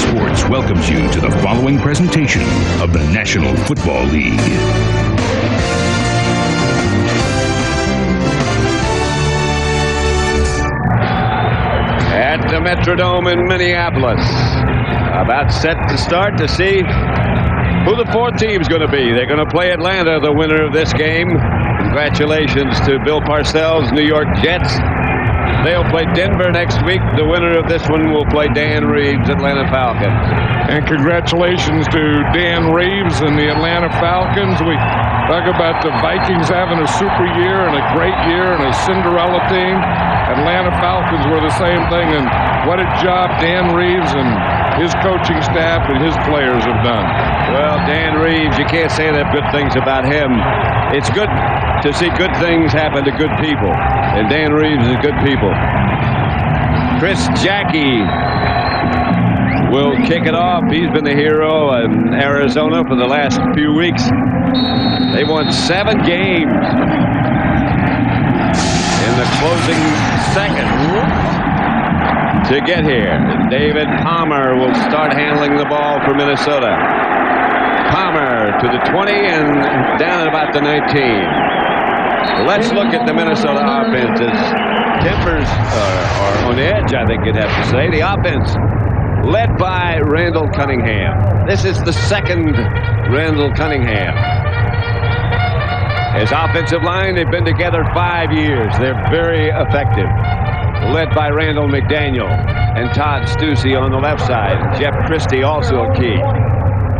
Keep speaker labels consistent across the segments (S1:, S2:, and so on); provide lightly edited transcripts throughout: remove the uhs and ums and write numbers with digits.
S1: Sports welcomes you to the following presentation of the National Football League.
S2: At the Metrodome in Minneapolis, about set to start to see who the fourth team's going to be. They're going to play Atlanta, the winner of this game. Congratulations to Bill Parcells, New York Jets. They'll play Denver next week. The winner of this one will play Dan Reeves, Atlanta Falcons.
S3: And congratulations to Dan Reeves and the Atlanta Falcons. We talk about the Vikings having a super year and a great year and a Cinderella team. Atlanta Falcons were the same thing, and what a job Dan Reeves and his coaching staff and his players have done.
S2: Well, Dan Reeves, you can't say enough good things about him. It's good to see good things happen to good people, and Dan Reeves is good people. Chris Jackie will kick it off. He's been the hero in Arizona for the last few weeks. They won 7 games in the closing seconds to get here. David Palmer will start handling the ball for Minnesota. Palmer to the 20 and down at about the 19. Let's look at the Minnesota offenses. Tempers are on edge, I think you'd have to say. The offense led by Randall Cunningham. This is the second Randall Cunningham. His offensive line, they've been together 5 years. They're very effective. Led by Randall McDaniel and Todd Stussy on the left side. Jeff Christie also a key.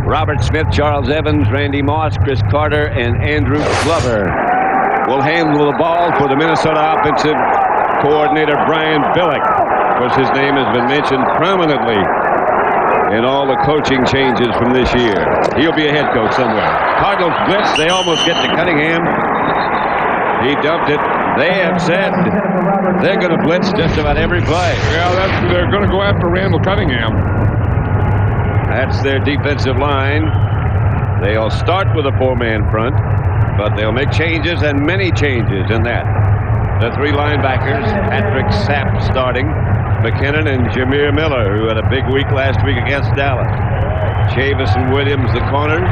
S2: Robert Smith, Charles Evans, Randy Moss, Chris Carter, and Andrew Glover will handle the ball for the Minnesota offensive coordinator Brian Billick. Of course, his name has been mentioned prominently in all the coaching changes from this year. He'll be a head coach somewhere. Cardinals blitz. They almost get to Cunningham. He dumped it. They have said they're going to blitz just about every play.
S3: Yeah, they're going to go after Randall Cunningham.
S2: That's their defensive line. They'll start with a 4-man front, but they'll make changes, and many changes in that. The 3 linebackers, Patrick Sapp starting, McKinnon and Jameer Miller, who had a big week last week against Dallas. Chavis and Williams, the corners.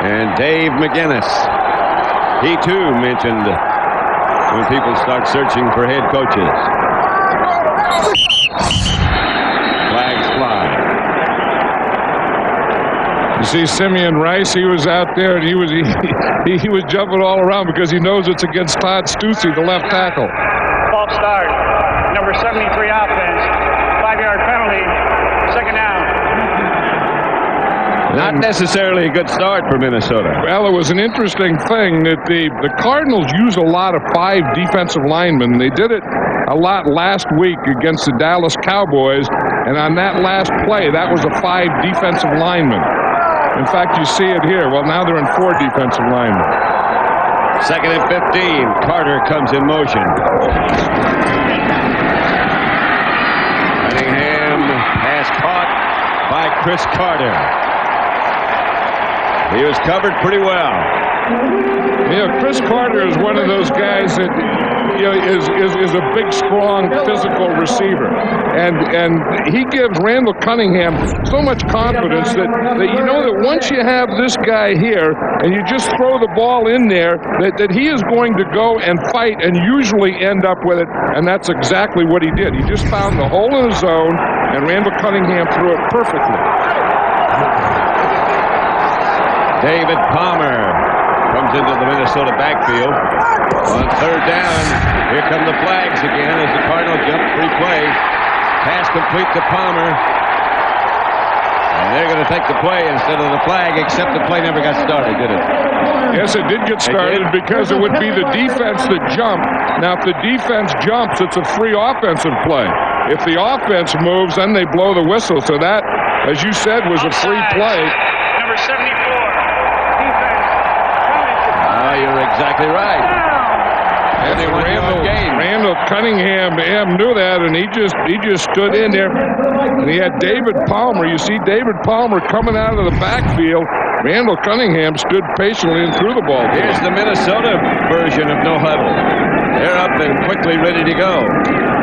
S2: And Dave McGinnis. He, too, mentioned when people start searching for head coaches. Flags fly.
S3: You see Simeon Rice, he was out there, and he was jumping all around because he knows it's against Todd Stussy, the left tackle.
S4: False start. Number 73 offense. 5-yard penalty. Second down.
S2: Not necessarily a good start for Minnesota.
S3: Well, it was an interesting thing that the Cardinals use a lot of 5 defensive linemen. They did it a lot last week against the Dallas Cowboys, and on that last play, that was a 5 defensive lineman. In fact, you see it here. Well, now they're in 4 defensive linemen.
S2: Second and 15. Carter comes in motion. Cunningham pass caught by Chris Carter. He was covered pretty well.
S3: Yeah, Chris Carter is one of those guys that is a big, strong, physical receiver, and he gives Randall Cunningham so much confidence that you know that once you have this guy here and you just throw the ball in there, that he is going to go and fight and usually end up with it, and that's exactly what he did. He just found the hole in the zone, and Randall Cunningham threw it perfectly.
S2: David Palmer comes into the Minnesota backfield. On 3rd down, here come the flags again as the Cardinals jump free play. Pass complete to Palmer. And they're going to take the play instead of the flag, except the play never got started, did it?
S3: Yes, it did get started because it would be the defense that jumped. Now, if the defense jumps, it's a free offensive play. If the offense moves, then they blow the whistle. So that, as you said, was a free play.
S4: Number 74.
S2: You're exactly right. And they went
S3: Randall Cunningham knew that, and he just stood in there. And he had David Palmer. You see David Palmer coming out of the backfield. Randall Cunningham stood patiently and threw the ball.
S2: Here's the Minnesota version of no huddle. They're up and quickly ready to go.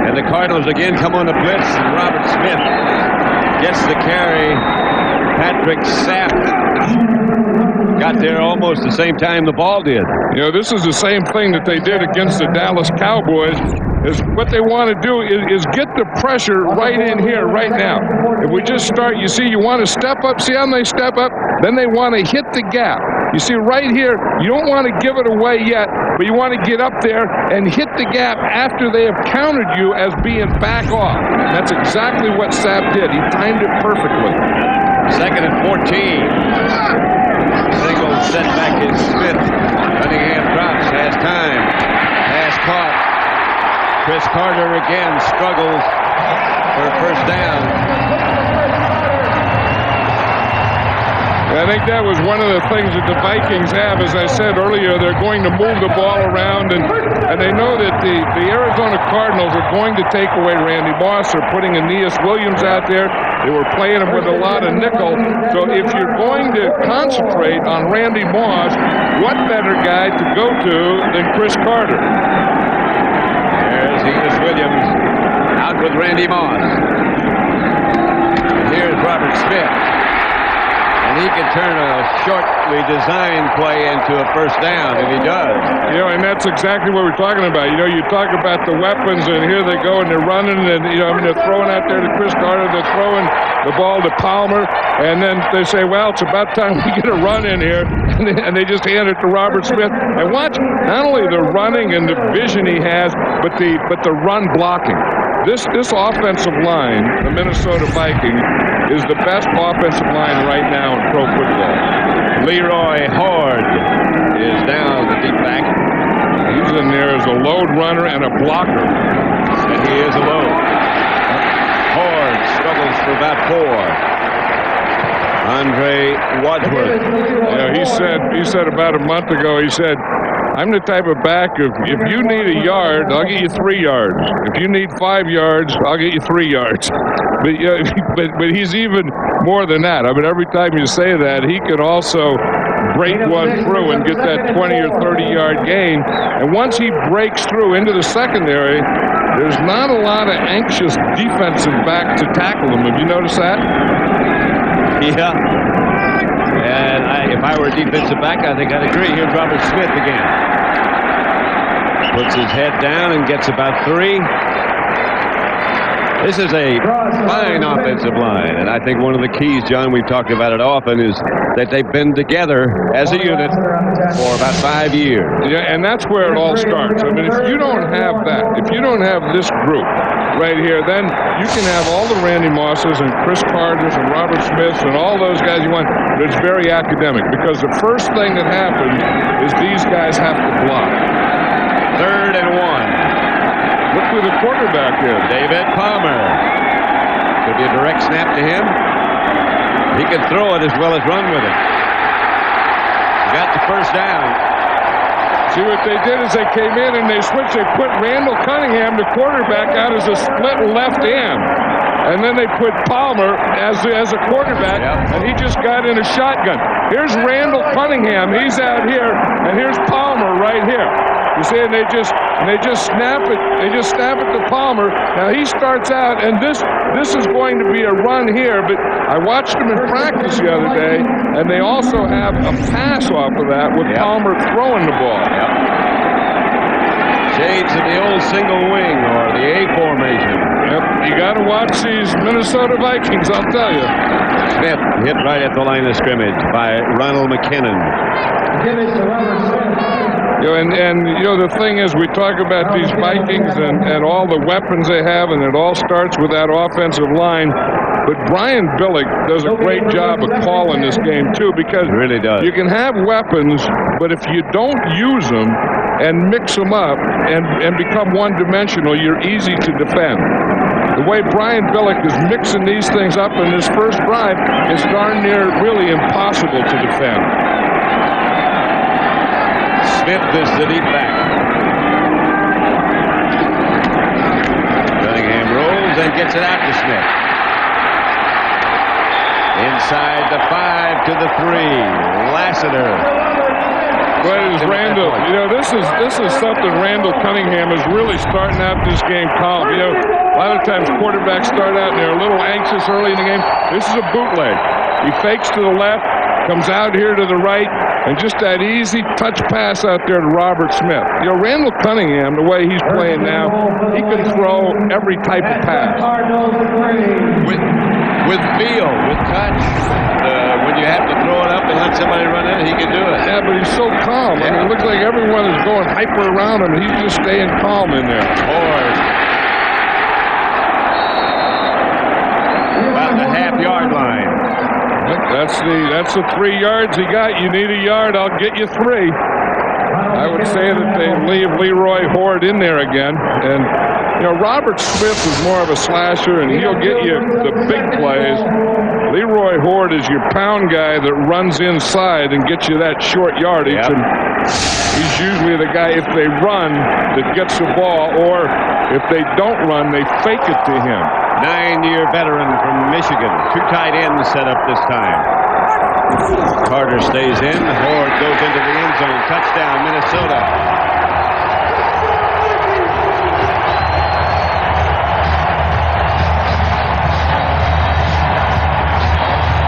S2: And the Cardinals again come on the blitz, and Robert Smith gets the carry. Patrick Sapp got there almost the same time the ball did.
S3: You know, this is the same thing that they did against the Dallas Cowboys. Is what they want to do is get the pressure right in here, right now. If we just start, you see, you want to step up. See how they step up? Then they want to hit the gap. You see, right here, you don't want to give it away yet, but you want to get up there and hit the gap after they have countered you as being back off. And that's exactly what Sapp did. He timed it perfectly.
S2: 2nd and 14. Single setback is Smith. Cunningham drops, has time. Pass caught. Chris Carter again struggles for a first down.
S3: I think that was one of the things that the Vikings have. As I said earlier, they're going to move the ball around, and they know that the Arizona Cardinals are going to take away Randy Moss. They're putting Aeneas Williams out there. They were playing him with a lot of nickel. So if you're going to concentrate on Randy Moss, what better guy to go to than Chris Carter?
S2: There's Aeneas Williams out with Randy Moss. And here's Robert Smith. And he can turn a shortly designed play into a first down, and he does.
S3: You know, and that's exactly what we're talking about. You know, you talk about the weapons, and here they go, and they're running, and, you know, I mean, they're throwing out there to Chris Carter, they're throwing the ball to Palmer, and then they say, well, it's about time we get a run in here, and they just hand it to Robert Smith. And watch, not only the running and the vision he has, but the run blocking. This offensive line, the Minnesota Vikings, is the best offensive line right now in pro football.
S2: Leroy Horde is down the deep back.
S3: He's in there as a load runner and a blocker.
S2: And he is a load. Horde struggles for about 4. Andre Wadsworth.
S3: Yeah, he said about a month ago, he said, I'm the type of back, if you need a yard, I'll get you 3 yards. If you need 5 yards, I'll get you 3 yards. But, you know, but he's even more than that. I mean, every time you say that, he could also break one through and get that 20 or 30-yard gain. And once he breaks through into the secondary, there's not a lot of anxious defensive back to tackle him. Have you noticed that?
S2: Yeah. And if I were a defensive back, I think I'd agree. Here's Robert Smith again. Puts his head down and gets about 3. This is a fine offensive line, and I think one of the keys, John, we've talked about it often, is that they've been together as a unit for about 5 years.
S3: Yeah, and that's where it all starts. I mean, if you don't have that, if you don't have this group right here, then you can have all the Randy Mosses and Chris Carters and Robert Smiths and all those guys you want, but it's very academic, because the first thing that happens is these guys have to block.
S2: 3rd and 1.
S3: Look who the quarterback is.
S2: David Palmer. Could be a direct snap to him. He can throw it as well as run with it. Got the first down.
S3: See, what they did is they came in and they switched. They put Randall Cunningham, the quarterback, out as a split left end. And then they put Palmer as a quarterback, and he just got in a shotgun. Here's Randall Cunningham. He's out here, and here's Palmer right here. You see, and they just snap it. They just snap it to Palmer. Now he starts out, and this is going to be a run here. But I watched him in practice the other day, and they also have a pass off of that with Palmer throwing the ball.
S2: Shades of the old single wing or the A formation.
S3: Yep, you got to watch these Minnesota Vikings, I'll tell you.
S2: Smith hit right at the line of scrimmage by Ronald McKinnon.
S3: You know, and you know, the thing is, we talk about these Vikings and all the weapons they have, and it all starts with that offensive line. But Brian Billick does a great job of calling this game, too, because
S2: he really does.
S3: You can have weapons, but if you don't use them and mix them up and become one-dimensional, you're easy to defend. The way Brian Billick is mixing these things up in his first drive is darn near really impossible to defend.
S2: Smith is the deep back. Cunningham rolls and gets it out to Smith. Inside the 5 to the 3. Lassiter
S3: But as Randall, you know, this is something Randall Cunningham is really starting out this game calm. You know, a lot of times quarterbacks start out and they're a little anxious early in the game. This is a bootleg. He fakes to the left, comes out here to the right, and just that easy touch pass out there to Robert Smith. You know, Randall Cunningham, the way he's playing now, he can throw every type of pass.
S2: With feel, with touch. When you have to throw it up and let somebody run in, he can do it.
S3: Yeah, but he's so calm. I mean, it looks like everyone is going hyper around him, and he's just staying calm in there.
S2: Ford. About the half-yard line.
S3: That's the 3 yards he got. You need a yard, I'll get you 3. I would say that they leave Leroy Horde in there again. And, you know, Robert Smith is more of a slasher, and he'll get you the big plays. Leroy Horde is your pound guy that runs inside and gets you that short yardage.
S2: Yep.
S3: And he's usually the guy, if they run, that gets the ball, or if they don't run, they fake it to him.
S2: 9-year veteran from Michigan. 2 tight ends set up this time. Carter stays in. Horde goes into the end zone. Touchdown, Minnesota.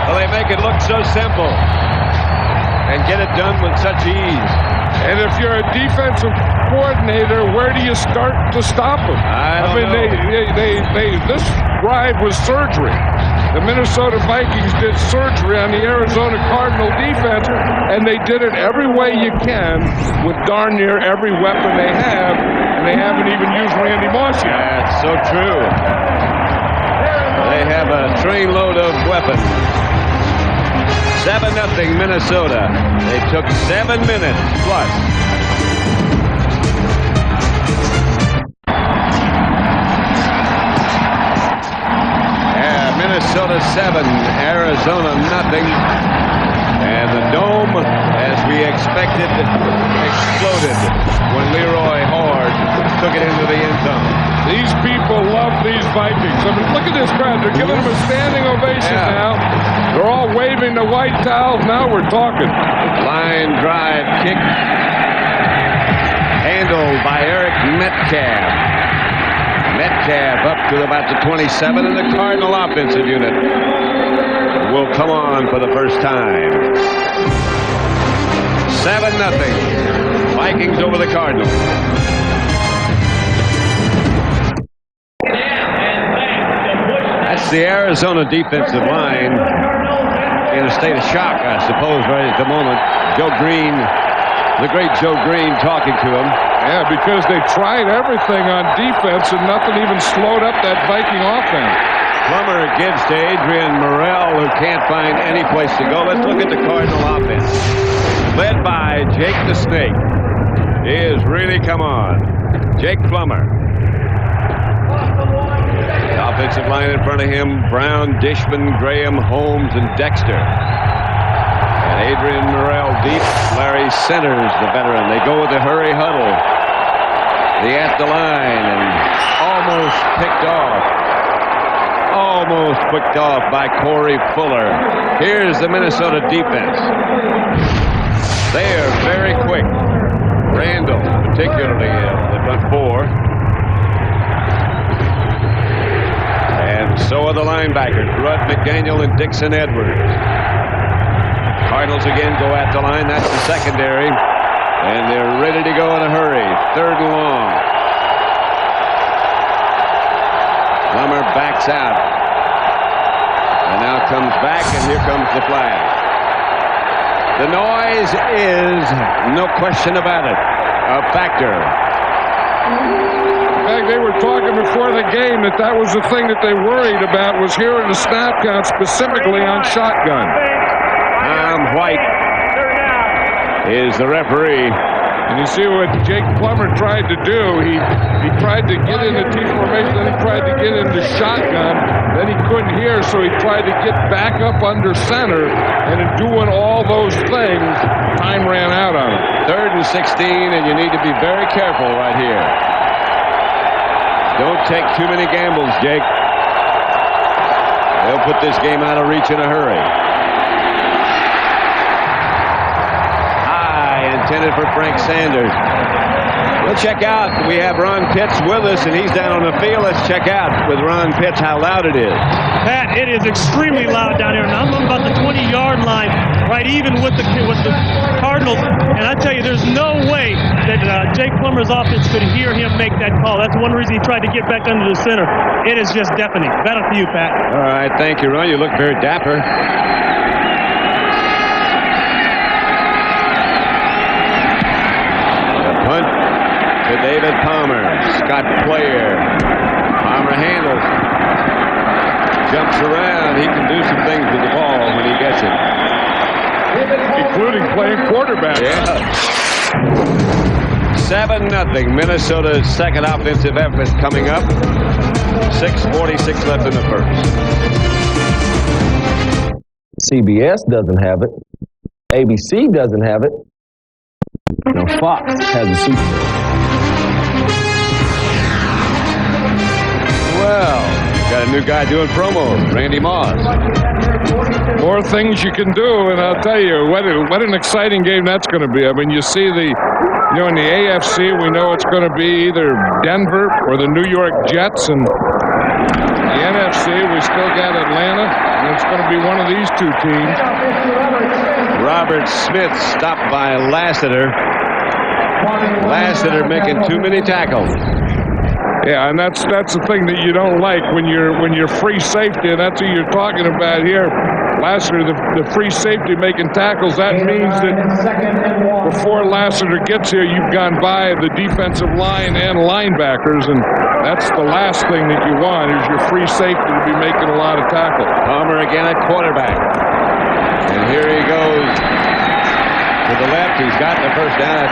S2: Well, they make it look so simple and get it done with such ease.
S3: And if you're a defensive coordinator, where do you start to stop them?
S2: I mean,
S3: this drive was surgery. The Minnesota Vikings did surgery on the Arizona Cardinal defense, and they did it every way you can with darn near every weapon they have, and they haven't even used Randy Moss yet.
S2: That's so true. They have a trainload of weapons. 7-0 Minnesota. They took 7 minutes plus. Yeah, Minnesota 7, Arizona nothing. And the dome, as we expected, exploded when Leroy Horde took it into the end zone.
S3: These people love these Vikings. I mean, look at this crowd. They're giving them a standing ovation now. They're all waving the white towels. Now we're talking.
S2: Line drive kick. Handled by Eric Metcalf. Metcalf up to about the 27, and the Cardinal offensive unit will come on for the first time. 7-0. Vikings over the Cardinals. That's the Arizona defensive line in a state of shock, I suppose, right at the moment. Joe Green, the great Joe Green, talking to him.
S3: Yeah, because they tried everything on defense and nothing even slowed up that Viking offense.
S2: Plummer gives to Adrian Morrell, who can't find any place to go. Let's look at the Cardinal offense. Led by Jake the Snake. He has really come on. Jake Plummer. The offensive line in front of him, Brown, Dishman, Graham, Holmes, and Dexter. And Adrian Morrell deep. Larry Centers, the veteran. They go with the hurry huddle. The at the line, and almost picked off. Almost picked off by Corey Fuller. Here's the Minnesota defense. They are very quick. Randall, particularly the front 4. And so are the linebackers, Rudd, McDaniel, and Dixon Edwards. Cardinals again go at the line. That's the secondary. And they're ready to go in a hurry. 3rd and long. Plummer backs out. And now comes back, and here comes the flag. The noise is, no question about it, a factor.
S3: In fact, they were talking before the game that was the thing that they worried about, was hearing the snap count specifically on shotgun.
S2: Tom White is the referee.
S3: And you see what Jake Plummer tried to do. He tried to get into T formation, then he tried to get into shotgun. Then he couldn't hear, so he tried to get back up under center. And in doing all those things, time ran out on him.
S2: 3rd and 16, and you need to be very careful right here. Don't take too many gambles, Jake. They'll put this game out of reach in a hurry. intended for Frank Sanders. We'll check out. We have Ron Pitts with us, and he's down on the field. Let's check out with Ron Pitts how loud it is.
S5: Pat, it is extremely loud down here, and I'm about the 20-yard line, right even with the Cardinals. And I tell you, there's no way that Jake Plummer's offense could hear him make that call. That's one reason he tried to get back under the center. It is just deafening. Battle for you, Pat.
S2: All right, thank you, Ron. You look very dapper. The punt to David Palmer. Scott Player. Palmer handles. Jumps around. He can do some things with the ball when he gets it.
S3: Including playing quarterback.
S2: Yeah. 7-0. Minnesota's second offensive effort coming up. 6:46 left in the first.
S6: CBS doesn't have it. ABC doesn't have it. Now Fox has a Super Bowl.
S2: Well, got a new guy doing promos, Randy Moss.
S3: More things you can do, and I'll tell you, what an exciting game that's going to be. I mean, you see in the AFC, we know it's going to be either Denver or the New York Jets, and the NFC, we still got Atlanta, and it's going to be one of these two teams.
S2: Robert Smith stopped by Lassiter. Lassiter making too many tackles.
S3: Yeah, and that's the thing that you don't like when you're free safety, and that's what you're talking about here. Lassiter, the free safety making tackles, that means that before Lassiter gets here, you've gone by the defensive line and linebackers, and that's the last thing that you want is your free safety to be making a lot of tackles.
S2: Palmer again at quarterback. And here he goes to the left. He's got the first down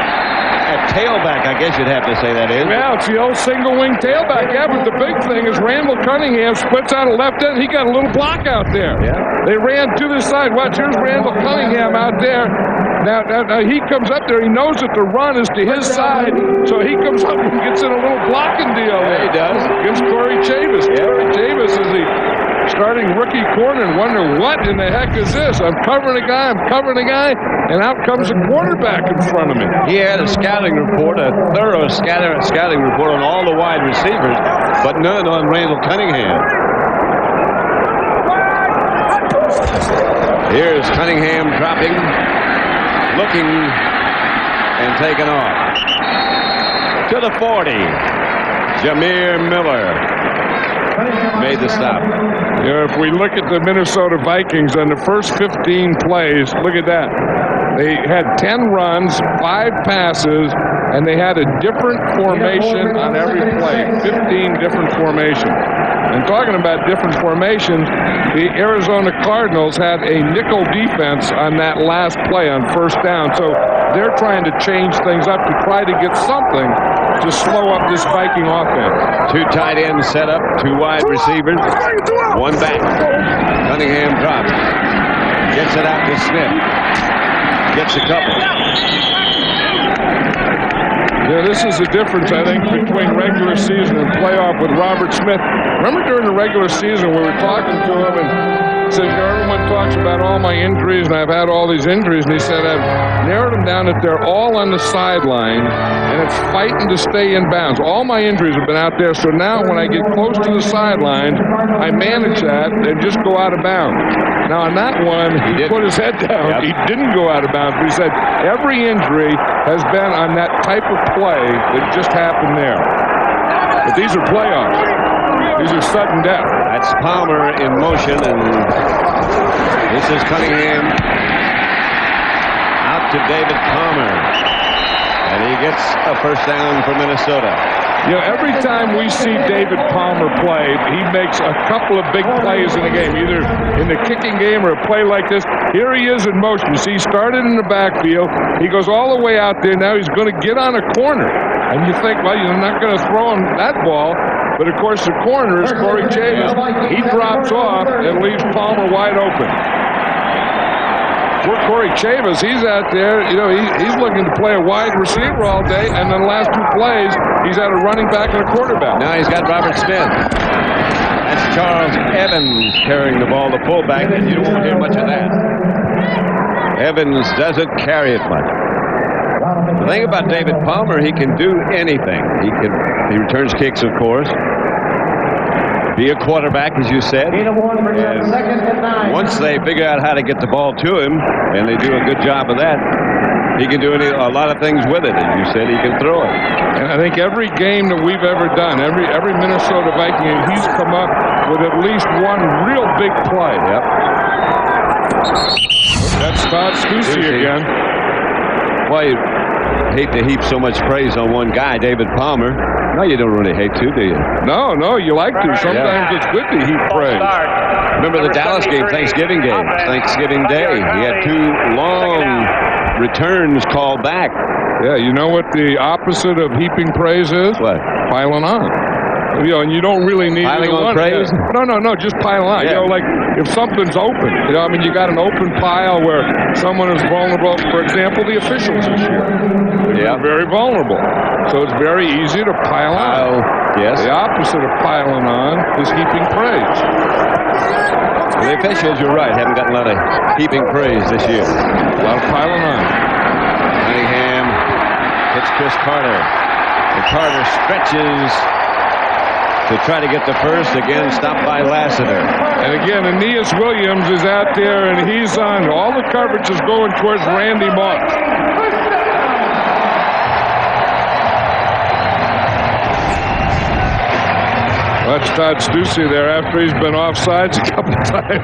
S2: at tailback, I guess you'd have to say that is.
S3: Yeah, it's the old single-wing tailback. Yeah, but the big thing is Randall Cunningham splits out a left end. He got a little block out there.
S2: Yeah.
S3: They ran to the side. Watch, here's Randall Cunningham out there. Now he comes up there. He knows that the run is to his side, so he comes up and gets in a little blocking deal there.
S2: He does.
S3: Gives Corey Chavis.
S2: Yeah.
S3: Corey Chavis is the starting rookie corner and wonder what in the heck is this? I'm covering a guy, and out comes a quarterback in front of me.
S2: He had a scouting report, a thorough scouting report on all the wide receivers, but none on Randall Cunningham. Here's Cunningham dropping, looking, and taking off. To the 40. Jameer Miller made the stop.
S3: You know, if we look at the Minnesota Vikings on the first 15 plays, look at that. They had 10 runs, 5 passes, and they had a different formation on every play. 15 different formations. And talking about different formations, the Arizona Cardinals had a nickel defense on that last play on first down. So they're trying to change things up to try to get something to slow up this Viking offense.
S2: 2 tight ends set up, 2 wide receivers, 1 back. Cunningham drops. Gets it out to Smith. Gets a couple.
S3: Yeah, this is the difference, I think, between regular season and playoff with Robert Smith. Remember during the regular season we were talking to him and said, everyone talks about all my injuries and I've had all these injuries. And he said, I've narrowed them down that they're all on the sideline and it's fighting to stay in bounds. All my injuries have been out there. So now when I get close to the sidelines, I manage that and just go out of bounds. Now on that one, he put his head down. Yep. He didn't go out of bounds. But he said every injury has been on that type of play that just happened there. But these are playoffs. These are sudden death.
S2: That's Palmer in motion, and this is Cunningham out to David Palmer, and he gets a first down for Minnesota.
S3: You know, every time we see David Palmer play, he makes a couple of big plays in the game, either in the kicking game or a play like this. Here he is in motion. You see, he started in the backfield. He goes all the way out there. Now he's going to get on a corner. And you think, well, you're not going to throw him that ball. But, of course, the corner is Corey Chavis. He drops off and leaves Palmer wide open. Poor Corey Chavis, he's out there, you know, he's looking to play a wide receiver all day, and then the last 2 plays, he's had a running back and a quarterback.
S2: Now he's got Robert Smith. That's Charles Evans carrying the ball, the fullback, and you don't want to hear much of that. Evans doesn't carry it much. The thing about David Palmer, he can do anything. He returns kicks, of course. Be a quarterback, as you said. And once they figure out how to get the ball to him, and they do a good job of that, he can do a lot of things with it. As you said, he can throw it.
S3: And I think every game that we've ever done, every Minnesota Viking, he's come up with at least one real big play.
S2: Yep.
S3: That's Todd Stussy again.
S2: Well, you hate to heap so much praise on one guy, David Palmer. No, you don't really hate to, do you?
S3: No, you like to. Sometimes it's good to heap praise.
S2: Remember the Dallas game, Thanksgiving game, Thanksgiving Day. He had 2 long returns called back.
S3: Yeah, you know what the opposite of heaping praise is?
S2: What?
S3: Piling on. And you don't really need
S2: piling on praise.
S3: No, just piling on.
S2: Yeah.
S3: Like if something's open, you got an open pile where someone is vulnerable. For example, the officials this year.
S2: Yeah,
S3: very vulnerable. So it's very easy to pile on.
S2: Yes.
S3: The opposite of piling on is heaping praise.
S2: Well, the officials, you're right, haven't gotten a lot of heaping praise this year.
S3: A lot of piling on.
S2: Cunningham hits Chris Carter. And Carter stretches to try to get the first. Again, stopped by Lassiter.
S3: And again, Aeneas Williams is out there, and he's on. All the coverage is going towards Randy Moss. That's Todd Stussy there after he's been offsides a couple of times.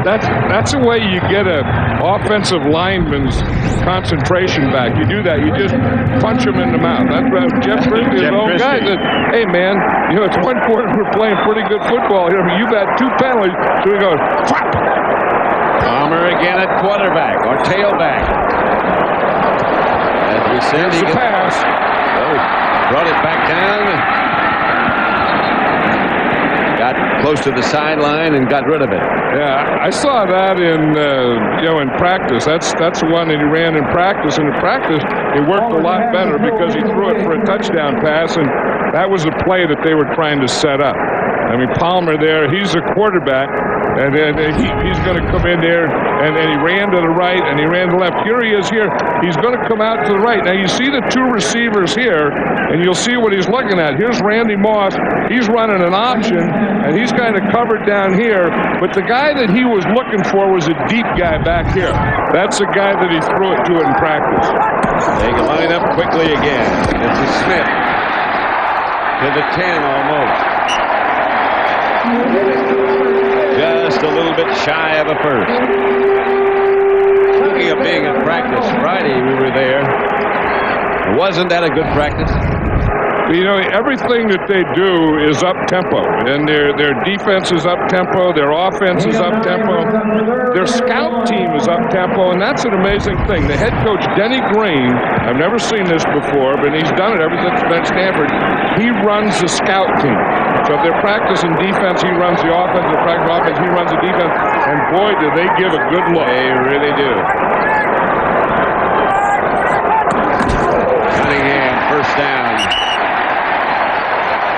S3: That's the way you get an offensive lineman's concentration back. You do that. You just punch him in the mouth. That's what Jeff Christie, his own guy, said, hey, man, it's one quarter we're playing pretty good football here. You've had 2 penalties. So he goes, Fwap!
S2: Palmer again at quarterback or tailback. As we said,
S3: he pass.
S2: Brought it back down. Got close to the sideline and got rid of it.
S3: Yeah, I saw that in practice. That's the one that he ran in practice. And in practice, it worked a lot better because he threw it for a touchdown pass, and that was a play that they were trying to set up. I mean, Palmer there, he's a quarterback, and then he's going to come in there, and he ran to the right, and he ran to the left. Here he is here. He's going to come out to the right. Now, you see the 2 receivers here, and you'll see what he's looking at. Here's Randy Moss. He's running an option, and he's kind of covered down here, but the guy that he was looking for was a deep guy back here. That's the guy that he threw it to in practice.
S2: They can line up quickly again. This is Smith to the 10 almost. Just a little bit shy of a first. Speaking of being at practice, Friday we were there. Wasn't that a good practice?
S3: Everything that they do is up-tempo, and their defense is up-tempo, their offense is up-tempo, their scout team is up-tempo, and that's an amazing thing. The head coach, Denny Green, I've never seen this before, but he's done it ever since he's been at Stanford. He runs the scout team. So if they're practicing defense, he runs the offense. If they're practicing offense, he runs the defense. And boy, do they give a good look.
S2: They really do. Cunningham, first down.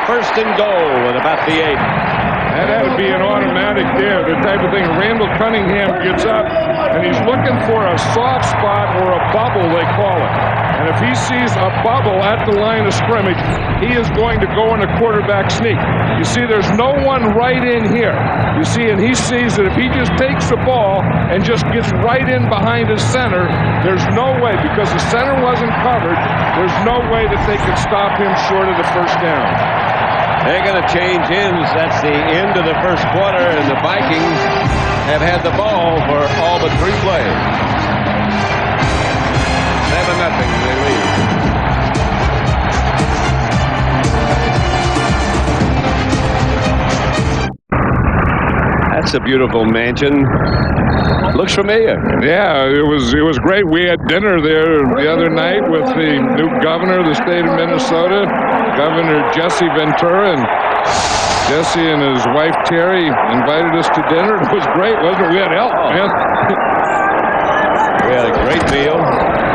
S2: First and goal at about the 8.
S3: That had to be an automatic there, the type of thing. Randall Cunningham gets up, and he's looking for a soft spot or a bubble, they call it. And if he sees a bubble at the line of scrimmage, he is going to go in a quarterback sneak. You see, there's no one right in here. You see, and he sees that if he just takes the ball and just gets right in behind his center, there's no way, because the center wasn't covered, there's no way that they could stop him short of the first down.
S2: They're going to change ends. That's the end of the first quarter, and the Vikings have had the ball for all but 3 plays. 7-0, they lead. That's a beautiful mansion. Looks familiar.
S3: Yeah, it was great. We had dinner there the other night with the new governor of the state of Minnesota, Governor Jesse Ventura, and Jesse and his wife Terry invited us to dinner. It was great, wasn't it? We had help, man.
S2: We had a great meal,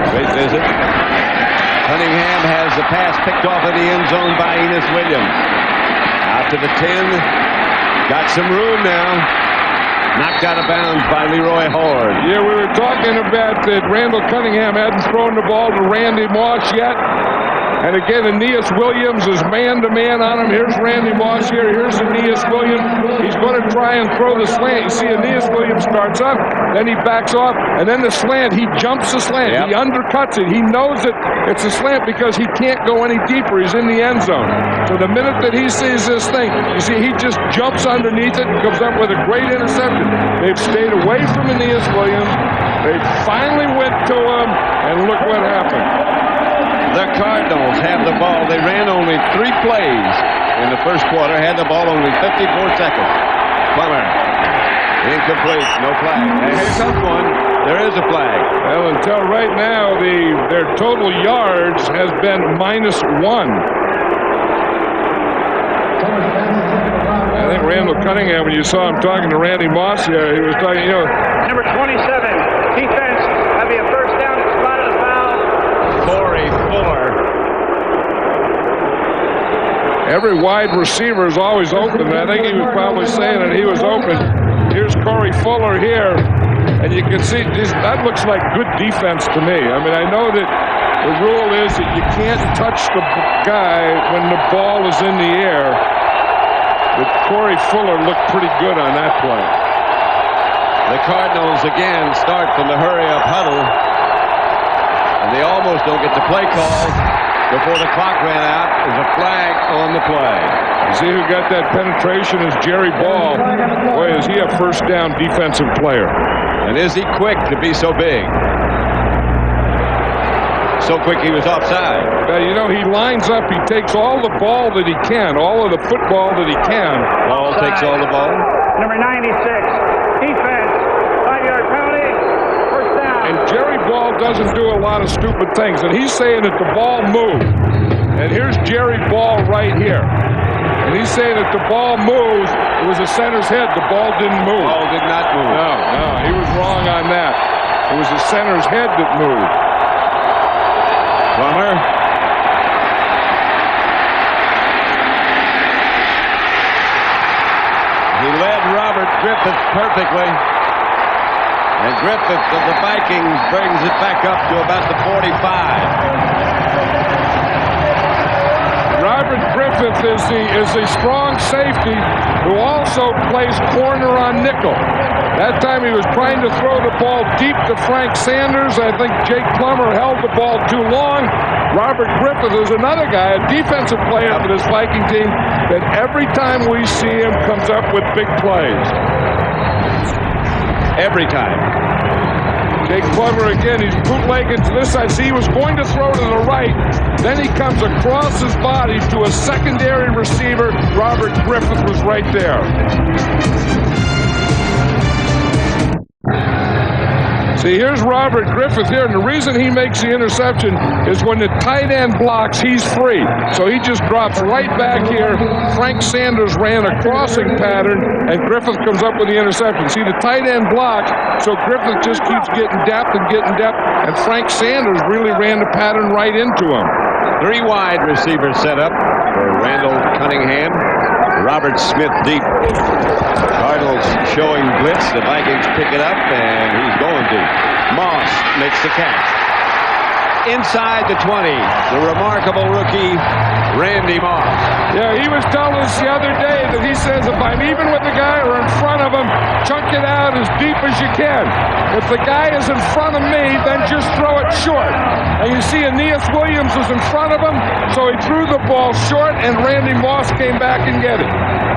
S2: great visit. Cunningham has the pass picked off in the end zone by Aeneas Williams. Out to the 10. Got some room now. Knocked out of bounds by Leroy Horde.
S3: Yeah, we were talking about that Randall Cunningham hadn't thrown the ball to Randy Moss yet. And again, Aeneas Williams is man-to-man on him. Here's Randy Moss here. Here's Aeneas Williams. He's going to try and throw the slant. You see Aeneas Williams starts up, then he backs off, and then the slant, he jumps the slant. Yep. He undercuts it. He knows that it's a slant because he can't go any deeper. He's in the end zone. So the minute that he sees this thing, you see he just jumps underneath it and comes up with a great interception. They've stayed away from Aeneas Williams. They finally went to him, and look what happened.
S2: The Cardinals have the ball. They ran only 3 plays in the first quarter, had the ball only 54 seconds. Plummer, incomplete, no flag. And here comes one. There is a flag.
S3: Well, until right now, their total yards has been -1. I think Randall Cunningham, when you saw him talking to Randy Moss here, he was talking,
S4: Number 27, defense, that'd be a first down, spotted a foul.
S2: Corey Fuller.
S3: Every wide receiver is always open. I think he was probably saying that he was open. Here's Corey Fuller here, and you can see that looks like good defense to me. I mean, I know that the rule is that you can't touch the guy when the ball is in the air, but Corey Fuller looked pretty good on that play.
S2: The Cardinals again start from the hurry-up huddle. And they almost don't get the play call before the clock ran out. There's a flag on the play.
S3: You see who got that penetration is Jerry Ball. Boy, is he a first down defensive player.
S2: And is he quick to be so big? So quick he was offside.
S3: He lines up. He takes all the ball that he can, all of the football that he can.
S2: Ball takes all the ball.
S4: Number 96, defense, 5-yard penalty.
S3: And Jerry Ball doesn't do a lot of stupid things. And he's saying that the ball moved. And here's Jerry Ball right here. And he's saying that the ball moves. It was the center's head. The ball didn't move.
S2: Ball did not move.
S3: No, he was wrong on that. It was the center's head that moved.
S2: Plummer. He led Robert Griffith perfectly. And Griffith of the Vikings brings it back up to about the 45.
S3: Robert Griffith is the strong safety who also plays corner on nickel. That time he was trying to throw the ball deep to Frank Sanders. I think Jake Plummer held the ball too long. Robert Griffith is another guy, a defensive player for this Viking team, that every time we see him comes up with big plays.
S2: Every time.
S3: Jake Plummer again, he's bootlegging to this side. See, he was going to throw to the right. Then he comes across his body to a secondary receiver. Robert Griffith was right there. See, here's Robert Griffith here, and the reason he makes the interception is when the tight end blocks, he's free. So he just drops right back here. Frank Sanders ran a crossing pattern, and Griffith comes up with the interception. See, the tight end block, so Griffith just keeps getting depth, and Frank Sanders really ran the pattern right into him.
S2: 3 wide receivers set up for Randall Cunningham. Robert Smith deep. Cardinals showing blitz. The Vikings pick it up, and he's going to. Moss makes the catch. Inside the 20, the remarkable rookie, Randy Moss.
S3: Yeah, he was telling us the other day that he says, if I'm even with the guy or in front of him, chunk it out as deep as you can. If the guy is in front of me, then just throw it short. And you see Aeneas Williams was in front of him, so he threw the ball short, and Randy Moss came back and get it.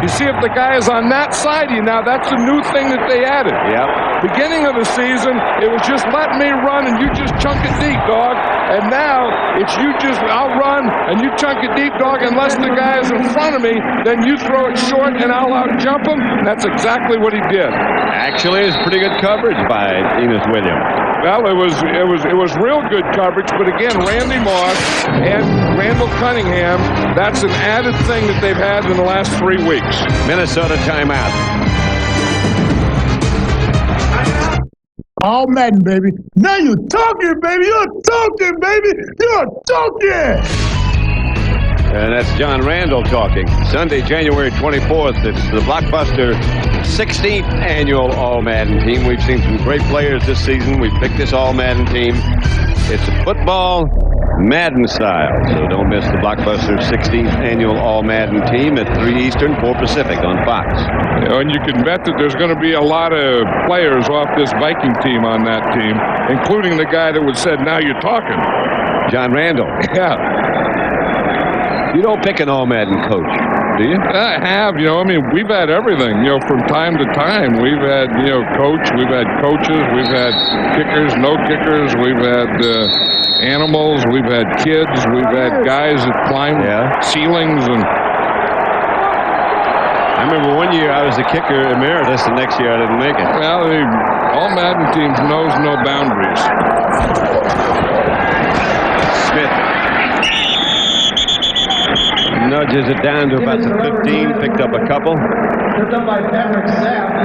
S3: You see, if the guy is on that side of you now, that's a new thing that they added.
S2: Yep.
S3: Beginning of the season, it was just let me run and you just chunk it deep, dog. And now it's I'll run and you chunk it deep, dog. Unless the guy is in front of me, then you throw it short and I'll out jump him. And that's exactly what he did.
S2: Actually, it's pretty good coverage by Aeneas Williams.
S3: Well, it was real good coverage, but again, Randy Moss and Randall Cunningham, that's an added thing that they've had in the last 3 weeks.
S2: Minnesota timeout.
S7: All Madden, baby. Now you're talking, baby. You're talking, baby. You're talking.
S2: And that's John Randall talking. Sunday, January 24th, it's the blockbuster 16th annual All-Madden team. We've seen some great players this season. We've picked this All-Madden team. It's a football Madden style, so don't miss the blockbuster 16th annual All-Madden team at 3 Eastern, 4 Pacific on Fox.
S3: And you can bet that there's going to be a lot of players off this Viking team on that team, including the guy that was said, "Now you're talking."
S2: John Randall.
S3: Yeah.
S2: You don't pick an All-Madden coach, do you?
S3: I have, I mean, we've had everything, from time to time. We've had, we've had coaches, we've had kickers, no kickers, we've had animals, we've had kids, we've had guys that climb ceilings. And
S2: I remember one year I was the kicker emeritus, and next year I didn't make it.
S3: Well, the All-Madden teams knows no boundaries.
S2: Smith nudges it down to about the 15, picked up a couple.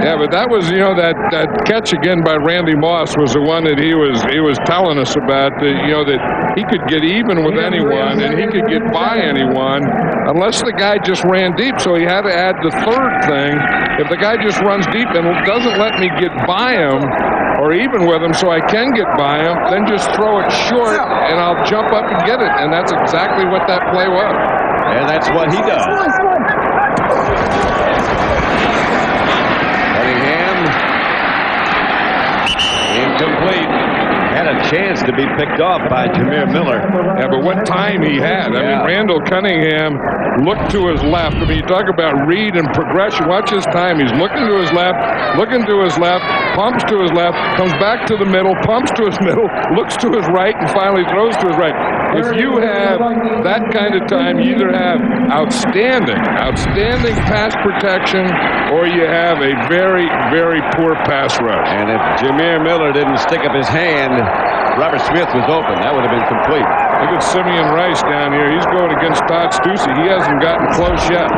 S3: Yeah, but that was, that catch again by Randy Moss was the one that he was telling us about, that he could get even with anyone and he could get by anyone unless the guy just ran deep. So he had to add the third thing. If the guy just runs deep and doesn't let me get by him or even with him so I can get by him, then just throw it short and I'll jump up and get it. And that's exactly what that play was.
S2: And that's what he does. Cunningham. Incomplete. Had a chance to be picked off by Jameer Miller.
S3: Yeah, but what time he had. I mean, Randall Cunningham looked to his left. I mean, you talk about read and progression. Watch his time. He's looking to his left, pumps to his left, comes back to the middle, pumps to his middle, looks to his right, and finally throws to his right. If you have that kind of time, you either have outstanding pass protection, or you have a very, very poor pass rush.
S2: And if Jameer Miller didn't stick up his hand, Robert Smith was open. That would have been complete.
S3: Look at Simeon Rice down here. He's going against Todd Stussy. He hasn't gotten close yet.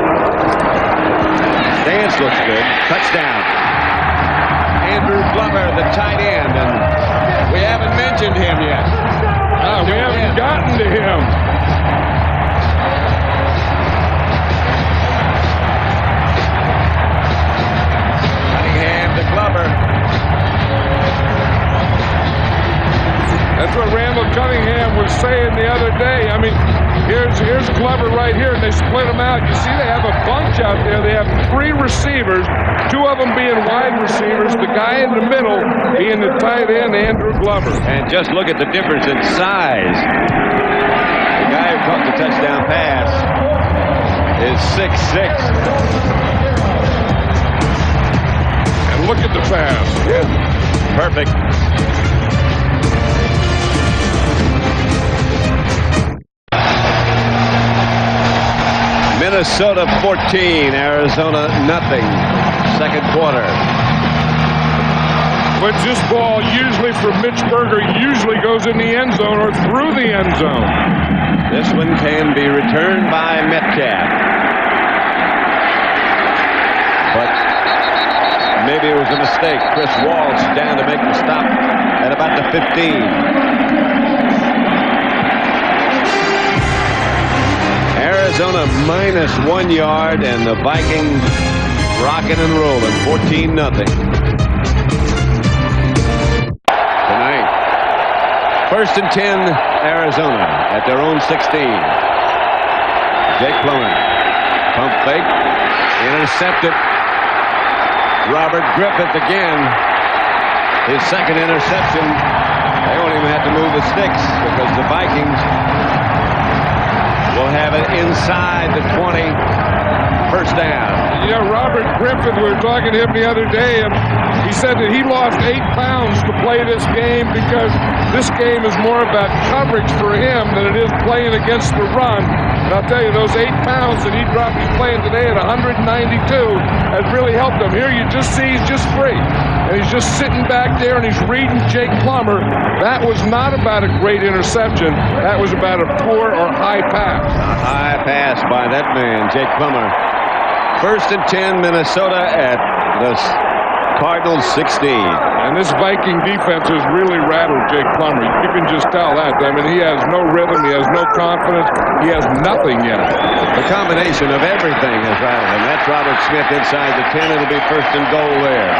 S2: Stance looks good. Touchdown. Andrew Glover, the tight end. And we haven't mentioned him yet.
S3: We haven't gotten to him.
S2: Cunningham to Glover.
S3: That's what Randall Cunningham was saying the other day. I mean, here's Glover right here, and they split them out. You see they have a bunch out there. They have 3 receivers, 2 of them being wide receivers, the guy in the middle being the tight end, Andrew Glover.
S2: And just look at the difference in size. The guy who caught the touchdown pass is 6'6".
S3: And look at the pass.
S2: Yeah. Perfect. Minnesota 14, Arizona nothing. Second quarter.
S3: But this ball usually for Mitch Berger usually goes in the end zone or through the end zone.
S2: This one can be returned by Metcalf. But maybe it was a mistake. Chris Walsh down to make the stop at about the 15. Arizona minus 1 yard, and the Vikings rocking and rolling, 14-0. Tonight, 1st and 10, Arizona at their own 16. Jake Plummer, pump fake, intercepted. Robert Griffith again, his second interception. They won't even have to move the sticks because the Vikings will have it inside the 20, first down.
S3: Robert Griffin, we were talking to him the other day, and he said that he lost 8 pounds to play this game because this game is more about coverage for him than it is playing against the run. And I'll tell you, those 8 pounds that he dropped, he's playing today at 192, has really helped him. Here you just see he's just free. And he's just sitting back there and he's reading Jake Plummer. That was not about a great interception. That was about a poor or high pass.
S2: A high pass by that man, Jake Plummer. 1st and 10, Minnesota at the Cardinals 16.
S3: And this Viking defense has really rattled Jake Plummer. You can just tell that. I mean, he has no rhythm. He has no confidence. He has nothing yet.
S2: The combination of everything has rattled him. That's Robert Smith inside the 10. It'll be first and goal there.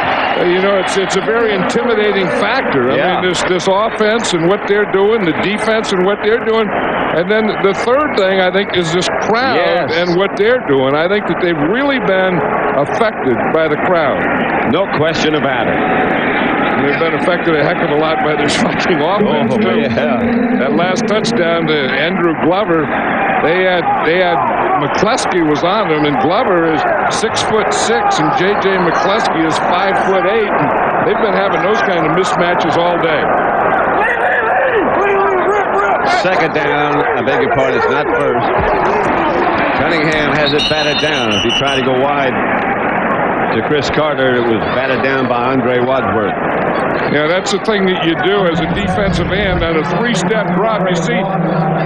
S3: You know, it's a very intimidating factor. I mean, this offense and what they're doing, the defense and what they're doing. And then the third thing, I think, is this crowd and what they're doing. I think that they've really been affected by the crowd.
S2: No question about it.
S3: And they've been affected a heck of a lot by this fucking offense, too.
S2: Yeah.
S3: That last touchdown to Andrew Glover, they had McCleskey was on him, and Glover is 6'6", and J.J. McCleskey is 5'8", and they've been having those kind of mismatches all day.
S2: Second down. I beg your pardon, it's not first. Cunningham has it batted down. If he tried to go wide to Chris Carter, it was batted down by Andre Wadsworth.
S3: Yeah, that's the thing that you do as a defensive end on a three-step drop. You see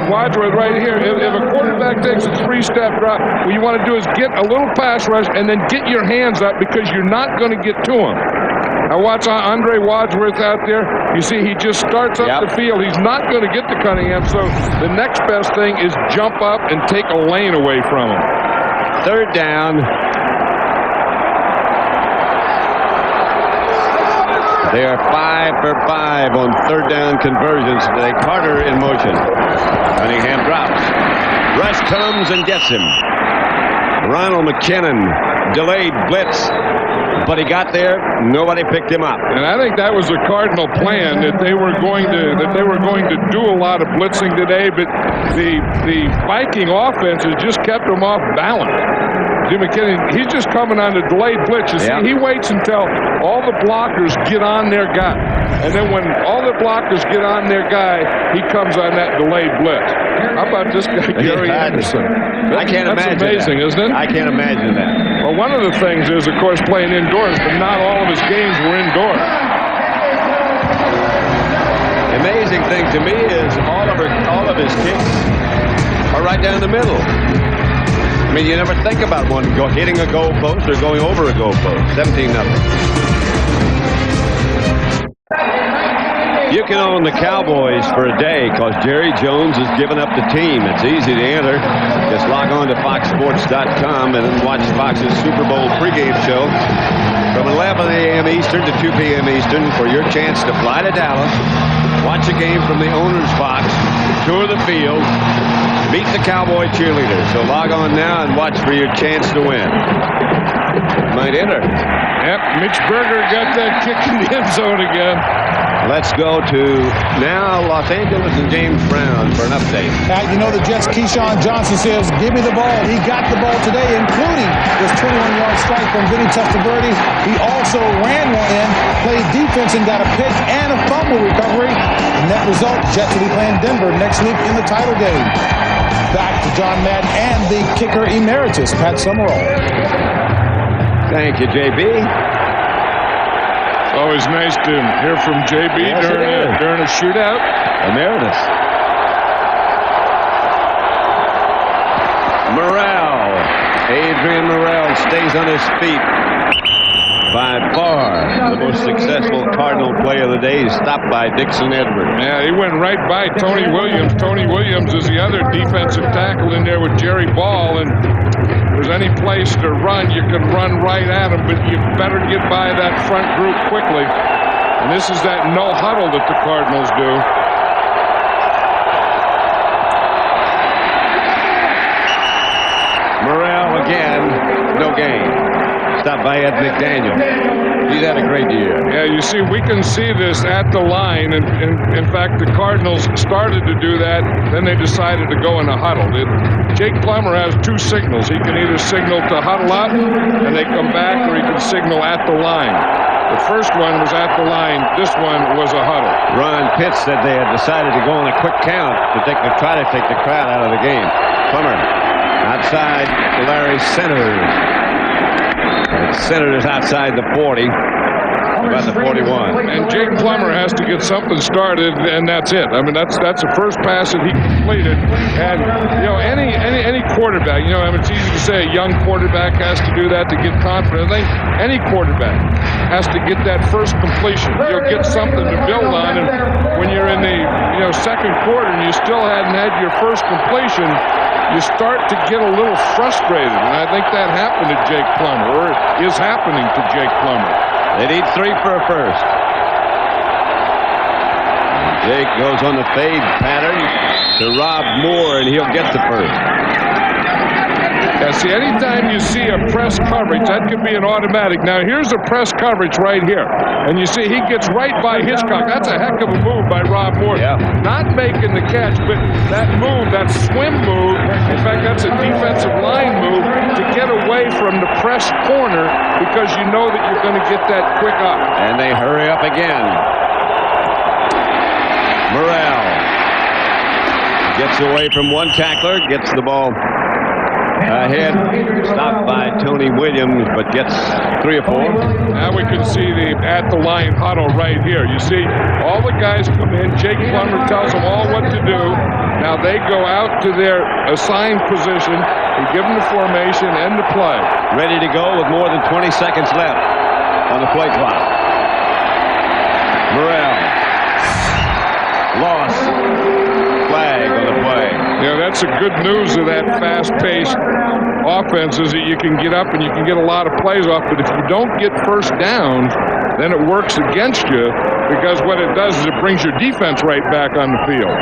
S3: Wadsworth right here. If a quarterback takes a three-step drop, what you want to do is get a little pass rush and then get your hands up because you're not going to get to him. Now watch Andre Wadsworth out there. You see he just starts up the field. He's not going to get to Cunningham, so the next best thing is jump up and take a lane away from him.
S2: Third down. They are 5 for 5 on third down conversions today. Carter in motion. Cunningham drops. Rush comes and gets him. Ronald McKinnon delayed blitz. But he got there. Nobody picked him up.
S3: And I think that was the Cardinal plan, that they were going to do a lot of blitzing today. But the Viking offense has just kept them off balance. Jim McKinnon, he's just coming on the delayed blitz. You see, he waits until all the blockers get on their guy, and then when all the blockers get on their guy, he comes on that delayed blitz. How about this guy, Gary Anderson?
S2: I can't imagine.
S3: That's amazing, isn't it?
S2: I can't imagine that.
S3: Well, one of the things is, of course, playing indoors, but not all of his games were indoors.
S2: The amazing thing to me is all of his kicks are right down the middle. I mean, you never think about one hitting a goal post or going over a goal post. 17-0. You can own the Cowboys for a day because Jerry Jones has given up the team. It's easy to enter. Just log on to foxsports.com and then watch Fox's Super Bowl pregame show from 11 a.m. Eastern to 2 p.m. Eastern for your chance to fly to Dallas, watch a game from the owner's box, tour the field, meet the Cowboy cheerleaders. So log on now and watch for your chance to win. Might enter.
S3: Yep, Mitch Berger got that kick in the end zone again.
S2: Let's go to now Los Angeles and James Brown for an update.
S7: You know, the Jets' Keyshawn Johnson says, give me the ball. He got the ball today, including this 21-yard strike from Vinny Testaverde. He also ran one in, played defense, and got a pick and a fumble recovery. The net result, Jets will be playing Denver next week in the title game. Back to John Madden and the kicker emeritus, Pat Summerall.
S2: Thank you, JB.
S3: Always nice to hear from JB during a shootout.
S2: Emeritus. Morrell. Adrian Morrell stays on his feet. By far the most successful Cardinal play of the day. He's stopped by Dixon Edwards.
S3: Yeah, he went right by Tony Williams. Tony Williams is the other defensive tackle in there with Jerry Ball. And if there's any place to run, you can run right at him, but you better get by that front group quickly. And this is that no huddle that the Cardinals do.
S2: Morrell again, no gain. Stopped by Ed McDaniel. He's had a great year.
S3: Yeah, you see, we can see this at the line. And in fact, the Cardinals started to do that. Then they decided to go in a huddle. Jake Plummer has two signals. He can either signal to huddle up and they come back, or he can signal at the line. The first one was at the line. This one was a huddle.
S2: Ron Pitts said they had decided to go on a quick count to try to take the crowd out of the game. Plummer outside Larry Centers. Centers outside the 40. about the 41.
S3: And Jake Plummer has to get something started, and that's it. I mean, that's the first pass that he completed. And, you know, any quarterback, you know, I mean, it's easy to say a young quarterback has to do that to get confident. I think any quarterback has to get that first completion. You'll get something to build on. And when you're in the, you know, second quarter and you still hadn't had your first completion, you start to get a little frustrated. And I think that happened to Jake Plummer, or it is happening to Jake Plummer.
S2: They need 3 for a first. Jake goes on the fade pattern to Rob Moore, and he'll get the first.
S3: Yeah, see, anytime you see a press coverage, that could be an automatic. Now, here's a press coverage right here. And you see he gets right by Hitchcock. That's a heck of a move by Rob Moore.
S2: Yeah.
S3: Not making the catch, but that move, that swim move, in fact, that's a defensive line move to get away from the press corner because you know that you're going to get that quick up.
S2: And they hurry up again. Morrell gets away from one tackler, gets the ball ahead, stopped by Tony Williams, but gets 3 or 4.
S3: Now we can see the at-the-line huddle right here. You see all the guys come in. Jake Plummer tells them all what to do. Now they go out to their assigned position. They give them the formation and the play.
S2: Ready to go with more than 20 seconds left on the play clock. Morrell. Loss. Flag on the play.
S3: Yeah, that's the good news of that fast-paced offense is that you can get up and you can get a lot of plays off, but if you don't get first down, then it works against you because what it does is it brings your defense right back on the field.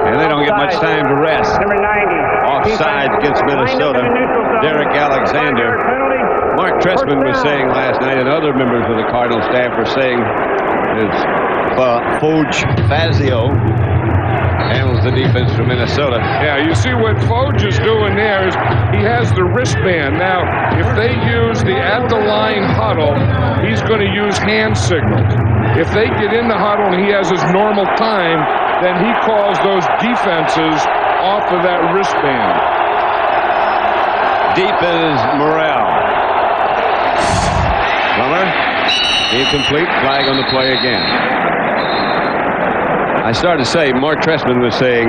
S2: And they don't get much time to rest.
S4: Number 90.
S2: Offside against Minnesota. Derek Alexander. Mark Trestman was saying last night, and other members of the Cardinals staff were saying, Foge Fazio handles the defense for Minnesota.
S3: Yeah, you see what Foge is doing there is he has the wristband. Now, if they use the at-the-line huddle, he's going to use hand signals. If they get in the huddle and he has his normal time, then he calls those defenses off of that wristband.
S2: Deep is Morrell. Plummer, incomplete, flag on the play again. I started to say, Mark Trestman was saying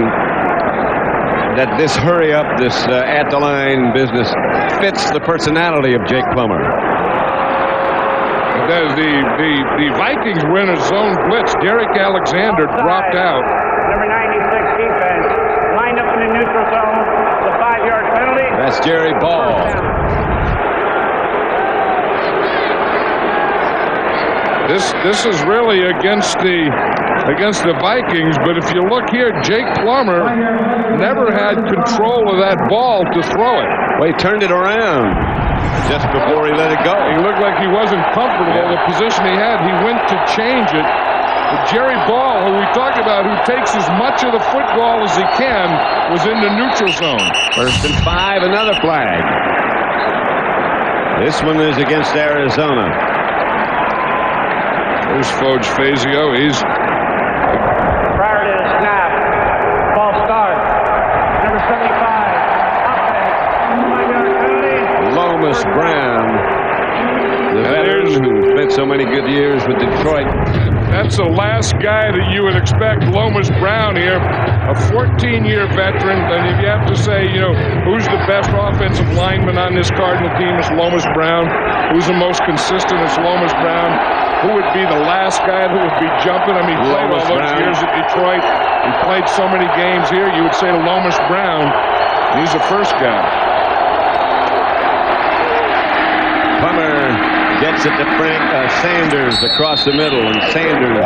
S2: that this hurry up, this at-the-line business fits the personality of Jake Plummer.
S3: The Vikings were in a zone blitz. Derek Alexander dropped out.
S4: Number 96 defense lined up in the neutral zone. The 5-yard penalty.
S2: That's Jerry Ball.
S3: This is really against the Vikings, but if you look here, Jake Plummer never had control of that ball to throw it.
S2: Well, he turned it around just before he let it go.
S3: He looked like he wasn't comfortable in the position he had. He went to change it. But Jerry Ball, who we talked about, who takes as much of the football as he can, was in the neutral zone.
S2: 1st and 5, another flag. This one is against Arizona.
S3: There's Foge Fazio. He's
S4: prior to the snap. False start. Number 75. Offense. 5-yard penalty.
S2: Lomas Brown, the veteran who spent so many good years with Detroit.
S3: That's the last guy that you would expect. Lomas Brown here, a 14-year veteran. And if you have to say, you know, who's the best offensive lineman on this Cardinal team, it's Lomas Brown. Who's the most consistent, it's Lomas Brown. Who would be the last guy that would be jumping? I mean, he played all those years at Detroit. He played so many games here. You would say Lomas Brown. He's the first guy.
S2: Plummer gets it to Sanders across the middle, and Sanders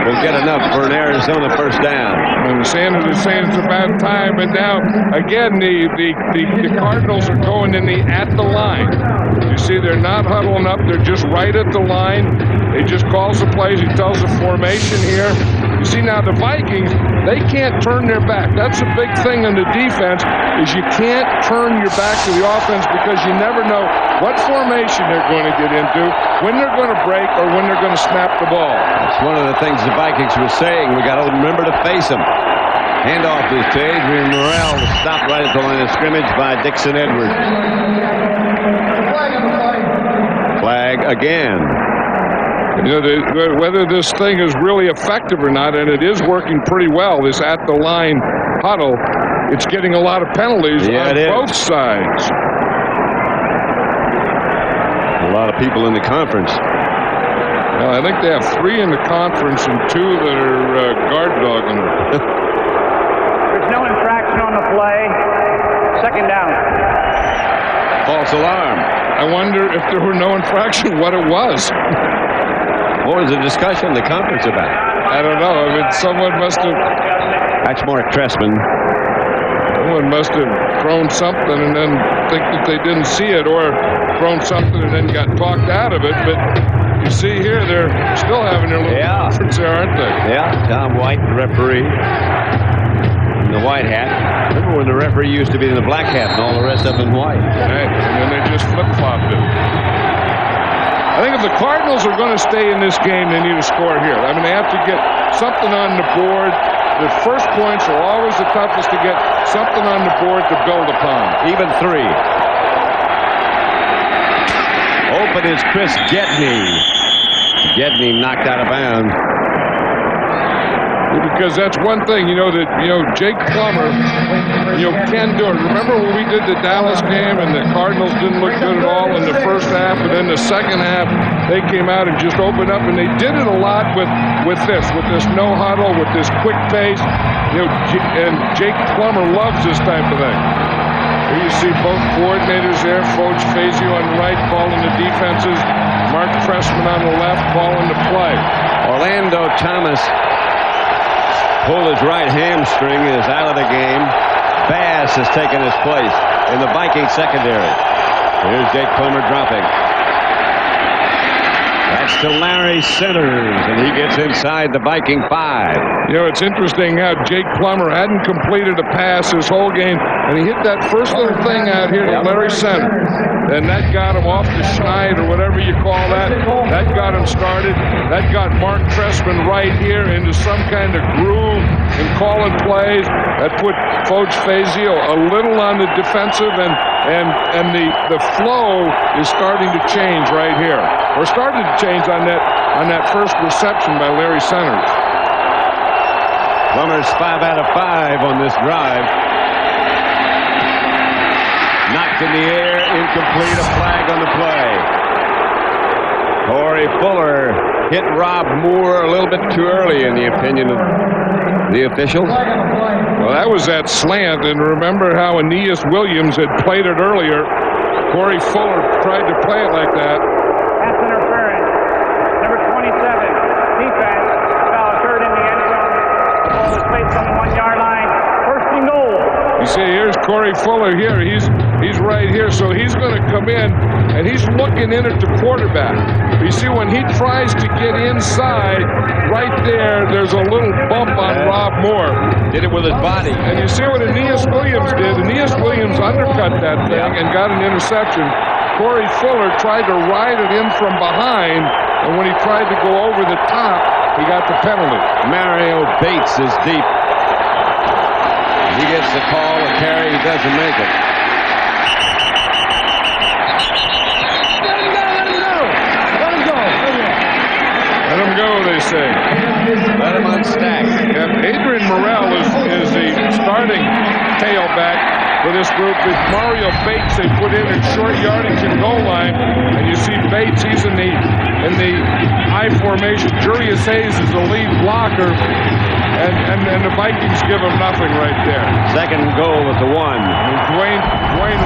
S2: will get enough for an Arizona first down.
S3: And Sanders is saying it's about time, but now again the Cardinals are going in the at the line. You see, they're not huddling up; they're just right at the line. He just calls the plays. He tells the formation here. You see now the Vikings, they can't turn their back. That's a big thing in the defense is you can't turn your back to the offense because you never know what formation they're going to get into, when they're going to break, or when they're going to snap the ball.
S2: That's one of the things the Vikings were saying. We got to remember to face them. Handoff is to Adrian Morrell, stopped right at the line of scrimmage by Dixon Edwards. Flag again.
S3: You know, whether this thing is really effective or not, and it is working pretty well, this at-the-line huddle, it's getting a lot of penalties on both sides.
S2: A lot of people in the conference.
S3: Well, I think they have 3 in the conference and 2 that are guard dogging them.
S4: There's no infraction on the play. Second down.
S2: False alarm.
S3: I wonder if there were no infraction, what it was.
S2: What was the discussion in the conference about?
S3: I don't know. I mean, someone must have...
S2: That's Mark Trestman.
S3: Someone must have thrown something and then think that they didn't see it, or thrown something and then got talked out of it. But you see here, they're still having their little conference there, aren't they?
S2: Yeah, Tom White, the referee, in the white hat. Remember when the referee used to be in the black hat and all the rest of them in white?
S3: Right, and then they just flip-flopped it. I think if the Cardinals are going to stay in this game, they need to score here. I mean, they have to get something on the board. The first points are always the toughest to get something on the board to build upon.
S2: Even 3. Open is Chris Gedney. Gedney knocked out of bounds.
S3: Because that's one thing, Jake Plummer, can do it. Remember when we did the Dallas game and the Cardinals didn't look good at all in the first half, and then the second half they came out and just opened up, and they did it a lot with this no huddle, with this quick pace. And Jake Plummer loves this type of thing. Here you see both coordinators there, Coach Fazio on the right calling the defenses, Mark Trestman on the left calling the play.
S2: Orlando Thomas pulled his right hamstring, is out of the game. Bass has taken his place in the Vikings secondary. Here's Jake Plummer dropping. That's to Larry Centers, and he gets inside the Viking 5.
S3: It's interesting how Jake Plummer hadn't completed a pass his whole game, and he hit that first little thing out here to Larry Centers. And that got him off the schneid, or whatever you call that. That got him started. That got Mark Trestman right here into some kind of groove and calling plays. That put Coach Fazio a little on the defensive, and the flow is starting to change right here. Or started to change on that first reception by Larry Centers.
S2: Plummer's 5 out of 5 on this drive. Knocked in the air, incomplete, a flag on the play. Corey Fuller hit Rob Moore a little bit too early, in the opinion of the officials.
S3: Well, that was that slant, and remember how Aeneas Williams had played it earlier. Corey Fuller tried to play it like that.
S4: Pass interference. Number 27, defense. Foul occurred in the end zone. The ball was placed on the 1-yard line. First and goal.
S3: You see, here's Corey Fuller here. He's right here, so he's going to come in, and he's looking in at the quarterback. You see, when he tries to get inside, right there's a little bump on Rob Moore.
S2: Did it with his body.
S3: And you see what Aeneas Williams did. Aeneas Williams undercut that thing and got an interception. Corey Fuller tried to ride it in from behind, and when he tried to go over the top, he got the penalty.
S2: Mario Bates is deep. He gets the call, a carry, he doesn't make it.
S3: Let him go, they say.
S2: Let him unstack.
S3: Yeah, Adrian Morrell is the starting tailback for this group. With Mario Bates, they put in short yardage and goal line, and you see Bates, he's in the I formation. Jurius Hayes is the lead blocker, and the Vikings give him nothing right there.
S2: Second goal at the 1.
S3: Dwayne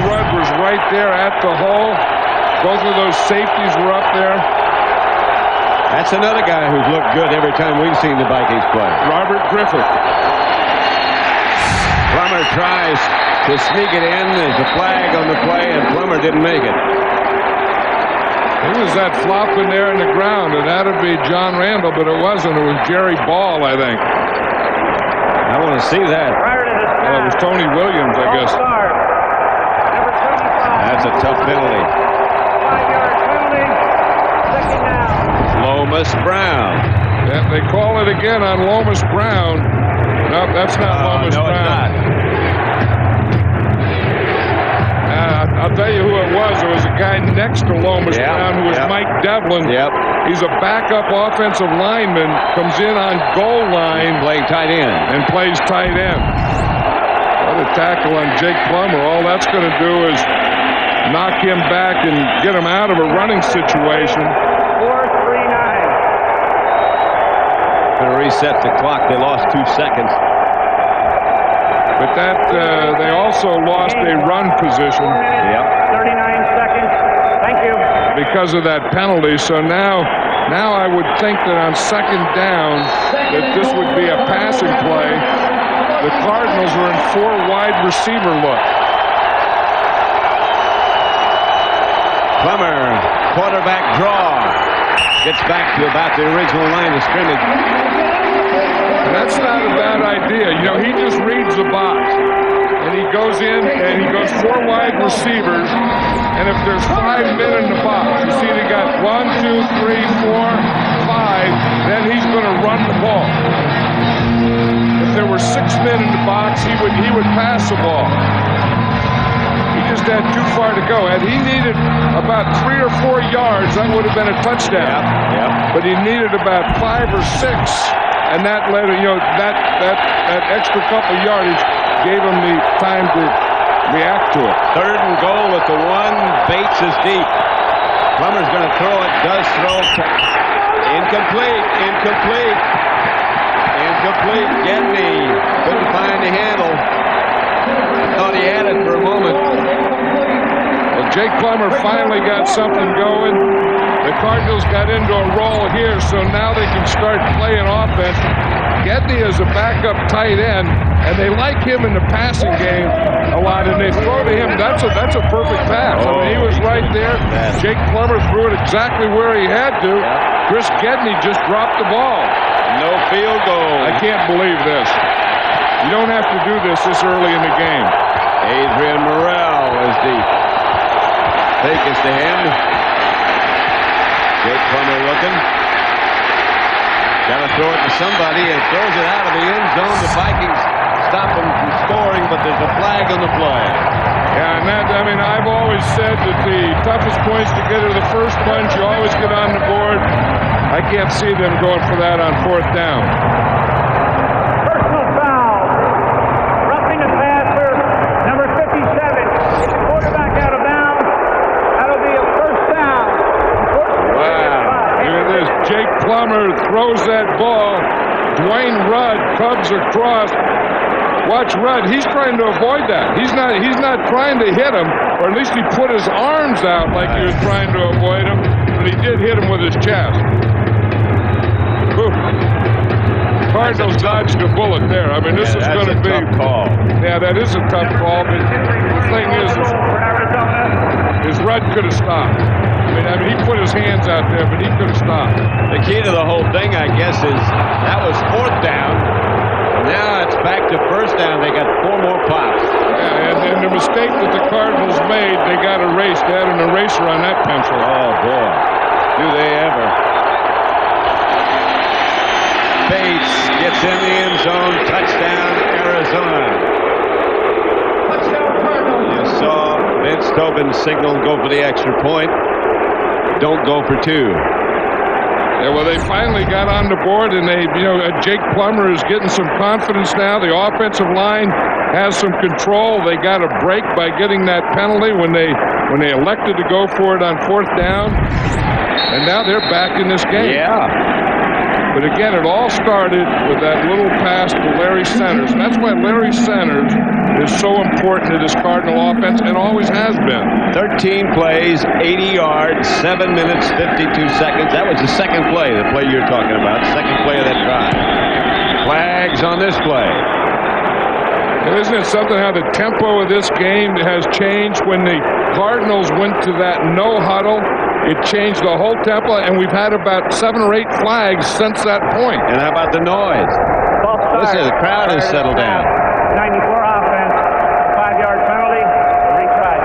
S3: Rudd was right there at the hole. Both of those safeties were up there.
S2: That's another guy who's looked good every time we've seen the Vikings play.
S3: Robert Griffith.
S2: Plummer tries to sneak it in. There's a flag on the play, and Plummer didn't make it.
S3: Who was that flopping there in the ground? And that'd be John Randall, but it wasn't. It was Jerry Ball, I think.
S2: I want to see that.
S3: Well, it was Tony Williams, I guess.
S2: That's a tough penalty.
S4: 5-yard penalty. Second down.
S2: Lomas Brown.
S3: Yeah, they call it again on Lomas Brown. No, that's not Lomas
S2: no,
S3: Brown.
S2: It's not.
S3: I'll tell you who it was. It was a guy next to Lomas Brown who was Mike Devlin. He's a backup offensive lineman, comes in on goal line.
S2: Playing tight end.
S3: And plays tight end. What a tackle on Jake Plummer. All that's going to do is knock him back and get him out of a running situation.
S4: 4-3-9.
S2: Going to reset the clock. They lost 2 seconds.
S3: But that they also lost a run position.
S4: 39 seconds. Thank you.
S3: Because of that penalty. So now I would think that on second down that this would be a passing play. The Cardinals are in 4 wide receiver look.
S2: Plummer, quarterback draw. Gets back to about the original line of scrimmage.
S3: And that's not a bad idea. You know, he just reads the box. And he goes in and he goes 4 wide receivers. And if there's 5 men in the box, you see they got 1, 2, 3, 4, 5, then he's going to run the ball. If there were 6 men in the box, he would pass the ball. He just had too far to go. Had he needed about 3 or 4 yards, that would have been a touchdown. But he needed about 5 or 6. And that led, that extra couple yardage gave him the time to react to it. 3rd and goal at the 1. Bates is deep. Plummer's going to throw it. Does throw. Incomplete. Gedney couldn't find the handle. Thought he had it for a moment. Well, Jake Plummer finally got something going. The Cardinals got into a roll here, so now they can start playing offense. Gedney is a backup tight end, and they like him in the passing game a lot, and they throw to him. That's a perfect pass. I mean, he was right there. Jake Plummer threw it exactly where he had to. Chris Gedney just dropped the ball. No field goal. I can't believe this. You don't have to do this early in the game. Adrian Morrell is deep. Fake is to him. Jake Plummer looking. Got to throw it to somebody and throws it out of the end zone. The Vikings stop them from scoring, but there's a flag on the play. Yeah, and I've always said that the toughest points to get are the first punch. You always get on the board. I can't see them going for that on 4th down.
S4: Personal foul. Roughing the passer, number 57. Get the quarterback out of bounds. That'll be a first down.
S3: Wow. Look at this. Jake Plummer throws that ball. Dwayne Rudd comes across. Watch Rudd. He's trying to avoid that. He's not trying to hit him, or at least he put his arms out like he was trying to avoid him, but he did hit him with his chest. Ooh. Cardinals dodged a bullet there. I mean, this is going to be a tough call. Yeah, that is a tough call, but the thing is Rudd could have stopped. I mean, he put his hands out there, but he could have stopped. The key to the whole thing, I guess, is that was 4th down. Now it's back to 1st down. They got 4 more pops. Yeah, and the mistake that the Cardinals made, they got erased. They had an eraser on that pencil. Oh, boy. Do they ever. Bates gets in the end zone. Touchdown, Arizona. You saw Vince Tobin signal go for the extra point. Don't go for 2. Yeah, well, they finally got on the board, and Jake Plummer is getting some confidence now. The offensive line has some control. They got a break by getting that penalty when they elected to go for it on 4th down, and now they're back in this game. Yeah. But again, it all started with that little pass to Larry Centers. And that's why Larry Centers is so important to this Cardinal offense and always has been. 13 plays, 80 yards, 7 minutes, 52 seconds. That was the second play, the play you're talking about. Second play of that drive. Flags on this play. And isn't it something how the tempo of this game has changed when the Cardinals went to that no huddle? It changed the whole tempo, and we've had about 7 or 8 flags since that point. And how about the noise? Listen, the crowd has settled down.
S4: 94 offense, 5-yard penalty, retry.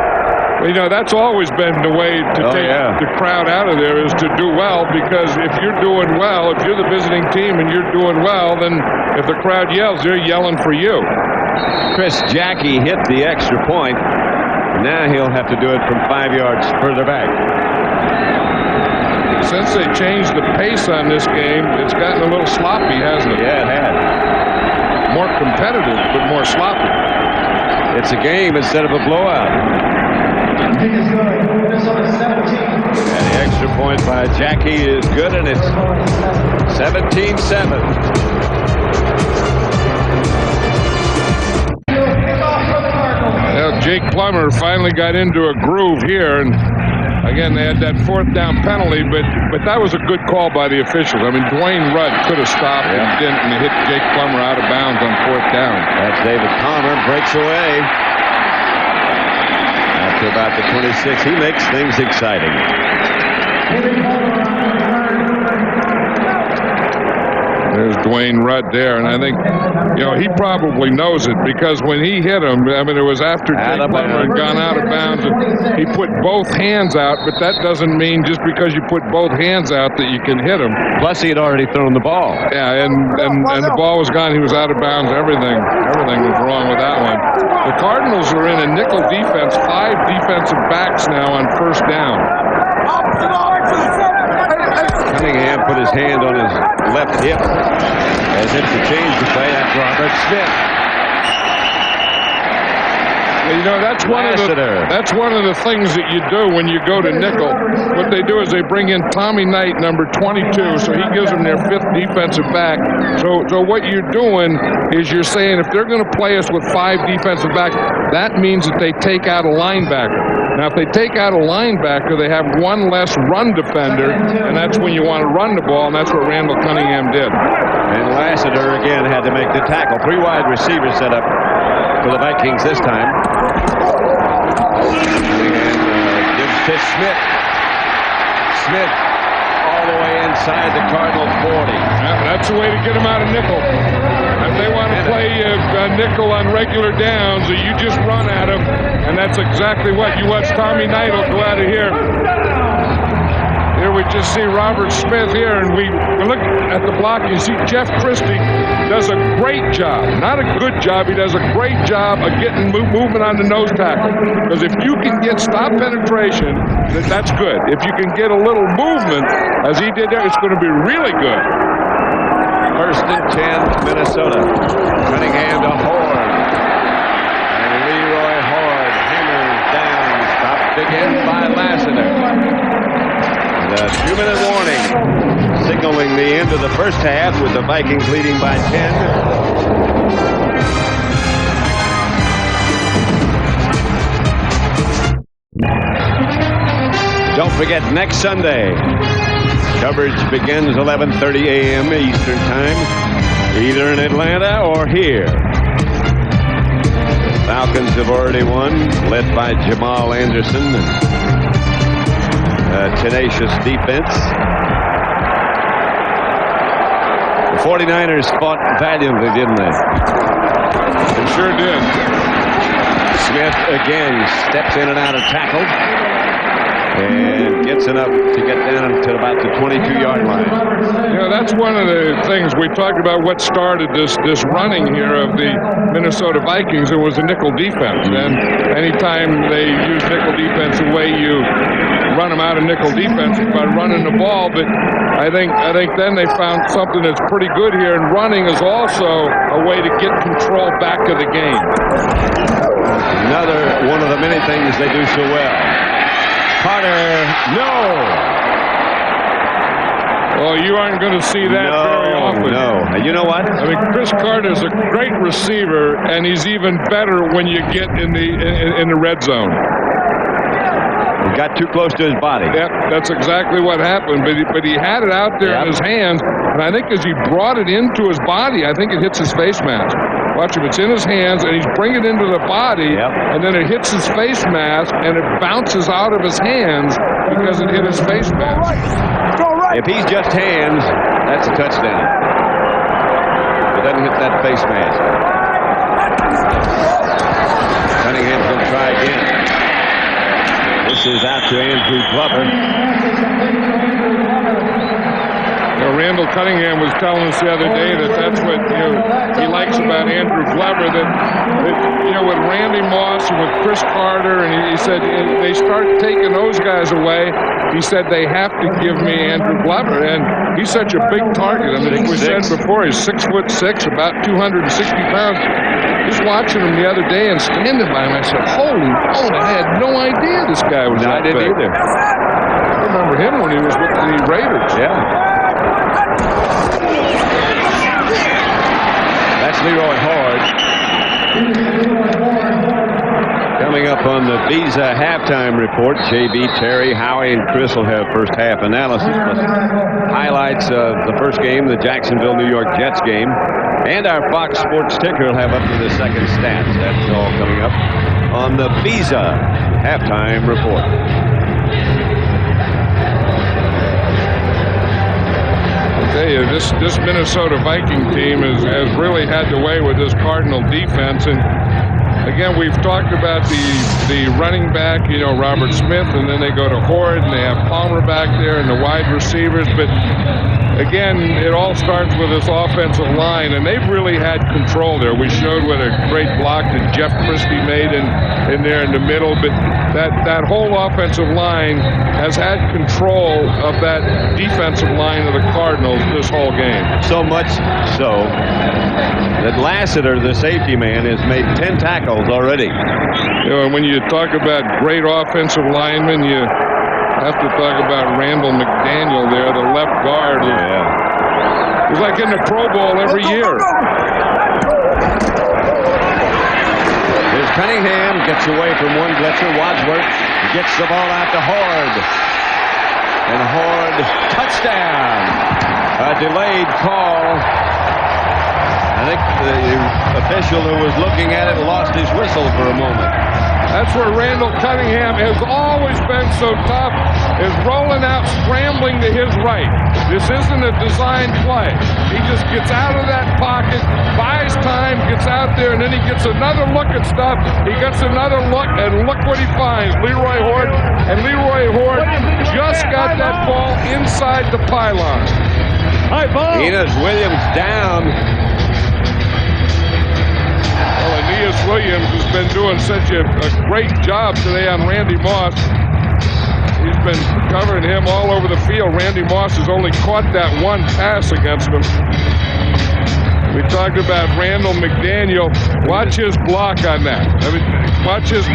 S3: Well, that's always been the way to take the crowd out of there, is to do well, because if you're doing well, if you're the visiting team and you're doing well, then if the crowd yells, they're yelling for you. Chris Jackie hit the extra point.
S2: Now he'll have to do it from 5 yards further back.
S3: Since they changed the pace on this game, it's gotten a little sloppy, hasn't it?
S2: Yeah, it has.
S3: More competitive, but more sloppy.
S2: It's a game instead of a blowout. And the extra point by Jackie is good, and it's 17-7.
S3: Well, Jake Plummer finally got into a groove here, and again, they had that 4th down penalty, but that was a good call by the officials. I mean, Dwayne Rudd could have stopped and didn't, and hit Jake Plummer out of bounds on 4th down.
S2: That's David Palmer, breaks away. After about the 26, he makes things exciting.
S3: There's Dwayne Rudd there, and I think, he probably knows it, because when he hit him, I mean, it was after Jake Plummer had gone out of bounds, and he put both hands out, but that doesn't mean just because you put both hands out that you can hit him.
S2: Plus, he had already thrown the ball.
S3: Yeah, and the ball was gone. He was out of bounds. Everything was wrong with that one. The Cardinals are in a nickel defense, 5 defensive backs now on 1st down.
S2: Cunningham put his hand on his left hip as if to change the play. That's Robert Smith.
S3: Well, that's one of the things that you do when you go to nickel. What they do is they bring in Tommy Knight, number 22, so he gives them their 5th defensive back. So what you're doing is you're saying if they're going to play us with 5 defensive backs, that means that they take out a linebacker. Now, if they take out a linebacker, they have one less run defender, and that's when you want to run the ball, and that's what Randall Cunningham did.
S2: And Lassiter again had to make the tackle. 3 wide receivers set up for the Vikings this time. And gives to Smith. Smith all the way inside the Cardinal 40.
S3: That's the way to get them out of nickel. If they want to play nickel on regular downs, you just run at them, and that's exactly what you watch. Tommy Knight will go out of here. Here we just see Robert Smith here, and we look at the block. You see Jeff Christie does a great job. Not a good job. He does a great job of getting movement on the nose tackle. Because if you can get stop penetration, that's good. If you can get a little movement, as he did there, it's going to be really good.
S2: 1st and 10, Minnesota. Cunningham to Horde. And Leroy Horde hammers down. Stopped again by Lassiter. The 2-minute warning signaling the end of the first half with the Vikings leading by 10. Don't forget, next Sunday, coverage begins 11:30 a.m. Eastern Time, either in Atlanta or here. The Falcons have already won, led by Jamal Anderson. Tenacious defense. The 49ers fought valiantly, didn't they?
S3: They sure did.
S2: Smith again steps in and out of tackle and gets enough to get down to about the 22-yard line.
S3: That's one of the things we talked about. What started this running here of the Minnesota Vikings, it was a nickel defense. And anytime they use nickel defense, the way you run them out of nickel defense is by running the ball. But I think then they found something that's pretty good here, and running is also a way to get control back of the game.
S2: Another one of the many things they do so well. Carter, no.
S3: Well, you aren't going to see that very often.
S2: No. You know what?
S3: I mean, Chris Carter is a great receiver, and he's even better when you get in the red zone.
S2: He got too close to his body.
S3: Yep, that's exactly what happened. But he had it out there in his hands, and I think as he brought it into his body, I think it hits his face mask. Watch him, it's in his hands, and he's bringing it into the body, and then it hits his face mask, and it bounces out of his hands because it hit his face mask.
S2: If he's just hands, that's a touchdown. It doesn't hit that face mask. Cunningham's going to try again. This is out to Andrew Glover.
S3: Randall Cunningham was telling us the other day that that's what he likes about Andrew Glover, that with Randy Moss and with Chris Carter, and he said they start taking those guys away. He said they have to give me Andrew Glover, and he's such a big target. I mean, like we said before, he's 6'6", about 260 pounds. Just watching him the other day and standing by him, I said, holy moly, I had no idea this guy was that big. I didn't either. I remember him when he was with the Raiders.
S2: Yeah. That's Leroy Horde. Coming up on the Visa halftime report, JB, Terry, Howie, and Chris will have first half analysis plus highlights of the first game, the Jacksonville, New York Jets game. And our Fox Sports ticker will have up to the second stats. That's all coming up on the Visa halftime report.
S3: I'll tell you, this Minnesota Viking team has really had the way with this Cardinal defense. And again, we've talked about the running back, Robert Smith, and then they go to Horde, and they have Palmer back there and the wide receivers. But again, it all starts with this offensive line, and they've really had control there. We showed what a great block that Jeff Christie made in there in the middle, but that whole offensive line has had control of that defensive line of the Cardinals this whole game.
S2: So much so that Lassiter, the safety man, has made 10 tackles already.
S3: When you talk about great offensive linemen, you have to talk about Randall McDaniel there, the left guard. He's like in the Pro Bowl every year.
S2: Here's Cunningham, gets away from one blitzer. Wadsworth gets the ball out to Horde. And Horde, touchdown. A delayed call. I think the official who was looking at it lost his whistle for a moment.
S3: That's where Randall Cunningham has always been so tough, is rolling out, scrambling to his right. This isn't a design play. He just gets out of that pocket, buys time, gets out there, and then he gets another look at stuff. He gets another look, and look what he finds. Leroy Horde, and Leroy Horde just got that ball inside the pylon.
S5: High ball.
S2: Enos Williams down.
S3: Well, Aeneas Williams has been doing such a great job today on Randy Moss. He's been covering him all over the field. Randy Moss has only caught that one pass against him. We talked about Randall McDaniel. Watch his block on that. I mean, watch his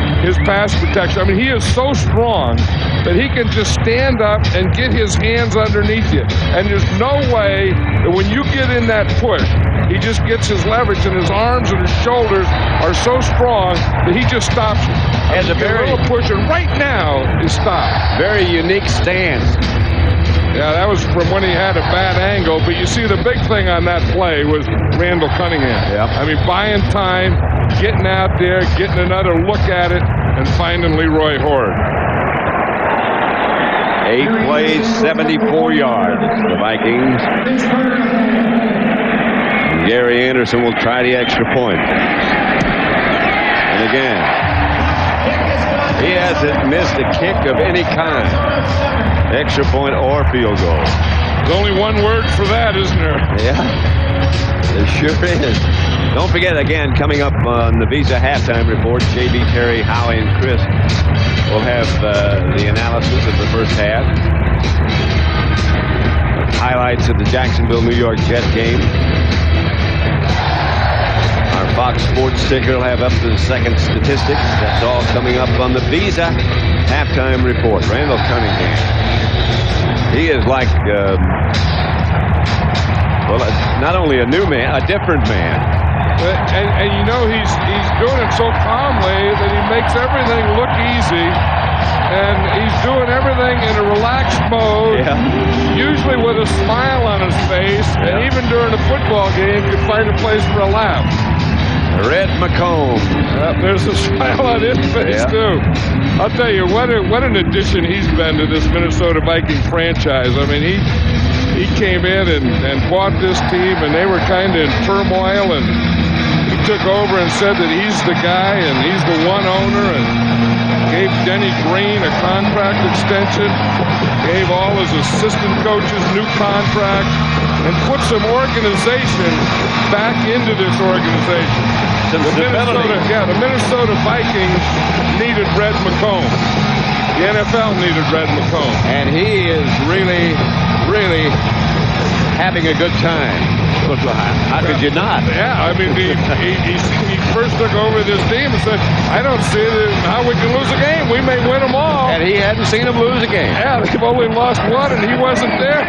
S3: pass protection. I mean, he is so strong that he can just stand up and get his hands underneath you. And there's no way that when you get in that push, he just gets his leverage, and his arms and his shoulders are so strong that he just stops you.
S2: Has a very
S3: little push, and right now is stopped.
S2: Very unique stance.
S3: Yeah, that was from when he had a bad angle, but you see the big thing on that play was Randall Cunningham.
S2: Yep.
S3: I mean, buying time, getting out there, getting another look at it, and finding Leroy Horde.
S2: 8 plays, 74 yards. The Vikings. Gary Anderson will try the extra point. And again, he hasn't missed a kick of any kind. Extra point or field goal.
S3: There's only one word for that, isn't there?
S2: Yeah, there sure is. Don't forget, again, coming up on the Visa halftime report, JB, Terry, Howie, and Chris will have the analysis of the first half. Highlights of the Jacksonville, New York Jet game. Our Fox Sports ticker will have up to the second statistics. That's all coming up on the Visa halftime report. Randall Cunningham. He is like, well, not only a new man, a different man.
S3: And you know, he's doing it so calmly that he makes everything look easy. And he's doing everything in a relaxed mode, usually with a smile on his face, and even during a football game, you find a place for a laugh.
S2: Red McComb.
S3: There's a smile on his face, too. I'll tell you, what an addition he's been to this Minnesota Vikings franchise. I mean, he came in and bought this team, and they were kind of in turmoil, and he took over and said that he's the guy, and he's the one owner, and gave Denny Green a contract extension, gave all his assistant coaches new contracts. and put some organization back into this organization.
S2: Some stability.
S3: The Minnesota Vikings needed Red McComb. The NFL needed Red McComb.
S2: And he is really, really having a good time. How could you not?
S3: Yeah, I mean, he first took over this team and said, I don't see how we can lose a game. We may win them all.
S2: And he hadn't seen him lose a game.
S3: Yeah, they've only lost one, and he wasn't there.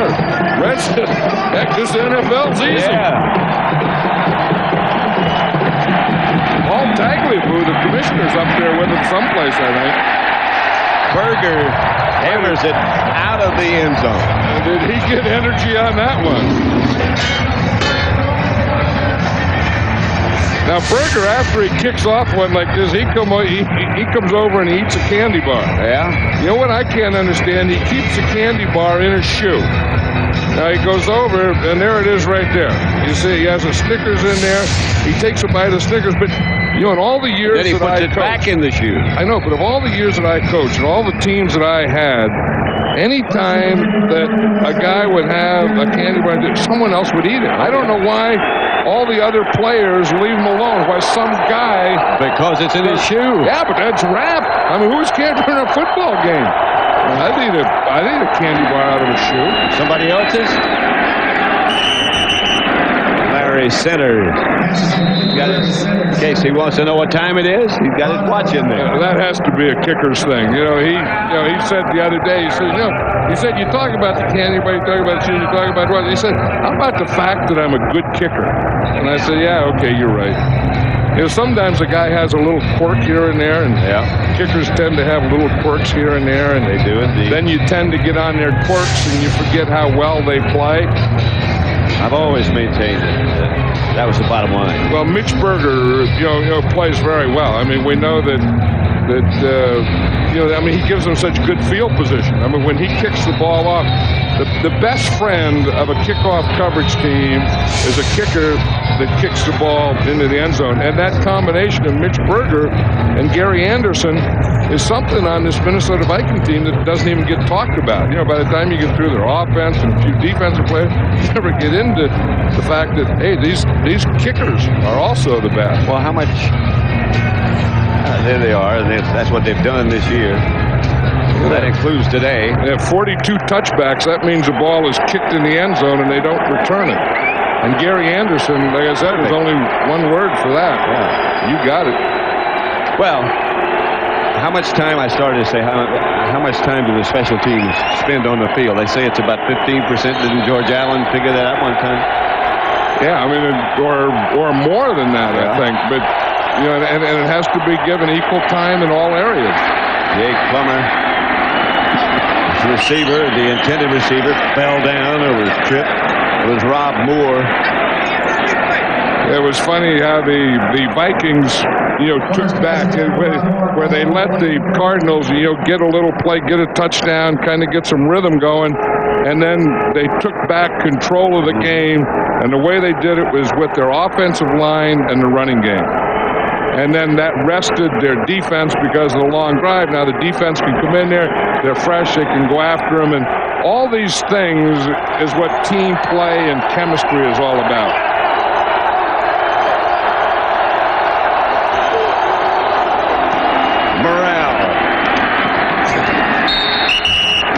S3: Red said, heck, this NFL's easy.
S2: Yeah.
S3: Paul Tagliabue, the commissioner's up there with him someplace, I think.
S2: Berger hammers it out of the end zone.
S3: Did he get energy on that one? Now, Berger, after he kicks off one like this, he comes over and he eats a candy bar.
S2: Yeah?
S3: You know what I can't understand? He keeps a candy bar in his shoe. Now, he goes over, and there it is right there. You see, he has a Snickers in there. He takes a bite of Snickers, but, you know, in all the years
S2: then he
S3: that
S2: puts
S3: I
S2: it
S3: coached,
S2: back in the shoe.
S3: I know, but of all the years that I coached and all the teams that I had, any time that a guy would have a candy bar, someone else would eat it. I don't know why all the other players leave him alone. Why some guy...
S2: Because it's in his shoe.
S3: Yeah, but that's rap. I mean, who's candy in a football game? I'd eat a candy bar out of a shoe.
S2: Somebody else's? Larry Centers. In case he wants to know what time it is, he's got his watch in there.
S3: That has to be a kicker's thing. He said the other day, he said, you talk about the candy bar, you talk about the shoes, you talk about what? He said, how about the fact that I'm a good kicker? And I said, yeah, okay, you're right. You know, sometimes a guy has a little quirk here and there, and kickers tend to have little quirks here and there, and
S2: they do indeed.
S3: Then you tend to get on their quirks and you forget how well they play.
S2: I've always maintained that was the bottom line.
S3: Well, Mitch Berger, plays very well. I mean, we know that he gives them such good field position. I mean, when he kicks the ball off, the best friend of a kickoff coverage team is a kicker that kicks the ball into the end zone. And that combination of Mitch Berger and Gary Anderson is something on this Minnesota Viking team that doesn't even get talked about. By the time you get through their offense and a few defensive players, you never get into the fact that, hey, these kickers are also the best.
S2: Well, how much... there they are, and that's what they've done this year. That includes today.
S3: They have 42 touchbacks. That means the ball is kicked in the end zone and they don't return it. And Gary Anderson, like I said, was only one word for that.
S2: Yeah.
S3: You got it.
S2: Well, how much time, I started to say, how much time do the special teams spend on the field? They say it's about 15%. Didn't George Allen figure that out one time?
S3: Yeah, I mean, or more than that, I think. But, and it has to be given equal time in all areas.
S2: Jake Plummer, receiver, the intended receiver, fell down or was tripped. It was Rob Moore.
S3: It was funny how the Vikings, took back where they let the Cardinals, get a little play, get a touchdown, kind of get some rhythm going, and then they took back control of the game, and the way they did it was with their offensive line and the running game. And then that rested their defense because of the long drive. Now the defense can come in there, they're fresh, they can go after them, and all these things is what team play and chemistry is all about.
S2: Morrell.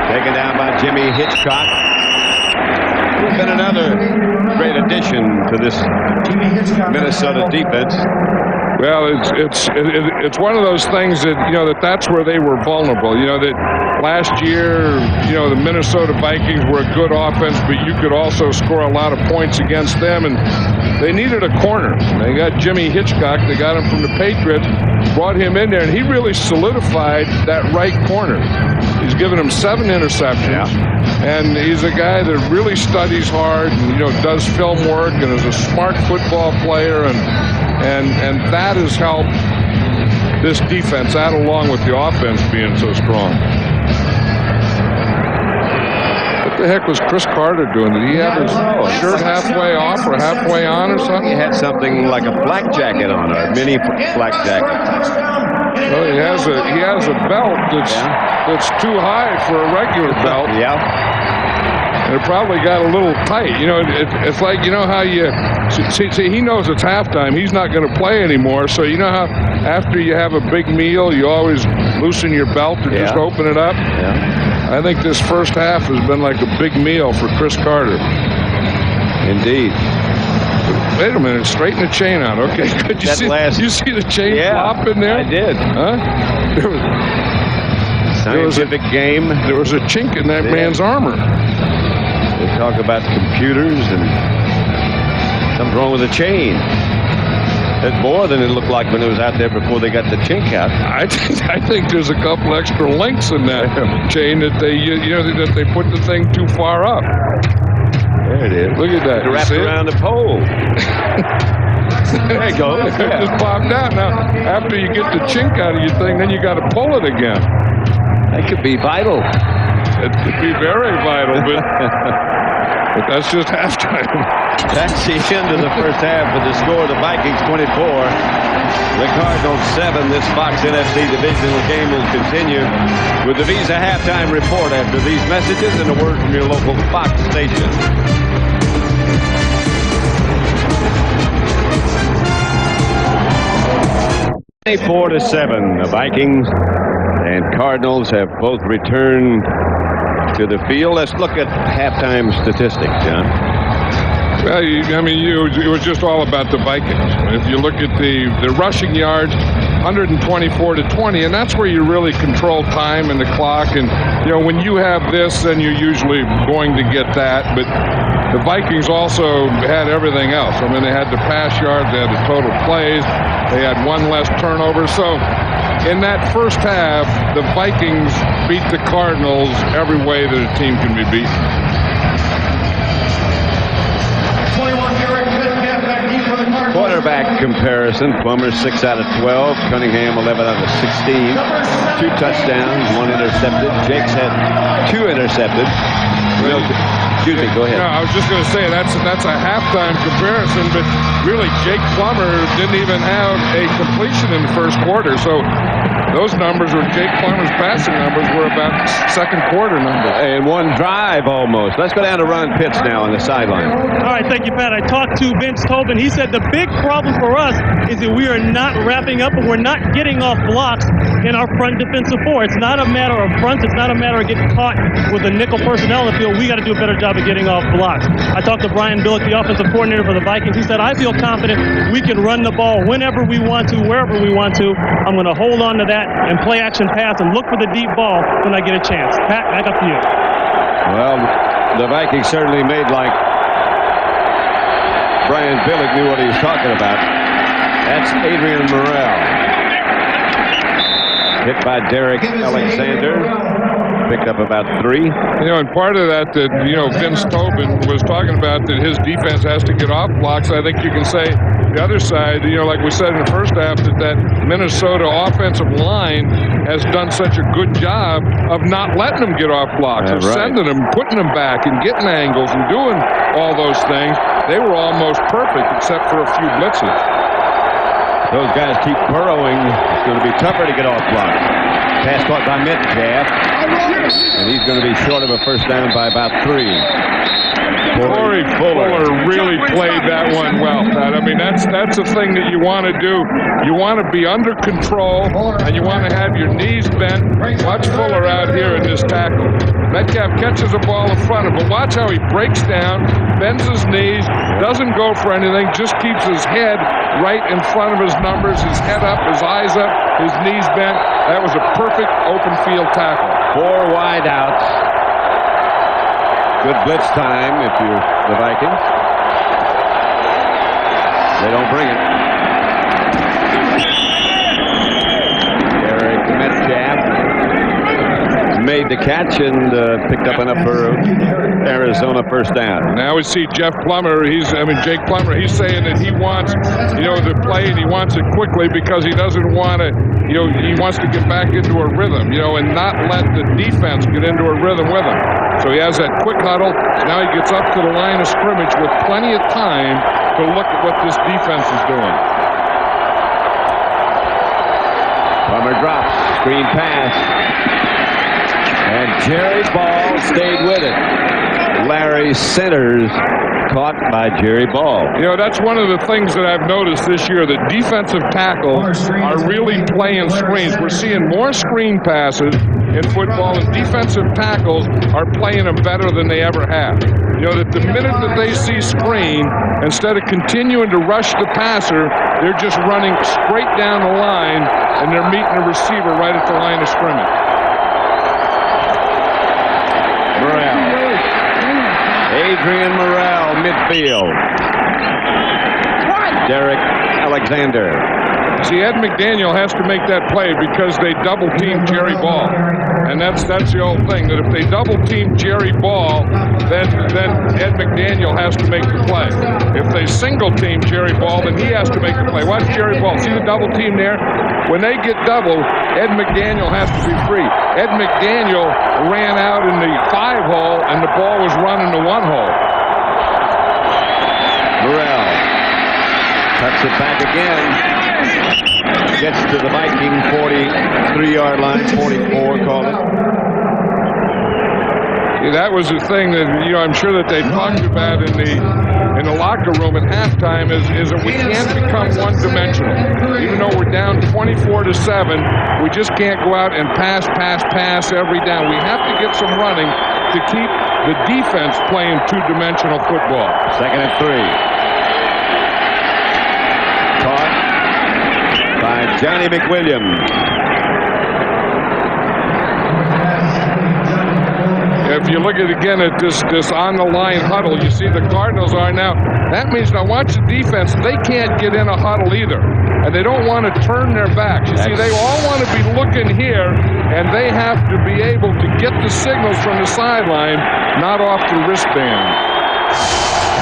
S2: Taken down by Jimmy Hitchcock. Who's been another great addition to this Minnesota defense.
S3: Well, it's one of those things that, that's where they were vulnerable. That last year, the Minnesota Vikings were a good offense, but you could also score a lot of points against them, and they needed a corner. They got Jimmy Hitchcock. They got him from the Patriots, brought him in there, and he really solidified that right corner. He's given him 7 interceptions, and he's a guy that really studies hard and, does film work and is a smart football player, and that has helped this defense out along with the offense being so strong. What the heck was Chris Carter doing? Did he have his shirt halfway off or halfway on or something?
S2: He had something like a flak jacket on, a mini flak jacket.
S3: Well, he has a belt that's too high for a regular belt.
S2: Yeah.
S3: And it probably got a little tight. You know, it's like, you know how you see, he knows it's halftime. He's not going to play anymore. So you know how after you have a big meal, you always loosen your belt or just open it up?
S2: Yeah.
S3: I think this first half has been like a big meal for Chris Carter.
S2: Indeed.
S3: Wait a minute, straighten the chain out. Okay, good. You see the chain flop in there?
S2: I did.
S3: Huh?
S2: Scientific game.
S3: There was a chink in that man's armor.
S2: They talk about computers and something's wrong with the chain. It's more than it looked like when it was out there before they got the chink out.
S3: I think there's a couple extra links in that chain that they that they put the thing too far up.
S2: There it is.
S3: Look at that.
S2: It wrapped around the pole. There you go.
S3: It just popped out. Now, after you get the chink out of your thing, then you got to pull it again.
S2: That could be vital.
S3: It could be very vital, but that's just halftime.
S2: That's the end of the first half with the score. The Vikings 24. The Cardinals 7. This Fox NFC Divisional game will continue with the Visa halftime report after these messages and a word from your local Fox station. 24-7. The Vikings and Cardinals have both returned to the field. Let's look at halftime statistics, John.
S3: Well, it was just all about the Vikings. If you look at the rushing yards, 124-20, and that's where you really control time and the clock. And when you have this, then you're usually going to get that. But the Vikings also had everything else. I mean, they had the pass yards, they had the total plays, they had one less turnover. So in that first half, the Vikings beat the Cardinals every way that a team can be beaten.
S2: Quarterback comparison. Plummer 6 out of 12. Cunningham 11 out of 16. 2 touchdowns, 1 intercepted. Jake's had 2 intercepted. Excuse me, go ahead.
S3: No, I was just going to say that's a halftime comparison, but really Jake Plummer didn't even have a completion in the first quarter. So those numbers were Jake Plummer's passing numbers were about second quarter numbers.
S2: And one drive almost. Let's go down to Ron Pitts now on the sideline.
S5: All right, thank you, Pat. I talked to Vince Tobin. He said the big problem for us is that we are not wrapping up and we're not getting off blocks in our front defensive four. It's not a matter of fronts. It's not a matter of getting caught with the nickel personnel in the field. We got to do a better job of getting off blocks. I talked to Brian Billick, the offensive coordinator for the Vikings. He said, I feel confident we can run the ball whenever we want to, wherever we want to. I'm going to hold on to that and play action pass and look for the deep ball when I get a chance. Pat, back up to you.
S2: Well, the Vikings certainly made like Brian Billick knew what he was talking about. That's Adrian Morrell. Hit by Derek Alexander. Picked up about 3.
S3: And part of that Vince Tobin was talking about, that his defense has to get off blocks. I think you can say the other side, like we said in the first half, that Minnesota offensive line has done such a good job of not letting them get off blocks, of sending them, putting them back and getting angles and doing all those things. They were almost perfect except for a few blitzes.
S2: Those guys keep burrowing. It's going to be tougher to get off blocks. Pass caught by Metcalf. And he's going to be short of a first down by about 3.
S3: Corey Fuller really played that one well, Pat. I mean, that's the thing that you want to do. You want to be under control, and you want to have your knees bent. Watch Fuller out here in this tackle. Metcalf catches the ball in front of him, but watch how he breaks down, bends his knees, doesn't go for anything, just keeps his head right in front of his numbers, his head up, his eyes up, his knees bent. That was a perfect open field tackle.
S2: 4 wide outs. Good blitz time if you're the Vikings. They don't bring it. Eric Metcalf made the catch and picked up enough for Arizona first down.
S3: Now we see Jeff Plummer. Jake Plummer. He's saying that he wants, to play, and he wants it quickly because he doesn't want to, he wants to get back into a rhythm, and not let the defense get into a rhythm with him. So he has that quick huddle. Now he gets up to the line of scrimmage with plenty of time to look at what this defense is doing. Plummer drops. Screen pass.
S2: And Jerry Ball stayed with it. Larry Centers caught by Jerry Ball.
S3: You know, that's one of the things that I've noticed this year, that defensive tackles are really playing screens. We're seeing more screen passes in football, and defensive tackles are playing them better than they ever have. You know, that the minute that they see screen, instead of continuing to rush the passer, they're just running straight down the line, and they're meeting the receiver right at the line of scrimmage.
S2: Morrell. Adrian Morrell, midfield. Derek Alexander.
S3: See, Ed McDaniel has to make that play because they double-team Jerry Ball. And that's the old thing, that if they double-team Jerry Ball, then Ed McDaniel has to make the play. If they single-team Jerry Ball, then he has to make the play. Watch Jerry Ball. See the double-team there? When they get double, Ed McDaniel has to be free. Ed McDaniel ran out in the 5-hole, and the ball was run in the 1-hole.
S2: Morrell cuts it back again. Gets to the Viking 43-yard line, 44, call it.
S3: Yeah, that was the thing that, you know, I'm sure that they talked about in the locker room at halftime is that we can't become one-dimensional. Even though we're down 24-7, we just can't go out and pass every down. We have to get some running to keep the defense playing two-dimensional football.
S2: 2nd and 3. Caught by Johnny McWilliams.
S3: If you look at again at this on-the-line huddle, you see the Cardinals are now. That means, now watch the defense. They can't get in a huddle either, and they don't want to turn their backs. You see, they all want to be looking here, and they have to be able to get the signals from the sideline, not off the wristband.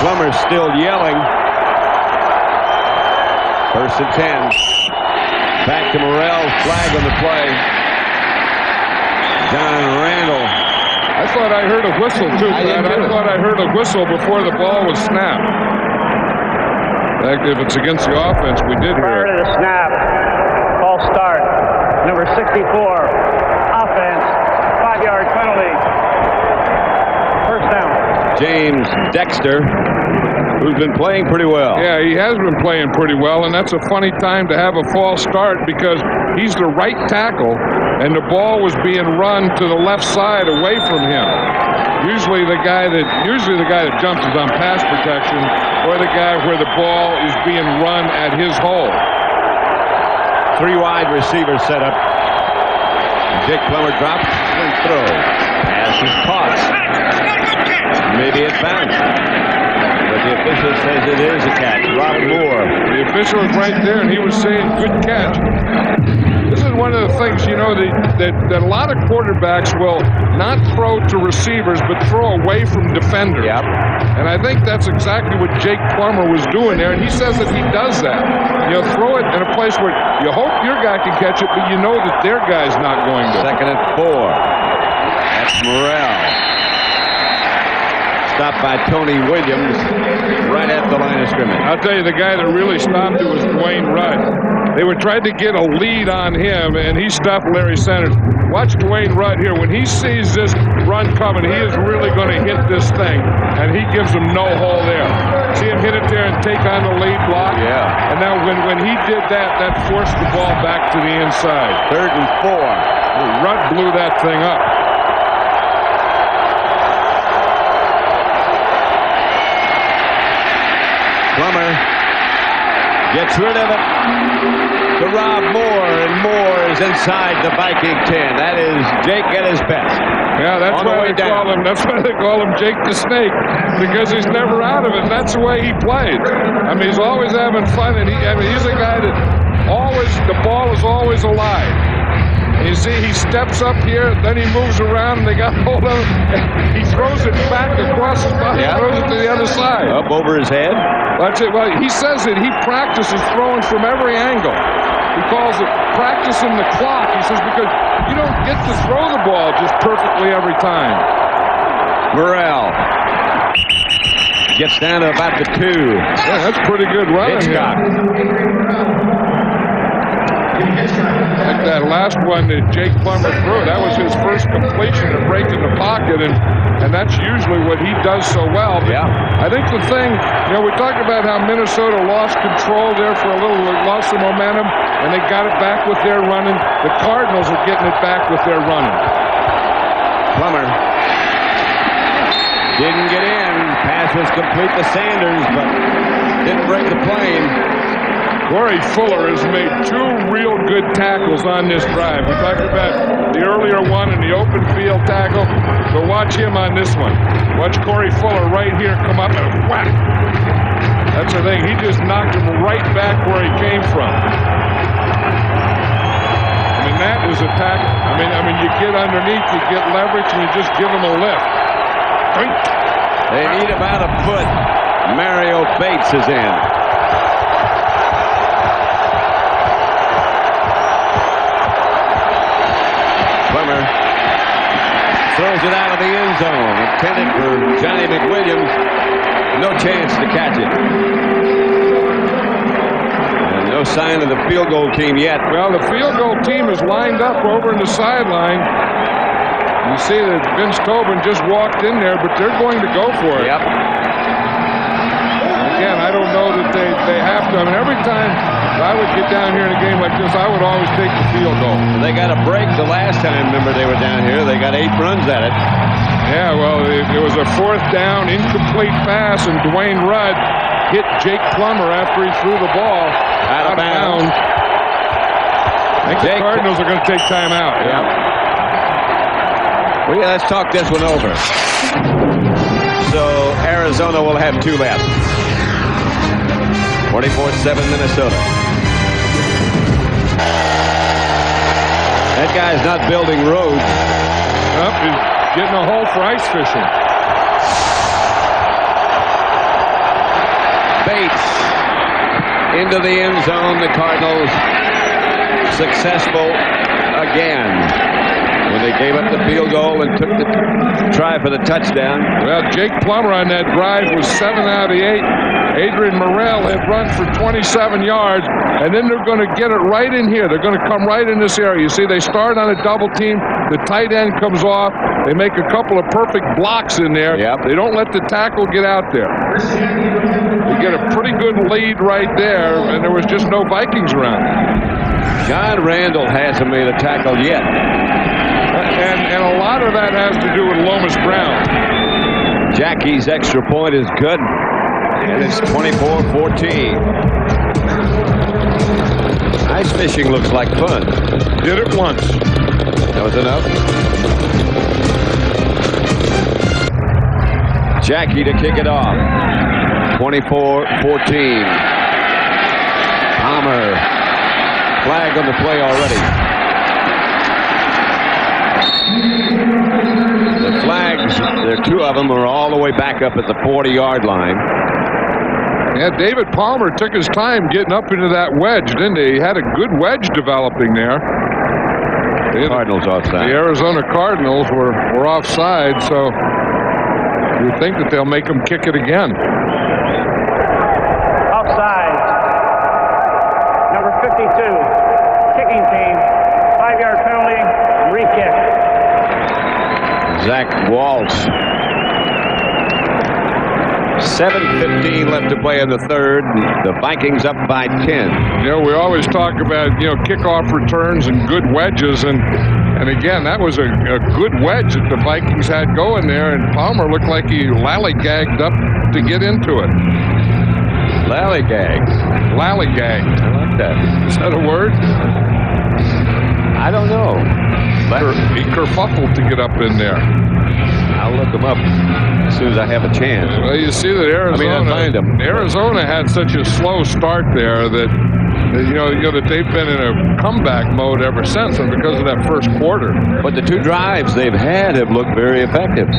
S2: Plummer still yelling. 1st and 10. Back to Morrell. Flag on the play. John Randall.
S3: I thought I heard a whistle, too, Brad. I thought I heard a whistle before the ball was snapped. In fact, if it's against the offense, we did hear
S4: Prior
S3: it.
S4: to the snap, false start. Number 64, offense, 5-yard penalty. First down.
S2: James Dexter, who's been playing pretty well.
S3: Yeah, he has been playing pretty well, and that's a funny time to have a false start because he's the right tackle, and the ball was being run to the left side away from him. Usually the guy that jumps is on pass protection, or the guy where the ball is being run at his hole.
S2: 3 wide receivers set up. Jake Plummer drops and throws. Pass is caught. Maybe it's bounced. But the official says it is a catch. Rob Moore.
S3: The official was right there, and he was saying, good catch. This is one of the things, you know, that a lot of quarterbacks will not throw to receivers, but throw away from defenders.
S2: Yep.
S3: And I think that's exactly what Jake Plummer was doing there, and he says that he does that. You know, throw it in a place where you hope your guy can catch it, but you know that their guy's not going to.
S2: 2nd and 4. That's Morrell. Stopped by Tony Williams right at the line of scrimmage.
S3: I'll tell you, the guy that really stopped it was Dwayne Rudd. They were trying to get a lead on him, and he stopped Larry Centers. Watch Dwayne Rudd here. When he sees this run coming, he is really going to hit this thing, and he gives him no hole there. See him hit it there and take on the lead block?
S2: Yeah.
S3: And now when he did that, that forced the ball back to the inside.
S2: 3rd and 4.
S3: Rudd blew that thing up.
S2: Plummer gets rid of it to Rob Moore, and Moore is inside the Viking 10. That is Jake at his best.
S3: Yeah, that's why they call him Jake the Snake, because he's never out of it. And that's the way he plays. I mean, he's always having fun, and he's a guy that the ball is always alive. You see, he steps up here, then he moves around, and they got hold of him. He throws it back across his body, throws it to the other side.
S2: Up over his head.
S3: That's it. Well, he says that he practices throwing from every angle. He calls it practicing the clock. He says because you don't get to throw the ball just perfectly every time.
S2: Morrell gets down to about the 2.
S3: Yeah, that's pretty good running.
S2: Hitchcock.
S3: Like that last one that Jake Plummer threw, that was his first completion of breaking the pocket, and that's usually what he does so well. But
S2: Yeah.
S3: I think the thing, we talked about how Minnesota lost control there for a little, lost some momentum, and they got it back with their running. The Cardinals are getting it back with their running.
S2: Plummer didn't get in. Pass was complete to Sanders, but didn't break the plane.
S3: Corey Fuller has made 2 real good tackles on this drive. We talked about the earlier one and the open field tackle, but watch him on this one. Watch Corey Fuller right here come up and whack. That's the thing. He just knocked him right back where he came from. I mean, that is a tackle. I mean, you get underneath, you get leverage, and you just give him a lift.
S2: They need about a foot. Mario Bates is in. Plummer throws it out of the end zone. Intended for Johnny McWilliams. No chance to catch it. And no sign of the field goal team yet.
S3: Well, the field goal team is lined up over in the sideline. You see that Vince Tobin just walked in there, but they're going to go for it.
S2: Yep.
S3: Again, I don't know that they have to. I mean, every time I would get down here in a game like this, I would always take the field goal.
S2: They got a break the last time, remember, they were down here. They got 8 runs at it.
S3: Yeah, well, it was a 4th down, incomplete pass, and Dwayne Rudd hit Jake Plummer after he threw the ball
S2: Out of bounds.
S3: I think the Cardinals are going to take time out.
S2: Yeah. Well, yeah, let's talk this one over. So Arizona will have 2 left. 24-7 Minnesota. That guy's not building roads.
S3: Nope, he's getting a hole for ice fishing.
S2: Bates into the end zone. The Cardinals successful again. When they gave up the field goal and took the try for the touchdown.
S3: Well, Jake Plummer on that drive was 7 out of 8. Adrian Morrell had run for 27 yards, and then they're going to get it right in here. They're going to come right in this area. You see, they start on a double team. The tight end comes off. They make a couple of perfect blocks in there.
S2: Yep.
S3: They don't let the tackle get out there. They get a pretty good lead right there, and there was just no Vikings around.
S2: John Randall hasn't made a tackle yet.
S3: And a lot of that has to do with Lomas Brown.
S2: Jackie's extra point is good. And it's 24-14. Ice fishing looks like fun.
S3: Did it once.
S2: That was enough. Jackie to kick it off. 24-14. Palmer. Flag on the play already. The flags, there are 2 of them, are all the way back up at the 40-yard line.
S3: Yeah, David Palmer took his time getting up into that wedge, didn't he? He had a good wedge developing there.
S2: The Cardinals offside.
S3: The Arizona Cardinals were offside, so you think that they'll make them kick it again.
S4: Offside. Number 52, kicking team, 5-yard penalty, re-kick.
S2: Zach Walsh. 7:15 left to play in the 3rd. The Vikings up by 10.
S3: You know, we always talk about, kickoff returns and good wedges, and again, that was a good wedge that the Vikings had going there, and Palmer looked like he lallygagged up to get into it.
S2: Lallygag.
S3: Lallygagged.
S2: I like that.
S3: Is that a word?
S2: I don't know.
S3: He kerfuffled to get up in there.
S2: I'll look them up as soon as I have a chance.
S3: Well, you see that Arizona had such a slow start there that that they've been in a comeback mode ever since, and because of that first quarter.
S2: But the 2 drives they've had have looked very effective.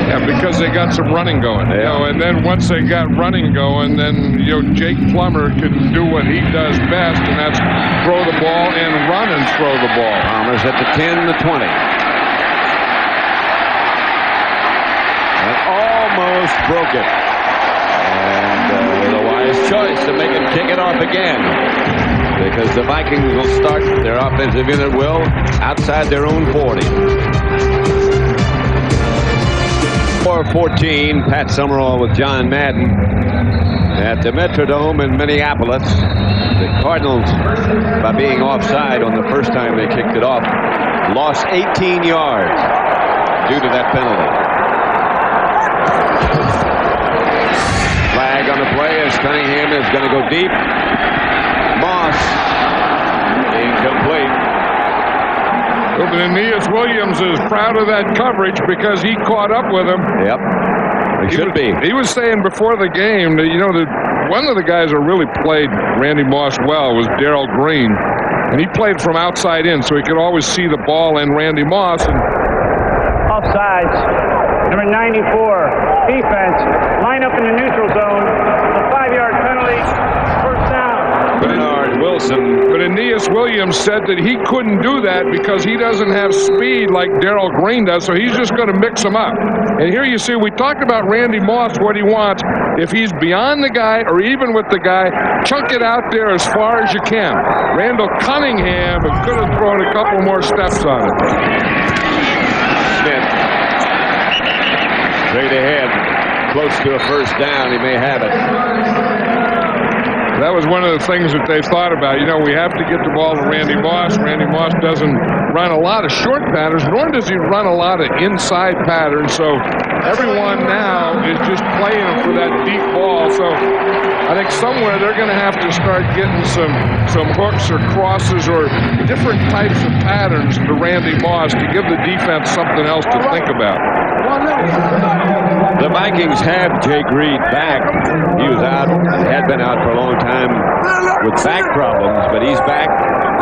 S3: Yeah, because they got some running going.
S2: Yeah.
S3: And then once they got running going, then Jake Plummer can do what he does best, and that's throw the ball and run and throw the ball.
S2: Palmer's at the 10, the 20. And almost broke it. And with a wise choice to make him kick it off again. because the Vikings will start their offensive unit outside their own 40. 4-14, Pat Summerall with John Madden at the Metrodome in Minneapolis. The Cardinals, by being offside on the first time they kicked it off, lost 18 yards due to that penalty. Flag on the play as Cunningham is going to go deep. Moss incomplete.
S3: But Aeneas Williams is proud of that coverage because he caught up with him.
S2: Yep. He should be.
S3: He was saying before the game that, one of the guys who really played Randy Moss well was Darrell Green. And he played from outside in, so he could always see the ball and Randy Moss. And
S4: Offsides. Number 94, defense. Line up in the neutral zone. A 5-yard penalty. First down.
S2: Bernard Wilson.
S3: But Aeneas Williams said that he couldn't do that because he doesn't have speed like Darrell Green does, so he's just going to mix them up. And here you see, we talked about Randy Moss, what he wants. If he's beyond the guy or even with the guy, chunk it out there as far as you can. Randall Cunningham could have thrown a couple more steps on it.
S2: Smith. Straight ahead. Close to a first down. He may have it.
S3: That was one of the things that they thought about. We have to get the ball to Randy Moss. Randy Moss doesn't run a lot of short patterns, nor does he run a lot of inside patterns. So everyone now is just playing him for that deep ball. So I think somewhere they're going to have to start getting some hooks or crosses or different types of patterns to Randy Moss to give the defense something else to think about.
S2: The Vikings have Jake Reed back. He was out, had been out for a long time with back problems, but he's back,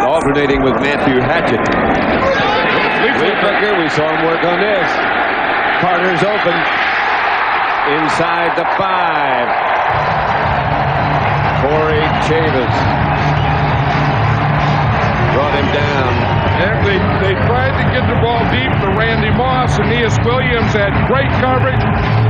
S2: alternating with Matthew Hatchett. We saw him work on this. Carter's open inside the 5. Corey Chavis brought him down.
S3: They tried to get the ball deep to Randy Moss. Aeneas Williams had great coverage,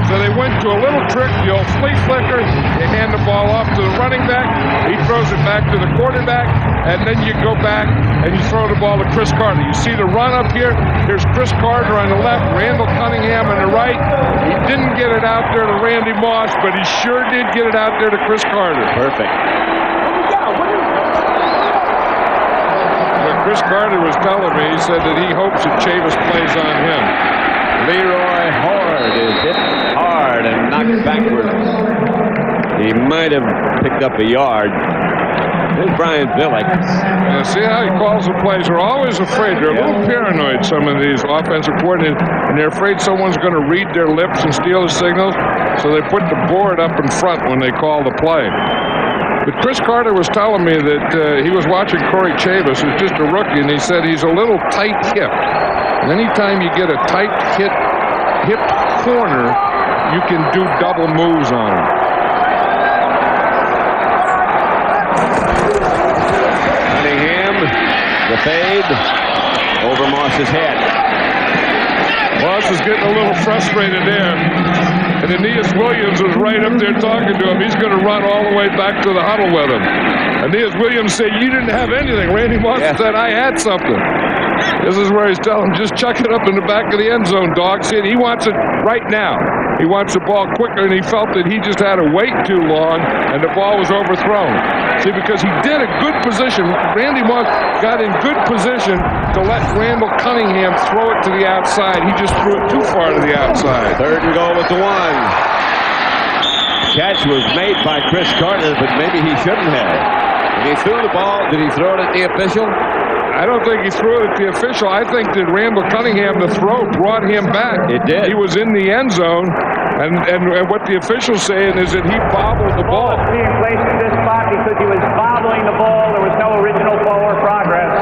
S3: so they went to a little trick, the old flea flicker. They hand the ball off to the running back. He throws it back to the quarterback, and then you go back and you throw the ball to Chris Carter. You see the run up here. Here's Chris Carter on the left, Randall Cunningham on the right. He didn't get it out there to Randy Moss, but he sure did get it out there to Chris Carter.
S2: Perfect.
S3: Chris Carter was telling me, he said that he hopes that Chavis plays on him.
S2: Leroy Horde is hit hard and knocked backwards. He might have picked up a yard. There's Brian Billick.
S3: See how he calls the plays. They're always afraid. They're a little paranoid, some of these offensive coordinators, and they're afraid someone's going to read their lips and steal the signals, so they put the board up in front when they call the play. But Chris Carter was telling me that he was watching Corey Chavis, who's just a rookie, and he said he's a little tight-hipped. And anytime you get a tight-hipped corner, you can do double moves on him.
S2: Cunningham, the fade, over Moss's head.
S3: Moss is getting a little frustrated there. And Aeneas Williams was right up there talking to him. He's going to run all the way back to the huddle with him. Aeneas Williams said, "You didn't have anything." Randy Moss said, "I had something." This is where he's telling him, just chuck it up in the back of the end zone, dog. See, he wants it right now. He wants the ball quicker, and he felt that he just had to wait too long, and the ball was overthrown. See, because he did a good position. Randy Moss got in good position to let Randall Cunningham throw it to the outside. He just threw it too far to the outside.
S2: 3rd and goal with the 1. Catch was made by Chris Carter, but maybe he shouldn't have. When he threw the ball, did he throw it at the official?
S3: I don't think he threw it at the official. I think that Randall Cunningham, the throw, brought him back.
S2: It did.
S3: He was in the end zone, and what the official's saying is that he bobbled the ball.
S4: Being placed in this spot because he was bobbling the ball. There was no original forward progress.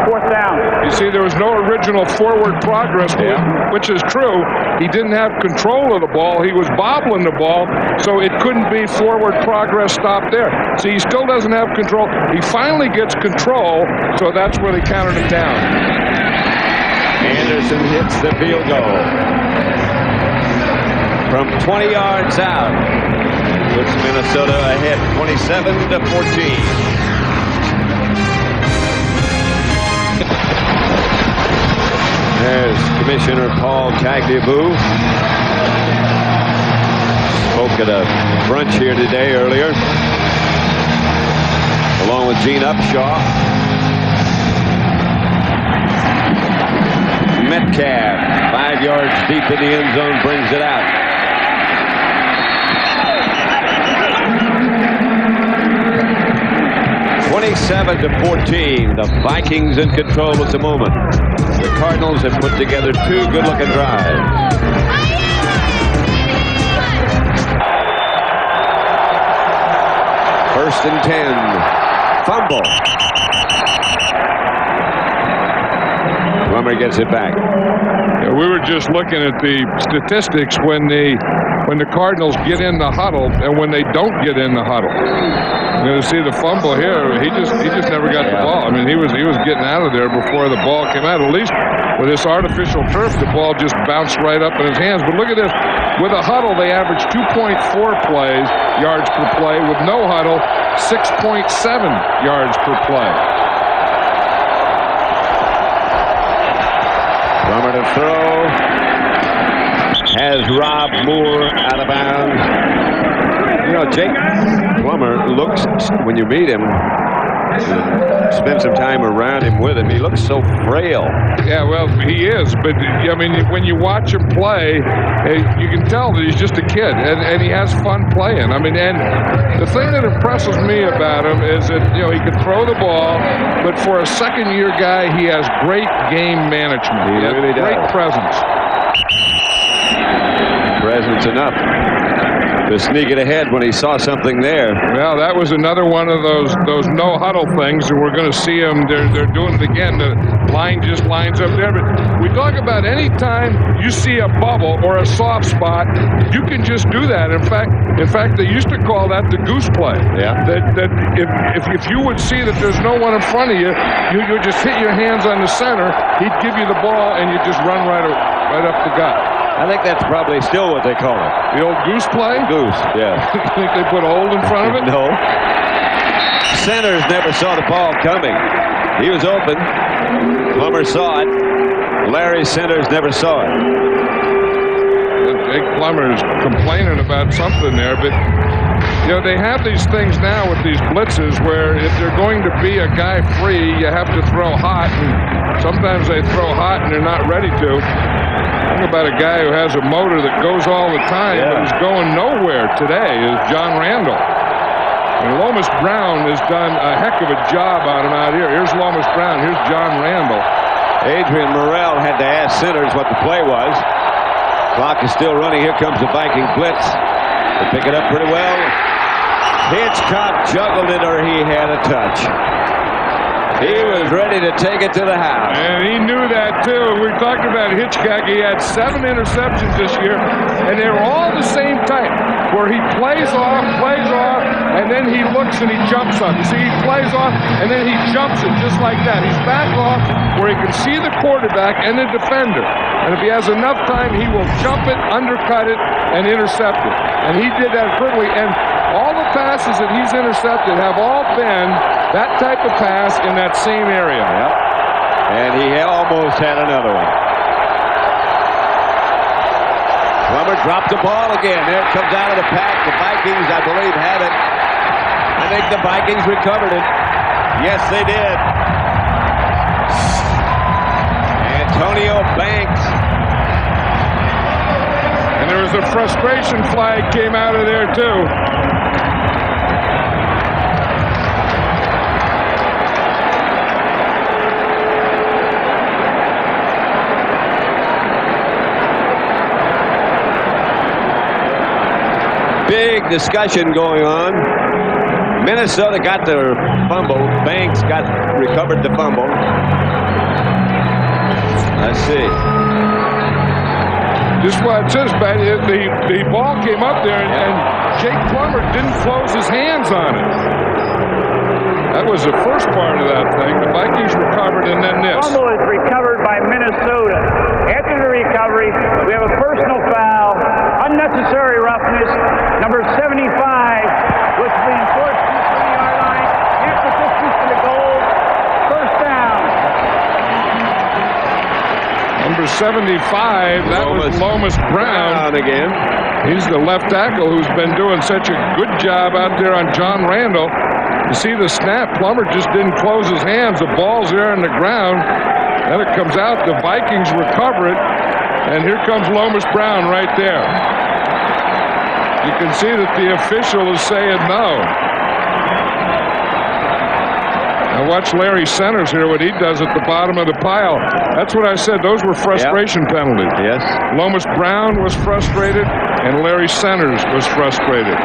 S4: 4th down.
S3: You see, there was no original forward progress, which is true. He didn't have control of the ball. He was bobbling the ball, so it couldn't be forward progress stopped there. See, he still doesn't have control. He finally gets control, so that's where they counted him down.
S2: Anderson hits the field goal from 20 yards out. Puts Minnesota ahead 27-14. There's Commissioner Paul Tagliabue. Spoke at a brunch here today earlier, along with Gene Upshaw. Metcalf, 5 yards deep in the end zone, brings it out. (27-14). The Vikings in control at the moment. The Cardinals have put together 2 good-looking drives. First and 10. Fumble. Plummer gets it back.
S3: Yeah, we were just looking at the statistics when the Cardinals get in the huddle and when they don't get in the huddle. You know, to see the fumble here, he just never got the ball. I mean, he was getting out of there before the ball came out. At least with this artificial turf, the ball just bounced right up in his hands. But look at this. With a huddle, they average 2.4 yards per play. With no huddle, 6.7 yards per play.
S2: Plummer to throw. Has Rob Moore out of bounds. You know, Jake Plummer looks, when you meet him, spend some time around him with him, he looks so frail.
S3: Yeah, well, he is. But, I mean, when you watch him play, you can tell that he's just a kid. And he has fun playing. I mean, and the thing that impresses me about him is that, you know, he can throw the ball, but for a second-year guy, he has great game management.
S2: He really does.
S3: Great presence.
S2: Presence enough to sneak it ahead when he saw something there.
S3: Well, that was another one of those no huddle things, and we're going to see them. They're doing it again. The line just lines up there. But we talk about any time you see a bubble or a soft spot, you can just do that. In fact, they used to call that the goose play.
S2: Yeah.
S3: That if you would see that there's no one in front of you, you just hit your hands on the center. He'd give you the ball, and you just run right up the gut.
S2: I think that's probably still what they call it.
S3: The old goose play?
S2: Goose, yeah.
S3: You think they put a hold in front of it?
S2: No. Centers never saw the ball coming. He was open. Plummer saw it. Larry Centers never saw it.
S3: Jake Plummer is complaining about something there, but you know, they have these things now with these blitzes where if they're going to be a guy free, you have to throw hot, and sometimes they throw hot and they're not ready to. Think about a guy who has a motor that goes all the time, but is going nowhere today is John Randall. And Lomas Brown has done a heck of a job on him out here. Here's Lomas Brown. Here's John Randall.
S2: Adrian Morrell had to ask Centers what the play was. Clock is still running. Here comes the Viking blitz. They pick it up pretty well. Hitchcock juggled it, or he had a touch. He was ready to take it to the house.
S3: And he knew that, too. We talked about Hitchcock. He had 7 interceptions this year, and they were all the same type, where he plays off, and then he looks and he jumps up. You see, he plays off, and then he jumps it just like that. He's back off where he can see the quarterback and the defender. And if he has enough time, he will jump it, undercut it, and intercept it. And he did that quickly. And all the passes that he's intercepted have all been that type of pass in that same area.
S2: Yep. And he almost had another one. Plummer dropped the ball again. There it comes out of the pack. The Vikings, I believe, have it. I think the Vikings recovered it. Yes, they did. Antonio Banks.
S3: And there was a frustration flag came out of there, too.
S2: Big discussion going on. Minnesota got the fumble. Banks recovered the fumble. Let's see.
S3: Just what it says, but the ball came up there, and Jake Plummer didn't close his hands on it. That was the first part of that thing. The Vikings recovered, and then this.
S4: Fumble is recovered by Minnesota. After the recovery, we have a personal foul, unnecessary roughness, number 75, which will be enforced to the 20-yard line. Half the distance to the goal. First down.
S3: I'm 75. That was Lomas Brown
S2: again.
S3: He's the left tackle who's been doing such a good job out there on John Randall. You see the snap. Plummer just didn't close his hands. The ball's there on the ground. Then it comes out. The Vikings recover it. And here comes Lomas Brown right there. You can see that the official is saying no. Now watch Larry Centers here, what he does at the bottom of the pile. That's what I said. Those were frustration penalties.
S2: Yes.
S3: Lomas Brown was frustrated, and Larry Centers was frustrated.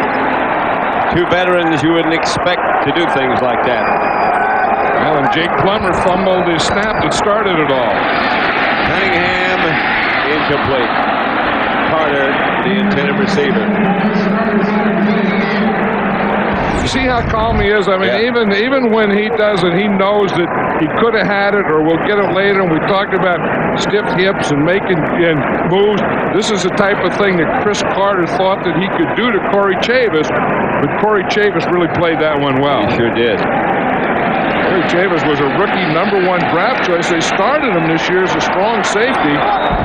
S2: Two veterans you wouldn't expect to do things like that.
S3: Well, and Jake Plummer fumbled his snap that started it all.
S2: Cunningham, incomplete. Carter, the intended receiver.
S3: You see how calm he is? I mean, even when he does it, he knows that he could have had it or we'll get it later. And we talked about stiff hips and making moves. This is the type of thing that Chris Carter thought that he could do to Corey Chavis. But Corey Chavis really played that one well.
S2: He sure did.
S3: Corey Chavis was a rookie #1 draft choice. They started him this year as a strong safety.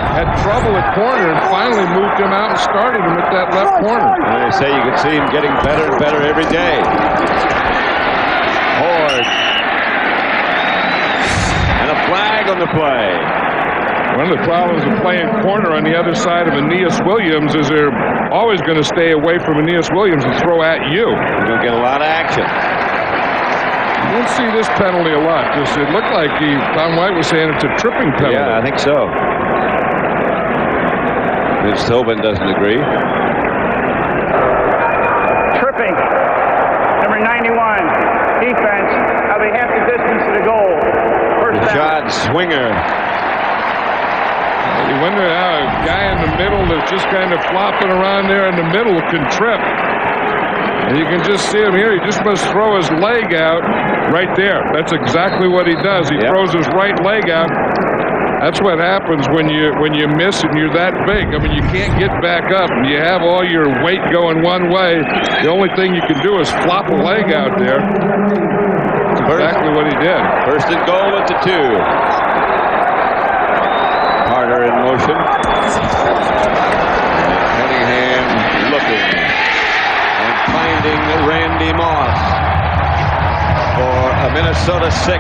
S3: Had trouble at corner and finally moved him out and started him at that left corner.
S2: And they say you can see him getting better and better every day. Horde. And a flag on the play.
S3: One of the problems of playing corner on the other side of Aeneas Williams is they're always going to stay away from Aeneas Williams and throw at you.
S2: You're going to get a lot of action.
S3: You won't see this penalty a lot. It looked like Tom White was saying it's a tripping penalty.
S2: Yeah, I think so. Vince Tobin doesn't agree.
S4: Tripping. Number 91. Defense. I'll be half the distance to the goal. First down.
S2: Shot Swinger.
S3: You wonder how a guy in the middle that's just kind of flopping around there in the middle can trip. And you can just see him here. He just must throw his leg out right there. That's exactly what he does. He throws his right leg out. That's what happens when you miss and you're that big. I mean, you can't get back up. And you have all your weight going one way. The only thing you can do is flop a leg out there. That's exactly what he did.
S2: First and goal at the 2. Carter in motion. Cunningham looking and finding Randy Moss for a Minnesota 6.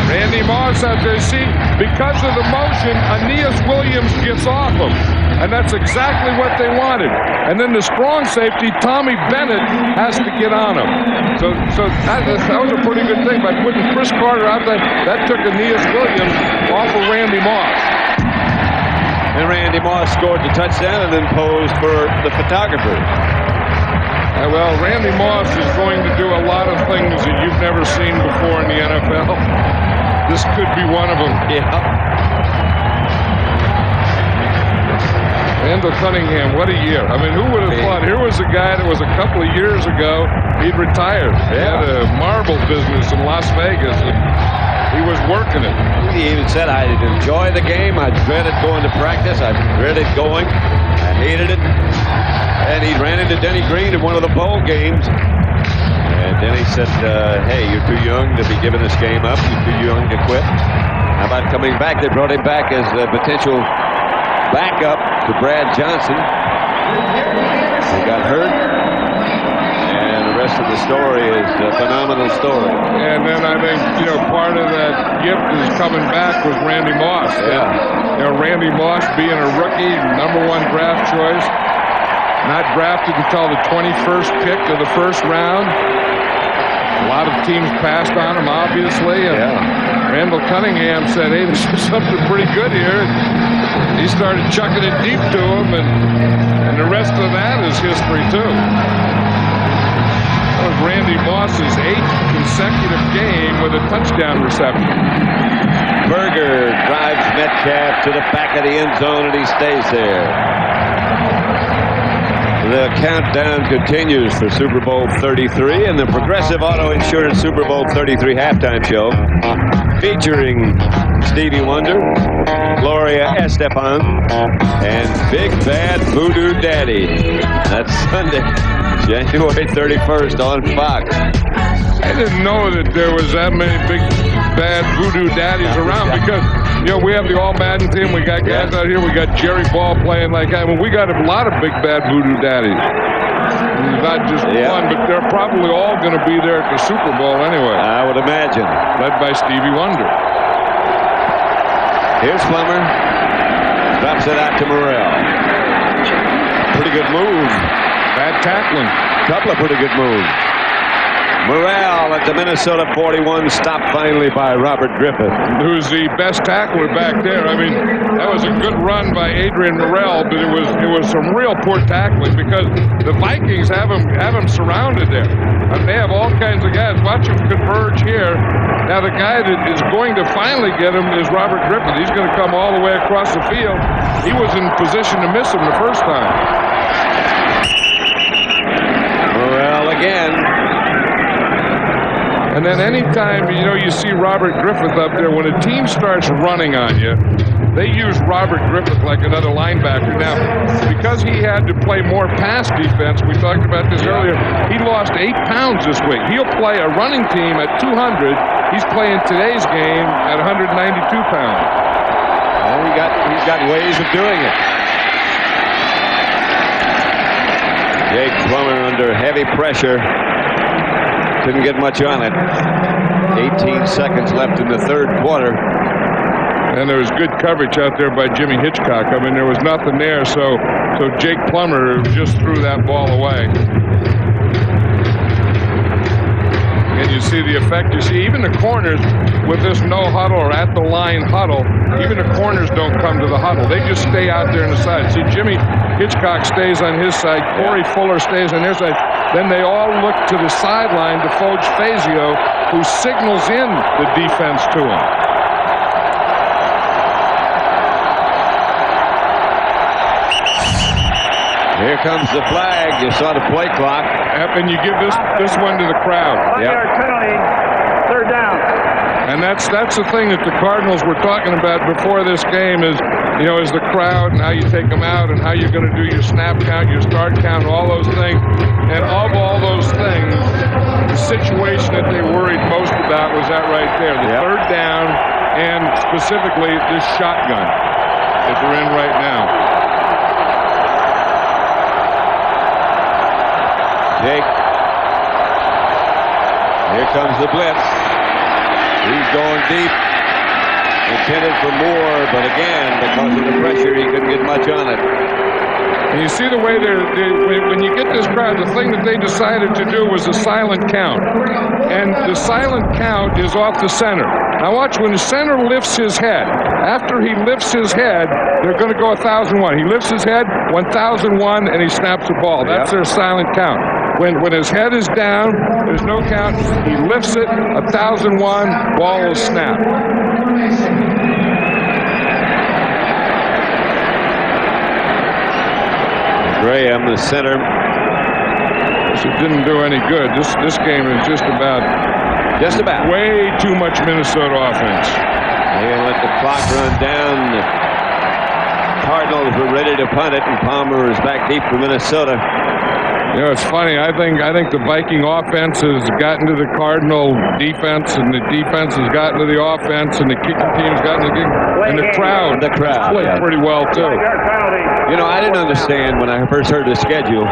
S3: Randy Moss out there. See, because of the motion, Aeneas Williams gets off him. And that's exactly what they wanted. And then the strong safety, Tommy Bennett, has to get on him. So that was a pretty good thing. By putting Chris Carter out there, that took Aeneas Williams off of Randy Moss.
S2: And Randy Moss scored the touchdown and then posed for the photographer.
S3: Well, Randy Moss is going to do a lot of things that you've never seen before in the NFL. This could be one of them.
S2: Yeah.
S3: Randall Cunningham, what a year. I mean, who would have thought? Here was a guy that was a couple of years ago, he'd retired. He had a marble business in Las Vegas, and he was working it.
S2: He even said, I enjoy the game. I dreaded going to practice. I dreaded going. I hated it. And he ran into Denny Green in one of the bowl games. And Denny said, hey, you're too young to be giving this game up. You're too young to quit. How about coming back? They brought him back as a potential backup to Brad Johnson, who got hurt. And the rest of the story is a phenomenal story.
S3: And then I think, part of that gift is coming back was Randy Moss.
S2: Yeah.
S3: Randy Moss being a rookie, #1 draft choice. Not drafted until the 21st pick of the first round. A lot of teams passed on him, obviously. And Randall Cunningham said, hey, this is something pretty good here. And he started chucking it deep to him, and the rest of that is history, too. That was Randy Moss's 8th consecutive game with a touchdown reception.
S2: Berger drives Metcalf to the back of the end zone, and he stays there. The countdown continues for Super Bowl 33 and the Progressive Auto Insurance Super Bowl 33 halftime show featuring Stevie Wonder, Gloria Estefan, and Big Bad Voodoo Daddy. That's Sunday, January 31st on Fox.
S3: I didn't know that there was that many big bad voodoo daddies around because, you know, we have the All Madden team. We got guys out here. We got Jerry Ball playing like that. I mean, we got a lot of big bad voodoo daddies. Not just one, but they're probably all going to be there at the Super Bowl anyway.
S2: I would imagine.
S3: Led by Stevie Wonder.
S2: Here's Plummer. Drops it out to Morrell. Pretty good move.
S3: Bad tackling.
S2: Couple of pretty good moves. Morrell at the Minnesota 41, stopped finally by Robert Griffith,
S3: who's the best tackler back there. I mean, that was a good run by Adrian Morrell, but it was some real poor tackling because the Vikings have him surrounded there. They have all kinds of guys. Watch him converge here. Now the guy that is going to finally get him is Robert Griffith. He's going to come all the way across the field. He was in position to miss him the first time.
S2: Morrell again.
S3: And then anytime, you know, you see Robert Griffith up there, when a team starts running on you, they use Robert Griffith like another linebacker. Now, because he had to play more pass defense, we talked about this earlier, he lost 8 pounds this week. He'll play a running team at 200. He's playing today's game at 192 pounds.
S2: Well, he's got ways of doing it. Jake Plummer under heavy pressure. Couldn't get much on it. 18 seconds left in the third quarter.
S3: And there was good coverage out there by Jimmy Hitchcock. I mean, there was nothing there, so Jake Plummer just threw that ball away. And you see the effect. You see even the corners with this no huddle or at the line huddle, even the corners don't come to the huddle. They just stay out there on the side. See, Jimmy Hitchcock stays on his side. Corey Fuller stays on their side. Then they all look to the sideline to Foge Fazio, who signals in the defense to him.
S2: Here comes the flag. You saw the play clock.
S3: And you give this one to the crowd.
S4: Yard penalty, third down.
S3: And that's the thing that the Cardinals were talking about before this game is, you know, is the crowd and how you take them out and how you're going to do your snap count, your start count, all those things. And of all those things, the situation that they worried most about was that right there, the third down and specifically this shotgun that they're in right now.
S2: Jake. Here comes the blitz. He's going deep. Intended for more, but again, because of the pressure, he couldn't get much on it.
S3: And you see the way when you get this crowd, the thing that they decided to do was a silent count. And the silent count is off the center. Now watch, when the center lifts his head, after he lifts his head, they're going to go 1,001. He lifts his head, 1,001, and he snaps the ball. That's their silent count. When his head is down, there's no count. He lifts it, 1,001, ball is snapped.
S2: Graham, the center.
S3: It didn't do any good. This game is just about way too much Minnesota offense.
S2: They let the clock run down. The Cardinals were ready to punt it, and Palmer is back deep for Minnesota.
S3: You know, it's funny. I think the Viking offense has gotten to the Cardinal defense, and the defense has gotten to the offense, and the kicking team's gotten to the kicking, and the crowd played pretty well too.
S2: You know, I didn't understand when I first heard the schedule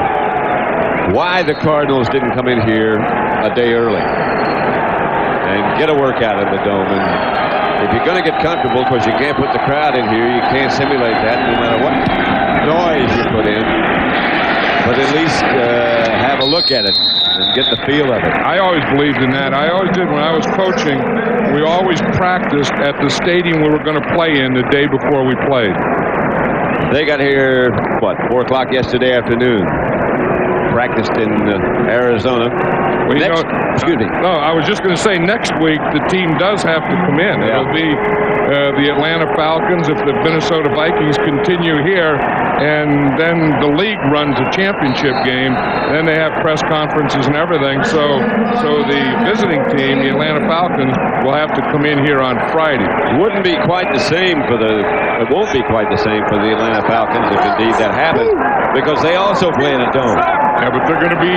S2: why the Cardinals didn't come in here a day early and get a workout in the dome. And if you're going to get comfortable, because you can't put the crowd in here, you can't simulate that no matter what noise you put in. But at least have a look at it and get the feel of it.
S3: I always believed in that. I always did. When I was coaching, we always practiced at the stadium we were going to play in the day before we played.
S2: They got here, what, 4 o'clock yesterday afternoon. practiced in Arizona.
S3: Well,
S2: excuse me.
S3: No, I was just going to say next week the team does have to come in.
S2: Yeah.
S3: It'll be the Atlanta Falcons if the Minnesota Vikings continue here, and then the league runs a championship game. Then they have press conferences and everything. So the visiting team, the Atlanta Falcons, will have to come in here on Friday.
S2: It won't be quite the same for the Atlanta Falcons if indeed that happens, because they also play in a dome.
S3: Yeah, but they're going to be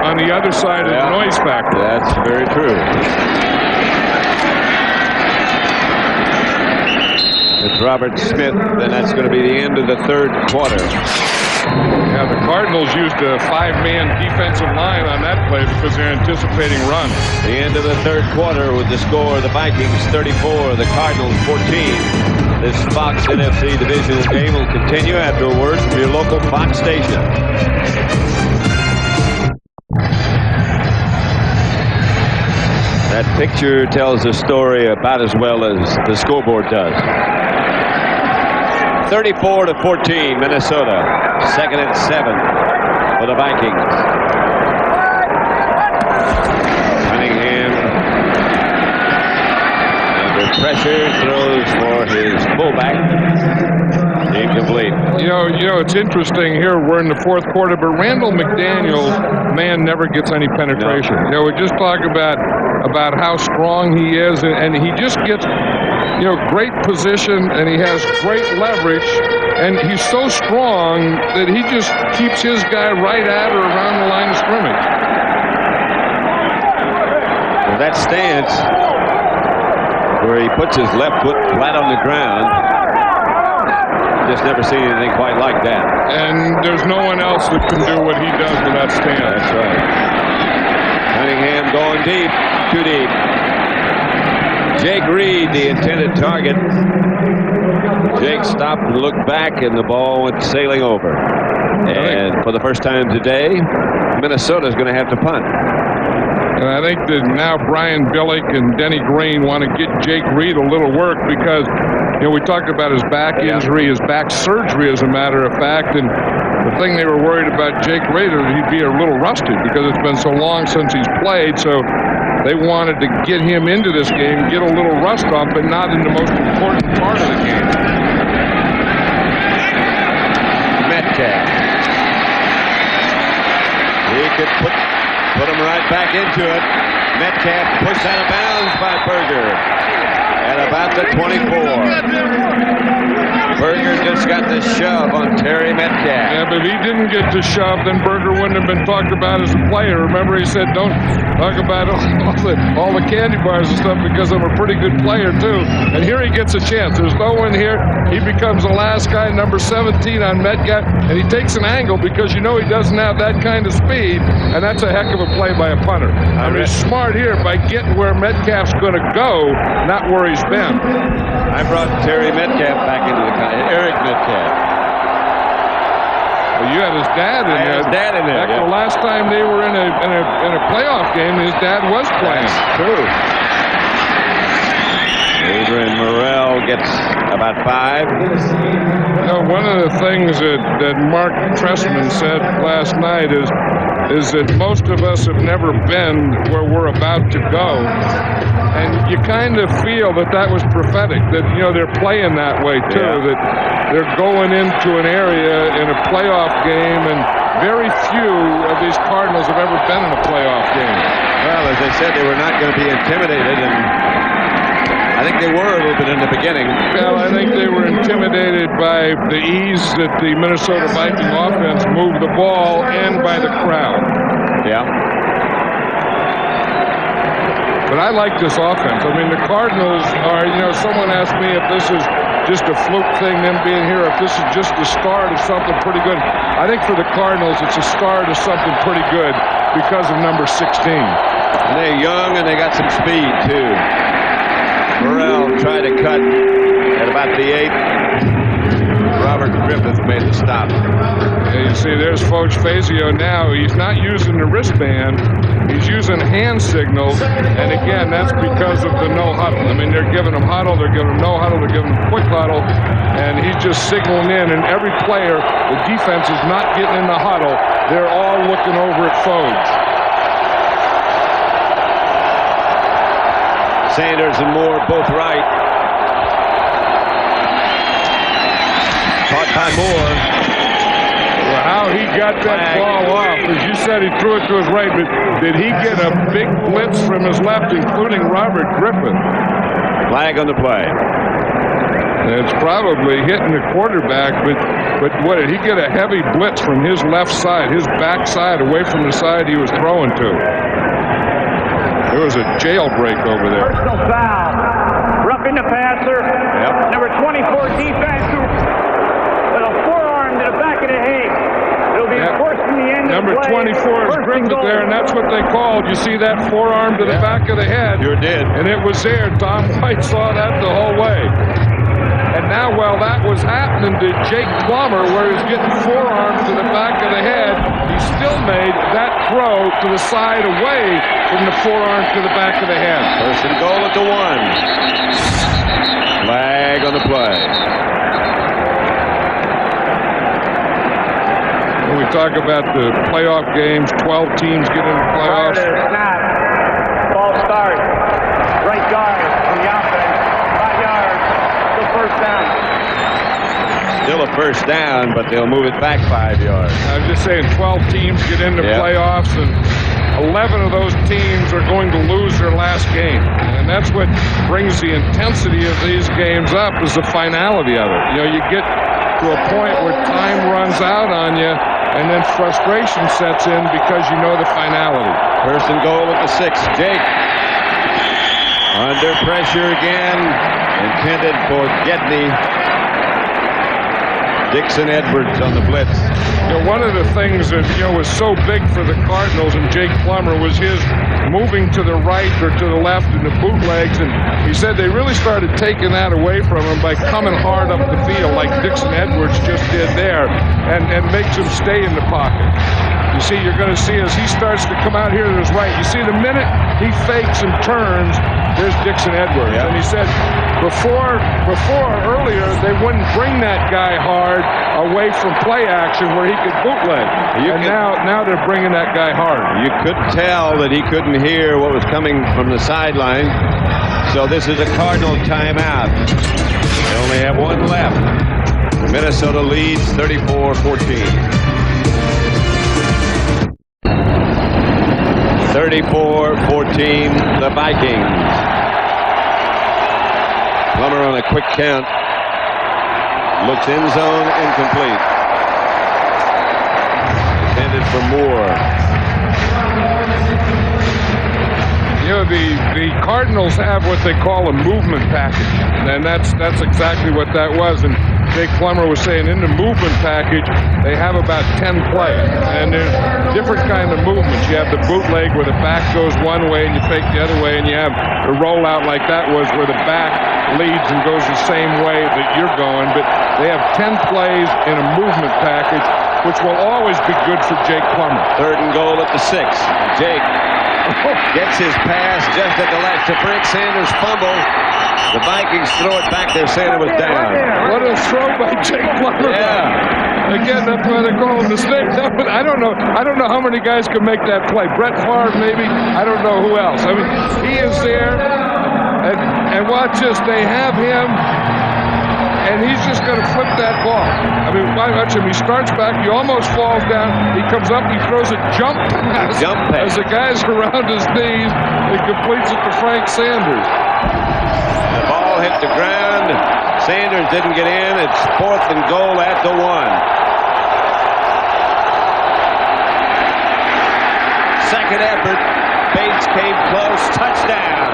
S3: on the other side of the noise factor.
S2: That's very true. It's Robert Smith, and that's going to be the end of the third quarter.
S3: Yeah, the Cardinals used a 5-man defensive line on that play because they're anticipating run.
S2: The end of the third quarter with the score: the Vikings 34, the Cardinals 14. This Fox NFC Divisional game will continue after a word from your local Fox station. That picture tells the story about as well as the scoreboard does. 34-14, Minnesota. 2nd and 7 for the Vikings. Cunningham under pressure throws for his fullback. Incomplete.
S3: You know, it's interesting here. We're in the fourth quarter, but Randall McDaniel's man never gets any penetration.
S2: No.
S3: You know, we just talk about how strong he is, and he just gets, great position, and he has great leverage, and he's so strong that he just keeps his guy right at or around the line of scrimmage.
S2: Well, that stance where he puts his left foot flat on the ground, just never seen anything quite like that.
S3: And there's no one else that can do what he does with that stance.
S2: That's right. Cunningham going deep, too deep. Jake Reed, the intended target. Jake stopped and looked back, and the ball went sailing over. And for the first time today, Minnesota's going to have to punt.
S3: And I think that now Brian Billick and Denny Green want to get Jake Reed a little work because, we talked about his back injury, his back surgery, as a matter of fact, and the thing they were worried about Jake Reed is he'd be a little rusty because it's been so long since he's played. So they wanted to get him into this game, get a little rust off, but not in the most important part of the game.
S2: Metcalf. He could put him right back into it. Metcalf pushed out of bounds by Berger at about the 24. Berger just got the shove on Terry Metcalf.
S3: Yeah, but if he didn't get the shove, then Berger wouldn't have been talked about as a player. Remember, he said, don't talk about all the candy bars and stuff because I'm a pretty good player, too. And here he gets a chance. There's no one here. He becomes the last guy, number 17 on Metcalf, and he takes an angle because he doesn't have that kind of speed, and that's a heck of a play by a punter. I mean, he's smart here by getting where Metcalf's going to go, not where he's been.
S2: I brought Terry Metcalf back into the Eric Metcalf.
S3: Well, you had his dad in there.
S2: His dad in there.
S3: Back the last time they were in a playoff game, his dad was playing.
S2: That's true. Adrian Morrell gets about 5.
S3: One of the things that Mark Trestman said last night is that most of us have never been where we're about to go. And you kind of feel that was prophetic, that, they're playing that way, too, that they're going into an area in a playoff game, and very few of these Cardinals have ever been in a playoff game.
S2: Well, as they said, they were not going to be intimidated, and I think they were a little bit in the beginning.
S3: Well, I think they were intimidated by the ease that the Minnesota Viking offense moved the ball and by the crowd.
S2: Yeah.
S3: But I like this offense. I mean, the Cardinals are, someone asked me if this is just a fluke thing, them being here, if this is just the start of something pretty good. I think for the Cardinals, it's a start of something pretty good because of number 16.
S2: And they're young, and they got some speed, too. Morrell tried to cut at about the 8. Robert Griffith made the stop.
S3: And you see, there's Foch Fazio now. He's not using the wristband. He's using hand signals. And again, that's because of the no huddle. I mean, they're giving him huddle, they're giving him no huddle, they're giving him quick huddle. And he's just signaling in. And every player, the defense is not getting in the huddle. They're all looking over at Foch.
S2: Sanders and Moore both right. Caught by Moore.
S3: Well, how he got that ball off, as you said, he threw it to his right, but did he get a big blitz from his left, including Robert Griffin?
S2: Flag on the play.
S3: It's probably hitting the quarterback, but what, did he get a heavy blitz from his left side, his back side, away from the side he was throwing to? There was a jailbreak over there.
S4: Personal foul. Roughing the passer.
S2: Yep.
S4: Number 24 defense. With a forearm to the back of the head. It'll be forced in the end of
S3: Number
S4: the play.
S3: 24 is Griffith there, and that's what they called. You see that forearm to the back of the head?
S2: Sure did.
S3: And it was there. Tom White saw that the whole way. And now, while that was happening to Jake Plummer, where he's getting forearms to the back of the head, he still made that throw to the side away from the forearm to the back of the head.
S2: First and goal at the 1. Flag on the play.
S3: When we talk about the playoff games, 12 teams get into the playoffs.
S4: Snap. Ball start. Right guard on the offense. 5 yards. Still first down.
S2: Still a first down, but they'll move it back 5 yards.
S3: I'm just saying 12 teams get into playoffs, and 11 of those teams are going to lose their last game. And that's what brings the intensity of these games up, is the finality of it. You know, you get to a point where time runs out on you, and then frustration sets in because you know the finality.
S2: First and goal at the 6. Jake under pressure again. Intended for Gedney. Dixon Edwards on the blitz.
S3: You know, one of the things that, you know, was so big for the Cardinals and Jake Plummer was his moving to the right or to the left in the bootlegs, and he said they really started taking that away from him by coming hard up the field like Dixon Edwards just did there, and makes him stay in the pocket. You see, you're going to see as he starts to come out here to his right, you see the minute he fakes and turns, there's Dixon Edwards.
S2: Yep.
S3: And he said before earlier, they wouldn't bring that guy hard away from play action where he could bootleg. Now they're bringing that guy hard.
S2: You could tell that he couldn't hear what was coming from the sideline. So this is a Cardinal timeout. They only have one left. Minnesota leads 34-14. 34-14, the Vikings. Plummer on a quick count. Looks end zone, incomplete. Intended for Moore.
S3: You know, the Cardinals have what they call a movement package, and that's exactly what that was. And Jake Plummer was saying in the movement package, they have about 10 plays, and there's different kind of movements. You have the bootleg where the back goes one way and you fake the other way, and you have the rollout like that was where the back leads and goes the same way that you're going. But they have 10 plays in a movement package, which will always be good for Jake Plummer.
S2: Third and goal at the 6. Jake gets his pass just at the left to Frank Sanders' fumble. The Vikings throw it back there. Sanders was down.
S3: What a throw by Jake Plummer.
S2: Yeah.
S3: Again, that's why they're calling the mistake. I don't know how many guys can make that play. Brett Favre, maybe. I don't know who else. I mean, he is there, and watch this. They have him, and he's just going to flip that ball. I mean, watch him. He starts back. He almost falls down. He comes up. He throws a jump pass. As the guy's around his knees, and completes it to Frank Sanders.
S2: The ball hit the ground. Sanders didn't get in. It's 4th and goal at the 1. Second effort. Bates came close. Touchdown.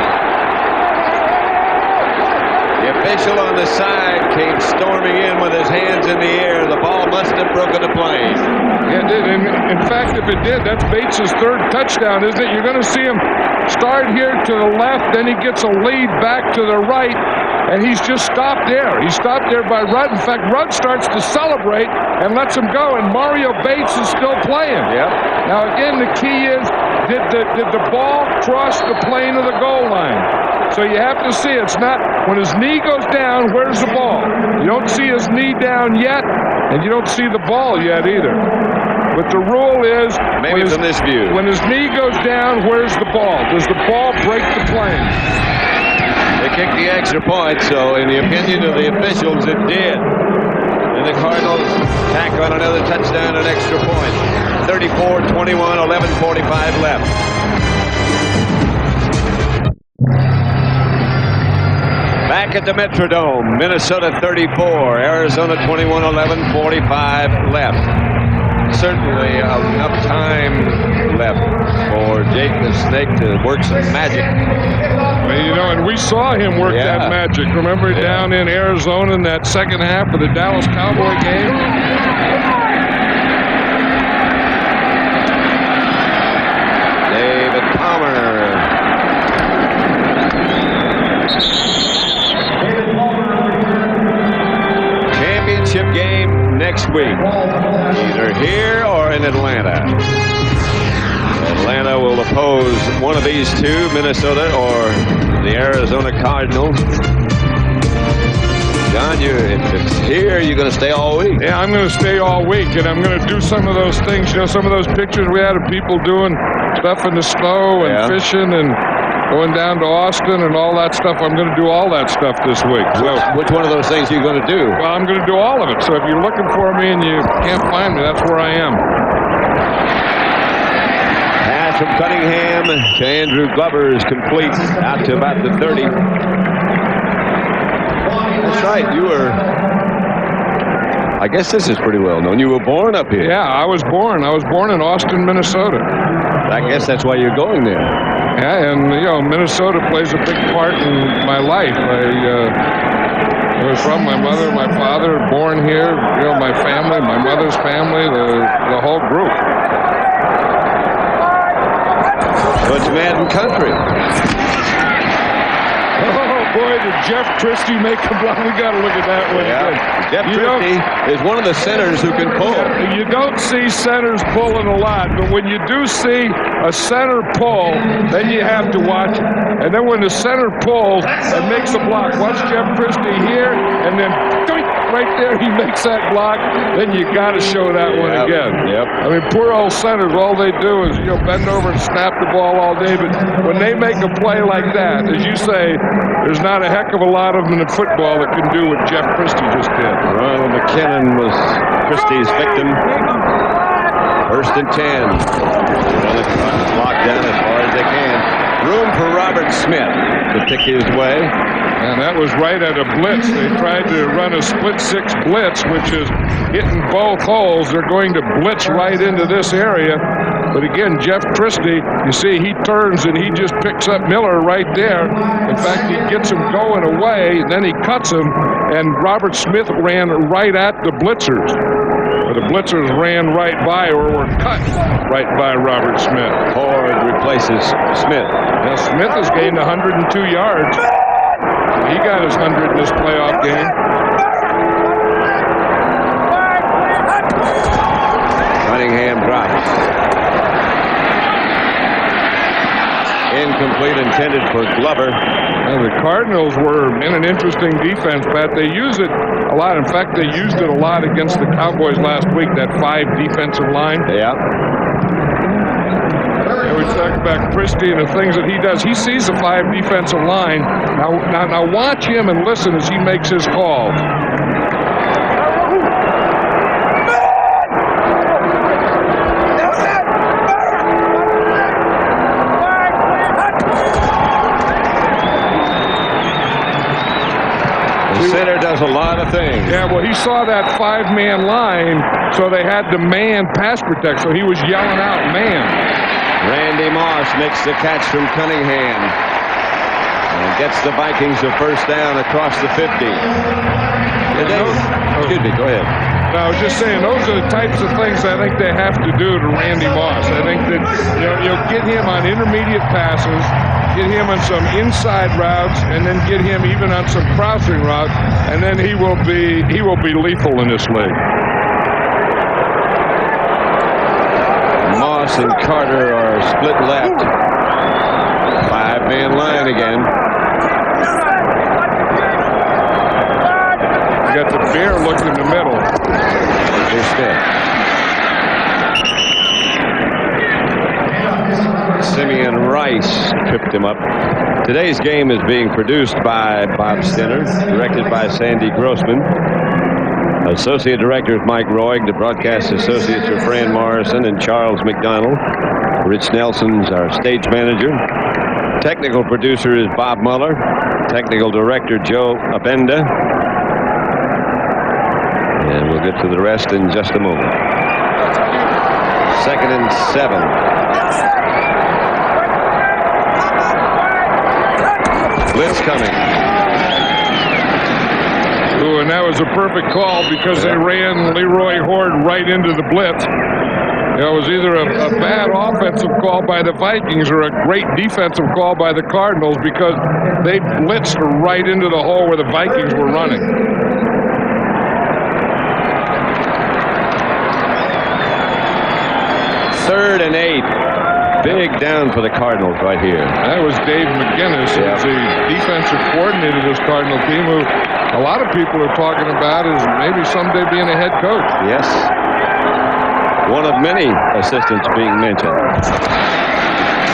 S2: The official on the side came storming in with his hands in the air. The ball must have broken the plane.
S3: Yeah, it did. And in fact, if it did, that's Bates' 3rd touchdown, isn't it? You're going to see him start here to the left, then he gets a lead back to the right, and he's just stopped there. He stopped there by Rudd. In fact, Rudd starts to celebrate and lets him go, and Mario Bates is still playing.
S2: Yep.
S3: Now, again, the key is, did the ball cross the plane of the goal line? So you have to see. It's not when his knee goes down, where's the ball? You don't see his knee down yet, and you don't see the ball yet either. But the rule is,
S2: maybe from this view,
S3: when his knee goes down, where's the ball? Does the ball break the plane?
S2: They kicked the extra point, so in the opinion of the officials, it did. And the Cardinals tack on another touchdown, an extra point. 34-21, 11:45 left. Back at the Metrodome, Minnesota 34, Arizona 21, 11:45 left. Certainly enough time left for Jake the Snake to work some magic.
S3: Well, you know, and we saw him work that magic. Remember down in Arizona in that second half of the Dallas Cowboy game?
S2: David Palmer. Championship game next week, either here or in Atlanta. Atlanta will oppose one of these two, Minnesota or the Arizona Cardinals. John, if it's here, you're going to stay all week.
S3: Yeah, I'm going to stay all week, and I'm going to do some of those things. You know, some of those pictures we had of people doing stuff in the snow and fishing and going down to Austin and all that stuff. I'm going to do all that stuff this week. So,
S2: which one of those things are you going to do?
S3: Well, I'm going to do all of it. So if you're looking for me and you can't find me, that's where I am.
S2: Pass from Cunningham to Andrew Glover is complete out to about the 30. That's right. You were, I guess this is pretty well known. You were born up here.
S3: Yeah, I was born in Austin, Minnesota.
S2: I guess that's why you're going there.
S3: Yeah, and you know, Minnesota plays a big part in my life. I was from my mother, my father, born here. You know, my family, my mother's family, the whole group.
S2: So it's Madden country.
S3: Oh boy, did Jeff Christie make a block? We got to look at that one again.
S2: Jeff Christie is one of the centers who can pull.
S3: You don't see centers pulling a lot, but when you do see a center pull, then you have to watch it. And then when the center pulls and makes a block, watch Jeff Christie here, and then right there he makes that block. Then you got to show that one again.
S2: Yep.
S3: I mean, poor old centers, all they do is bend over and snap the ball all day. But when they make a play like that, as you say, there's not a heck of a lot of them in football that can do what Jeff Christie just did.
S2: Ronald McKinnon was Christie's victim. First and 10. Locked down as far as they can. Room for Robert Smith to pick his way.
S3: And that was right at a blitz. They tried to run a split six blitz, which is hitting both holes. They're going to blitz right into this area. But again, Jeff Christie, you see, he turns and he just picks up Miller right there. In fact, he gets him going away, then he cuts him, and Robert Smith ran right at the blitzers. The blitzers ran right by or were cut right by Robert Smith.
S2: Ford replaces Smith.
S3: Now, Smith has gained 102 yards. He got his 100 in this playoff game.
S2: Cunningham drops. Incomplete, intended for Glover.
S3: Now, the Cardinals were in an interesting defense, Pat. They use it a lot. In fact, they used it a lot against the Cowboys last week, that 5 defensive line.
S2: Yeah.
S3: We talk about Christie and the things that he does. He sees the 5 defensive line. Now watch him and listen as he makes his calls.
S2: The center does a lot of things.
S3: Yeah, well, he saw that 5-man line, so they had to man pass protect, so he was yelling out, man.
S2: Randy Moss makes the catch from Cunningham and gets the Vikings a first down across the 50. Excuse me, go ahead.
S3: No, I was just saying, those are the types of things I think they have to do to Randy Moss. I think that you'll get him on intermediate passes, get him on some inside routes, and then get him even on some crossing routes, and then he will be lethal in this league.
S2: Moss and Carter are split left. 5-man line again.
S3: You got the bear looking in the middle.
S2: Here's Smith. Simeon Rice tripped him up. Today's game is being produced by Bob Stinner, directed by Sandy Grossman. Associate Director is Mike Roig. The broadcast associates are Fran Morrison and Charles McDonald. Rich Nelson's our stage manager. Technical producer is Bob Muller. Technical Director Joe Abenda. And we'll get to the rest in just a moment. 2nd and 7. Blitz coming.
S3: Ooh, and that was a perfect call because they ran Leroy Horde right into the blitz. It was either a bad offensive call by the Vikings or a great defensive call by the Cardinals because they blitzed right into the hole where the Vikings were running.
S2: Third and 8. Big down for the Cardinals right here.
S3: That was Dave McGinnis, who's the defensive coordinator of this Cardinal team, who a lot of people are talking about as maybe someday being a head coach.
S2: Yes. One of many assistants being mentioned.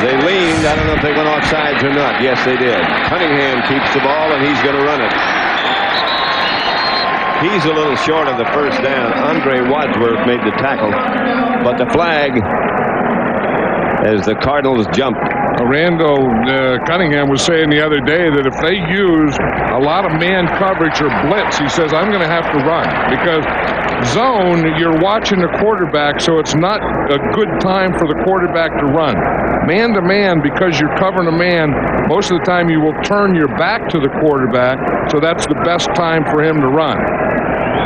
S2: They leaned. I don't know if they went off sides or not. Yes, they did. Cunningham keeps the ball, and he's going to run it. He's a little short of the first down. Andre Wadsworth made the tackle, but the flag as the Cardinals jump.
S3: Randall Cunningham was saying the other day that if they use a lot of man coverage or blitz, he says, I'm going to have to run. Because zone, you're watching the quarterback, so it's not a good time for the quarterback to run. Man to man, because you're covering a man, most of the time you will turn your back to the quarterback, so that's the best time for him to run.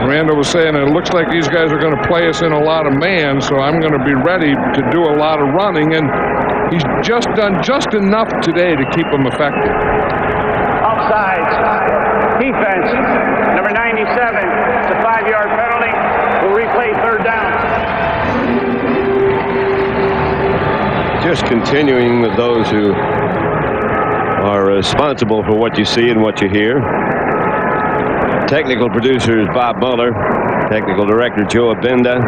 S3: Randall was saying, it looks like these guys are going to play us in a lot of man, so I'm going to be ready to do a lot of running, and he's just done just enough today to keep them effective.
S4: Offsides. Defense. Number 97. It's a 5-yard penalty. We'll replay third down.
S2: Just continuing with those who are responsible for what you see and what you hear. Technical producer is Bob Muller. Technical director Joe Abenda.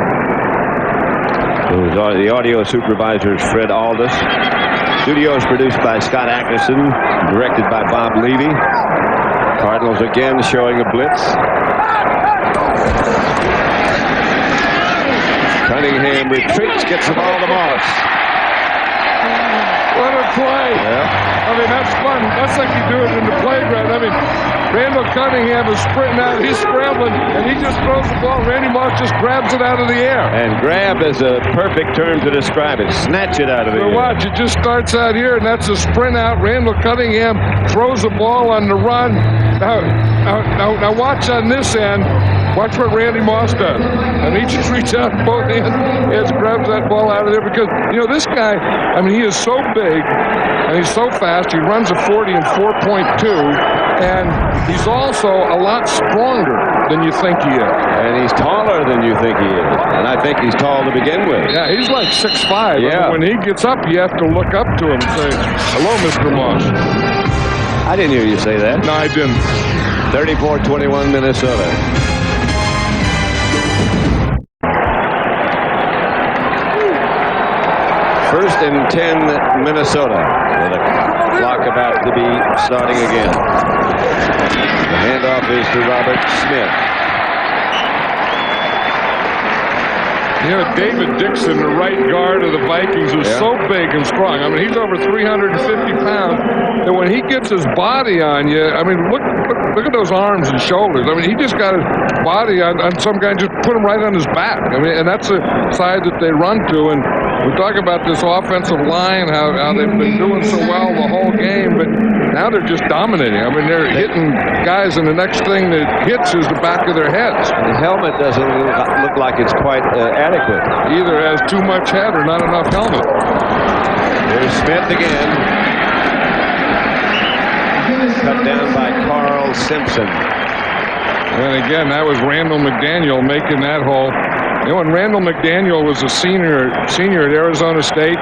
S2: The audio supervisor is Fred Aldis. Studio is produced by Scott Ackerson. Directed by Bob Levy. Cardinals again showing a blitz. Cunningham retreats, gets the ball to Moss.
S3: What a play.
S2: Yeah.
S3: I mean, that's fun. That's like you do it in the playground. I mean, Randall Cunningham is sprinting out. He's scrambling, and he just throws the ball. Randy Moss just grabs it out of the air.
S2: And grab is a perfect term to describe it. Snatch it out of the air.
S3: Watch, it just starts out here, and that's a sprint out. Randall Cunningham throws the ball on the run. Now watch on this end. Watch what Randy Moss does. And he just reaches out both hands and grabs that ball out of there because, you know, this guy, I mean, he is so big and he's so fast. He runs a 40 in 4.2, and he's also a lot stronger than you think he is.
S2: And he's taller than you think he is. And I think he's tall to begin with.
S3: Yeah, he's like 6'5".
S2: Yeah.
S3: When he gets up, you have to look up to him and say, hello, Mr. Moss.
S2: I didn't hear you say that.
S3: No, I didn't.
S2: 34-21 Minnesota. First and 10 Minnesota. With a clock about to be starting again. The handoff is to Robert Smith.
S3: You know, David Dixon, the right guard of the Vikings, is so big and strong. I mean, he's over 350 pounds. And when he gets his body on you, I mean, look at those arms and shoulders. I mean, he just got his body on some guy, just put him right on his back. I mean, and that's the side that they run to. And we talk about this offensive line, how they've been doing so well the whole game, but now they're just dominating. I mean, they're hitting guys, and the next thing that hits is the back of their heads.
S2: The helmet doesn't look like it's quite adequate.
S3: Either has too much head or not enough helmet.
S2: There's Smith again. cut down by Carl Simpson.
S3: And again, that was Randall McDaniel making that hole. You know, when Randall McDaniel was a senior at Arizona State,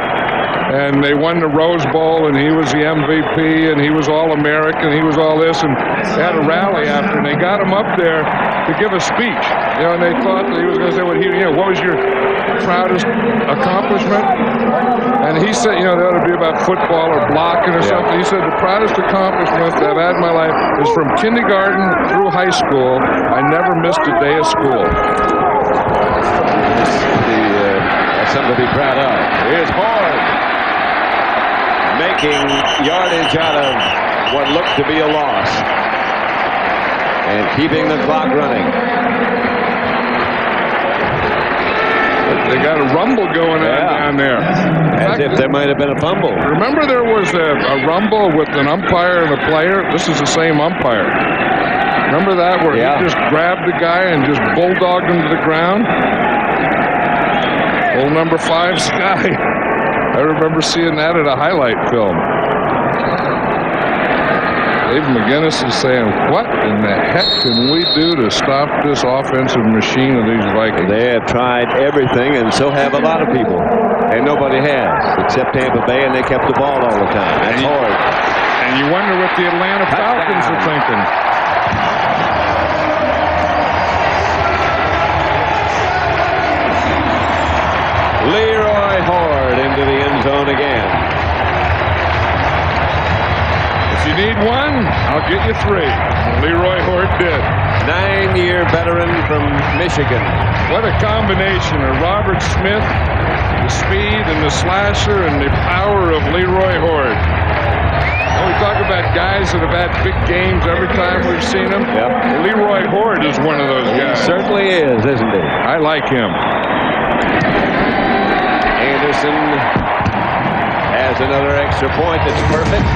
S3: and they won the Rose Bowl, and he was the MVP, and he was All-American, he was all this, and they had a rally after, and they got him up there to give a speech. You know, and they thought that he was going to say, what was your proudest accomplishment? And he said, that ought to be about football or blocking or something. He said, the proudest accomplishment that I've had in my life is from kindergarten through high school. I never missed a day of school.
S2: That's something to be proud of. Here's Horde, making yardage out of what looked to be a loss and keeping the clock running.
S3: They got a rumble going on down there.
S2: As if there might have been a fumble.
S3: Remember there was a rumble with an umpire and a player? This is the same umpire. Remember that where he just grabbed the guy and just bulldogged him to the ground? Old number 5 Sky. I remember seeing that at a highlight film. Dave McGinnis is saying, what in the heck can we do to stop this offensive machine of these Vikings?
S2: They have tried everything, and so have a lot of people. And nobody has, except Tampa Bay, and they kept the ball all the time. That's hard.
S3: And you wonder what the Atlanta Falcons are thinking.
S2: Leroy Horde into the end zone again.
S3: If you need one, I'll get you 3. Leroy Horde did.
S2: 9-year veteran from Michigan.
S3: What a combination of Robert Smith, the speed and the slasher, and the power of Leroy Horde. When we talk about guys that have had big games every time we've seen them, Leroy Horde is one of those guys.
S2: He certainly is, isn't he?
S3: I like him.
S2: Anderson has another extra point that's perfect.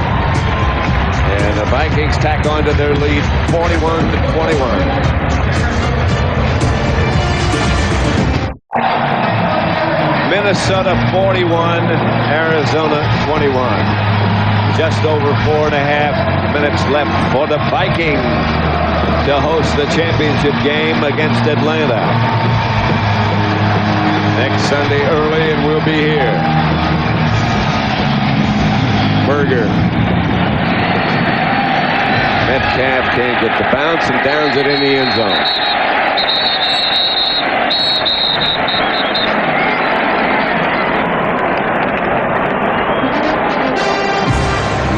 S2: And the Vikings tack on to their lead 41-21. Minnesota 41, Arizona 21. Just over 4.5 minutes left for the Vikings to host the championship game against Atlanta. Next Sunday early, and we'll be here. Berger. Metcalf can't get the bounce and downs it in the end zone.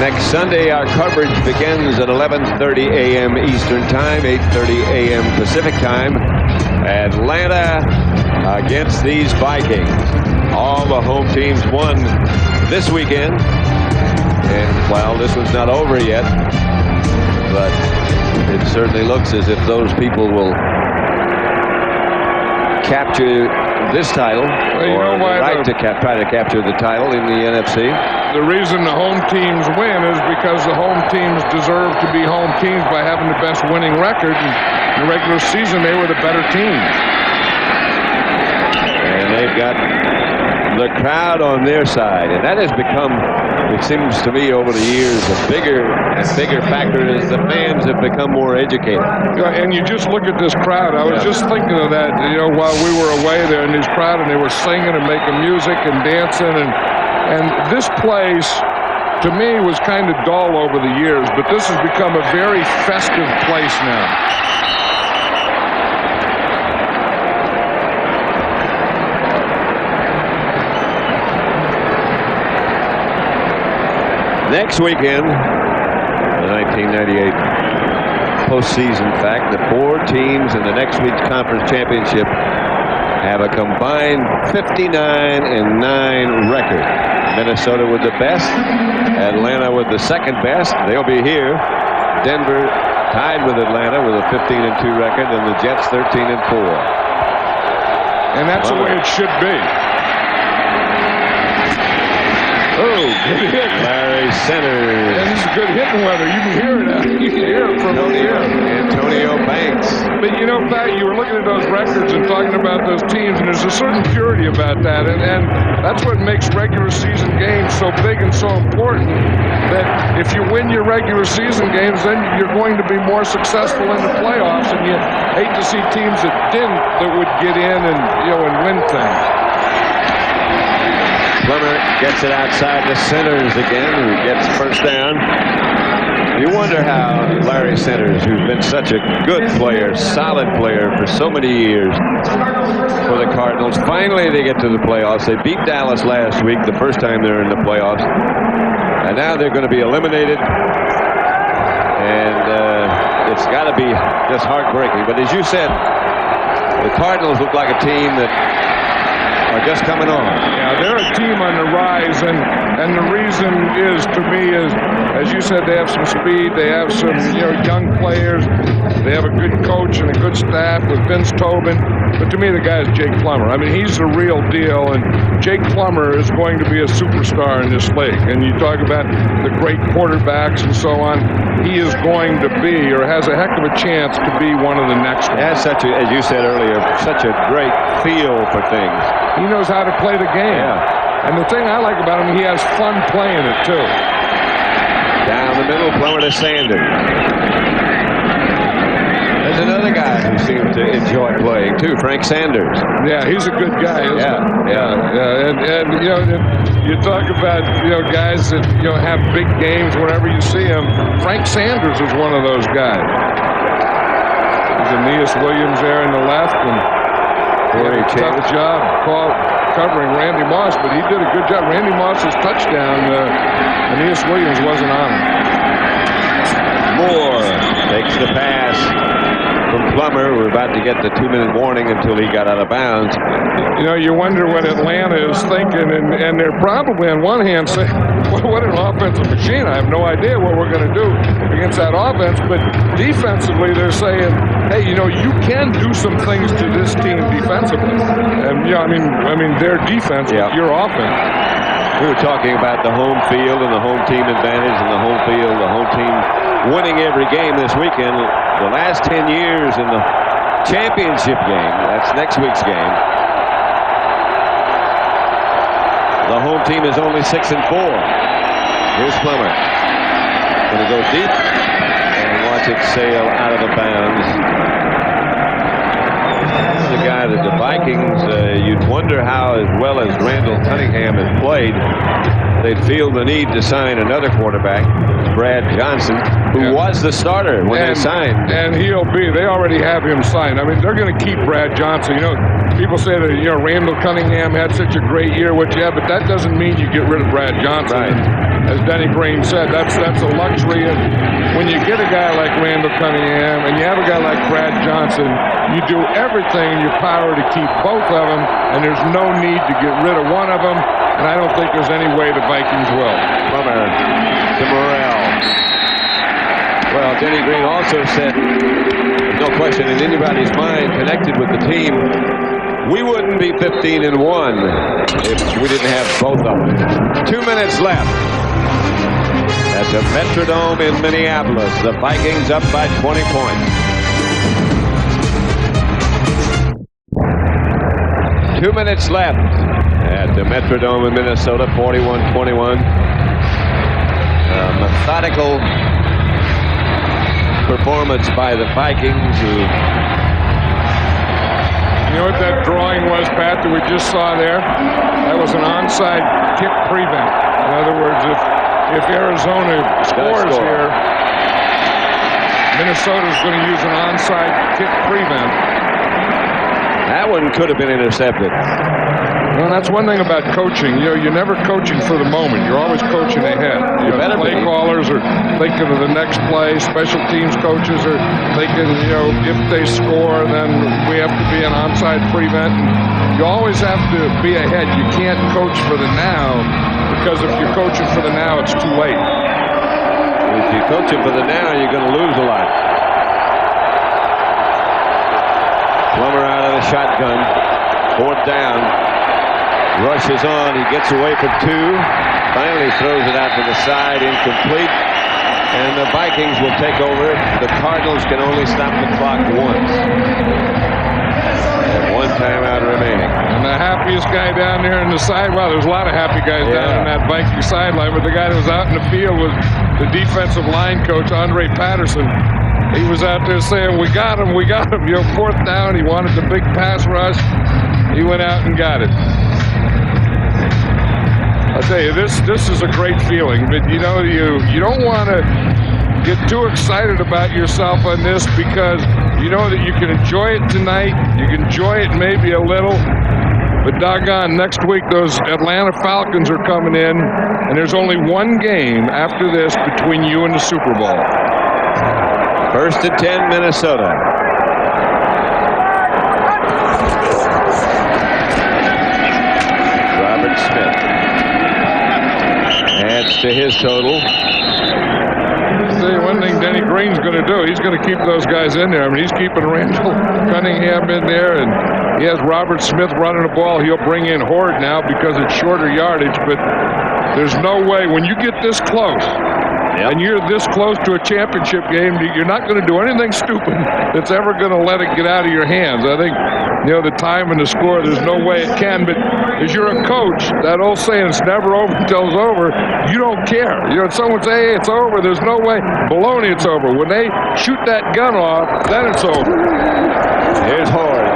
S2: Next Sunday, our coverage begins at 11:30 a.m. Eastern Time, 8:30 a.m. Pacific Time. Atlanta against these Vikings. All the home teams won this weekend. And, well, this one's not over yet. But it certainly looks as if those people will capture this title, or the right to try to capture the title in the NFC.
S3: The reason the home teams win is because the home teams deserve to be home teams by having the best winning record. In the regular season, they were the better team.
S2: And they've got the crowd on their side, and that has become, it seems to me, over the years, a bigger and bigger factor as the fans have become more educated.
S3: Yeah, and you just look at this crowd. I was just thinking of that, while we were away there in this crowd, and they were singing and making music and dancing, and this place, to me, was kind of dull over the years, but this has become a very festive place now.
S2: Next weekend, the 1998 postseason fact, the 4 teams in the next week's conference championship have a combined 59-9 record. Minnesota with the best, Atlanta with the second best. They'll be here. Denver tied with Atlanta with a 15-2 record, and the Jets 13-4.
S3: And that's the way it should be. Oh, good hit.
S2: Larry Centers.
S3: And this is good hitting weather. You can hear it. You can hear it from up here.
S2: Antonio Banks.
S3: But you know, Pat, you were looking at those records and talking about those teams, and there's a certain purity about that, and that's what makes regular season games so big and so important. That if you win your regular season games, then you're going to be more successful in the playoffs, and you hate to see teams that would get in and and win things.
S2: Plummer gets it outside the Centers again, who gets first down. You wonder how Larry Centers, who's been such a good player, solid player for so many years for the Cardinals, finally they get to the playoffs. They beat Dallas last week, the first time they're in the playoffs. And now they're going to be eliminated. And it's got to be just heartbreaking. But as you said, the Cardinals look like a team that are just coming on.
S3: Yeah, they're a team on the rise, and the reason is, to me, is, as you said, they have some speed, they have some young players, they have a good coach and a good staff with Vince Tobin. But to me, the guy is Jake Plummer. I mean, he's the real deal, and Jake Plummer is going to be a superstar in this league. And you talk about the great quarterbacks and so on. He is going to be, or has a heck of a chance to be, one of the next ones.
S2: He has such a, as you said earlier, such a great feel for things.
S3: He knows how to play the game.
S2: Yeah.
S3: And the thing I like about him, he has fun playing it, too.
S2: Down the middle, Plummer to Sanders. There's another guy who seems to enjoy playing, too, Frank Sanders.
S3: Yeah, he's a good guy, isn't he? Yeah. And you talk about, guys that, have big games whenever you see them. Frank Sanders is one of those guys. There's Aeneas Williams there in the left, and tough job covering Randy Moss, but he did a good job. Randy Moss's touchdown, Aeneas Williams wasn't on him.
S2: Moore takes the pass from Plummer. We're about to get the 2-minute warning until he got out of bounds.
S3: You wonder what Atlanta is thinking, and they're probably on one hand saying, well, what an offensive machine. I have no idea what we're going to do against that offense, but defensively they're saying, hey, you can do some things to this team defensively. And I mean their defense, your offense.
S2: We were talking about the home field and the home team advantage and the home field, the home team winning every game this weekend. The last 10 years in the championship game, that's next week's game, the home team is only 6-4. Here's Plummer. Going to go deep and watch it sail out of the bounds. The guy that the Vikings, you'd wonder how, as well as Randall Cunningham has played, they'd feel the need to sign another quarterback, Brad Johnson, who was the starter when they signed.
S3: And they already have him signed. I mean, they're going to keep Brad Johnson. People say that, Randall Cunningham had such a great year, but that doesn't mean you get rid of Brad Johnson.
S2: Right.
S3: As Denny Green said, that's a luxury. And when you get a guy like Randall Cunningham and you have a guy like Brad Johnson, you do everything in your power to keep both of them, and there's no need to get rid of one of them, and I don't think there's any way the Vikings will.
S2: Plummer to Morrell. Well, Denny Green also said, no question in anybody's mind connected with the team, we wouldn't be 15-1 if we didn't have both of them. 2 minutes left at the Metrodome in Minneapolis. The Vikings up by 20 points. 2 minutes left at the Metrodome in Minnesota, 41-21. Methodical performance by the Vikings, who...
S3: You know what that drawing was, Pat, that we just saw there? That was an onside kick prevent. In other words, if Arizona scores here, Minnesota's going to use an onside kick prevent.
S2: That one could have been intercepted.
S3: Well, that's one thing about coaching. You're never coaching for the moment. You're always coaching ahead. Play callers are thinking of the next play. Special teams coaches are thinking, if they score, then we have to be an onside prevent. And you always have to be ahead. You can't coach for the now, because if you're coaching for the now, it's too late.
S2: If you're coaching for the now, you're going to lose a lot. Plummer out of the shotgun. 4th down. Rushes on. He gets away for 2. Finally throws it out to the side, incomplete. And the Vikings will take over. The Cardinals can only stop the clock once. And one timeout remaining.
S3: And the happiest guy down there in the side, well, there's a lot of happy guys down in that Viking sideline, but the guy that was out in the field was the defensive line coach, Andre Patterson. He was out there saying, we got him. You know, 4th down. He wanted the big pass rush. He went out and got it. I'll tell you, this is a great feeling, but you know, you don't want to get too excited about yourself on this, because you know that you can enjoy it tonight, you can enjoy it maybe a little, but doggone, next week those Atlanta Falcons are coming in, and there's only one game after this between you and the Super Bowl.
S2: 1st and 10, Minnesota. Robert Smith adds to his total.
S3: See, one thing Denny Green's going to do, he's going to keep those guys in there. I mean, he's keeping Randall Cunningham in there, and he has Robert Smith running the ball. He'll bring in Horde now because it's shorter yardage, but there's no way when you get this close and you're this close to a championship game, you're not going to do anything stupid that's ever going to let it get out of your hands. I think, you know, the time and the score, there's no way it can, but as you're a coach, that old saying, it's never over until it's over, you don't care. You know, someone say, hey, it's over, there's no way. Baloney, it's over. When they shoot that gun off, then it's over.
S2: Here's Horde.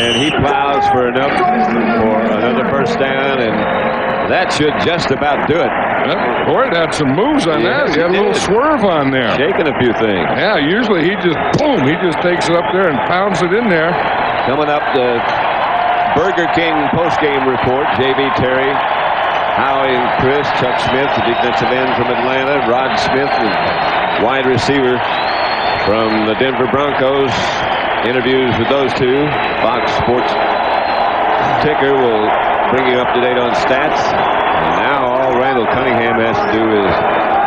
S2: And he plows for another 1st down, and that should just about do it.
S3: Horde had some moves on that. He had a little swerve on there.
S2: Shaking a few things.
S3: Yeah, usually he just takes it up there and pounds it in there.
S2: Coming up, the Burger King postgame report. J.B. Terry, Howie and Chris, Chuck Smith, the defensive end from Atlanta, Rod Smith, the wide receiver from the Denver Broncos. Interviews with those two. Fox Sports Ticker will bring you up to date on stats. And now all Randall Cunningham has to do is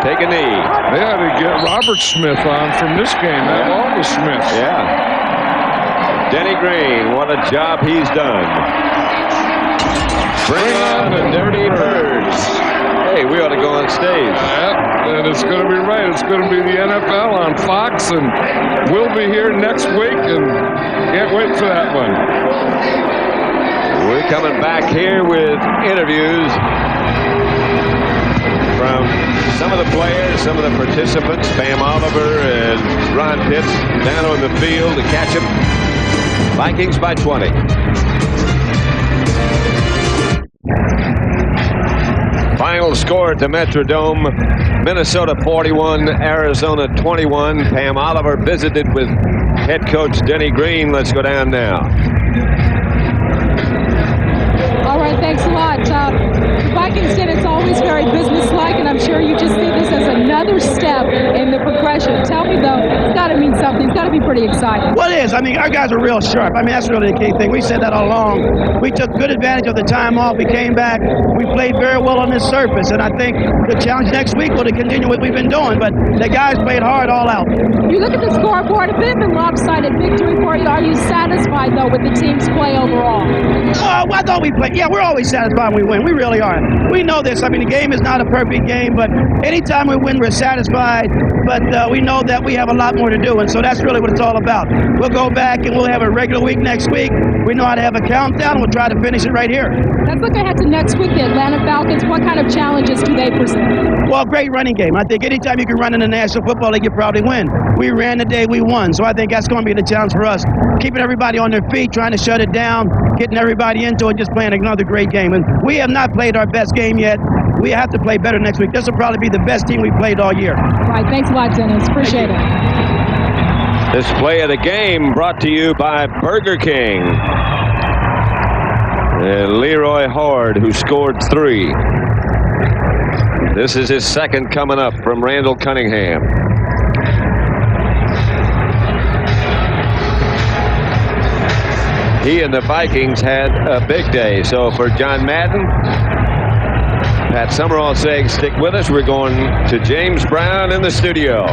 S2: take a knee.
S3: They had to get Robert Smith on from this game. They have all the Smiths.
S2: Yeah. Denny Green, what a job he's done. Bring on the Dirty Birds. Hey, we ought to go on stage.
S3: Yeah, and it's going to be right. It's going to be the NFL on Fox, and we'll be here next week, and can't wait for that one.
S2: We're coming back here with interviews from some of the players, some of the participants, Pam Oliver and Ron Pitts down on the field to catch them. Vikings by 20. Final score at the Metrodome, Minnesota 41, Arizona 21. Pam Oliver visited with head coach Denny Green. Let's go down now.
S8: All right, thanks a lot. The Vikings said it's always very businesslike, and I'm sure you just see this as another step in the progression. Tell me, though, it's got to mean something. It's got to be pretty exciting.
S9: Well, it is. I mean, our guys are real sharp. I mean, that's really the key thing. We said that all along. We took good advantage of the time off. We came back. We played very well on this surface, and I think the challenge next week will to continue what we've been doing, but the guys played hard all out.
S8: You look at the scoreboard, a bit of a lopsided victory for you. Are you satisfied, though, with the team's play overall?
S9: Oh, I thought we played. Yeah, we're always satisfied when we win. We really are. We know this. I mean, the game is not a perfect game, but anytime we win, we're satisfied. But we know that we have a lot more to do, and so that's really what it's all about. We'll go back and we'll have a regular week next week. We know how to have a countdown, and we'll try to finish it right here.
S8: Let's look ahead to next week, the Atlanta Falcons. What kind of challenges do they present?
S9: Well, great running game. I think anytime you can run in the National Football League, you probably win. We ran the day we won, so I think that's going to be the challenge for us. Keeping everybody on their feet, trying to shut it down, getting everybody into it, just playing another great game. And we have not played our best game yet. We have to play better next week. This will probably be the best team we've played all year.
S8: All right, thanks a lot, Dennis. Appreciate it.
S2: This play of the game brought to you by Burger King. And Leroy Horde, who scored 3. This is his second coming up from Randall Cunningham. He and the Vikings had a big day. So for John Madden, Pat Summerall saying stick with us. We're going to James Brown in the studio.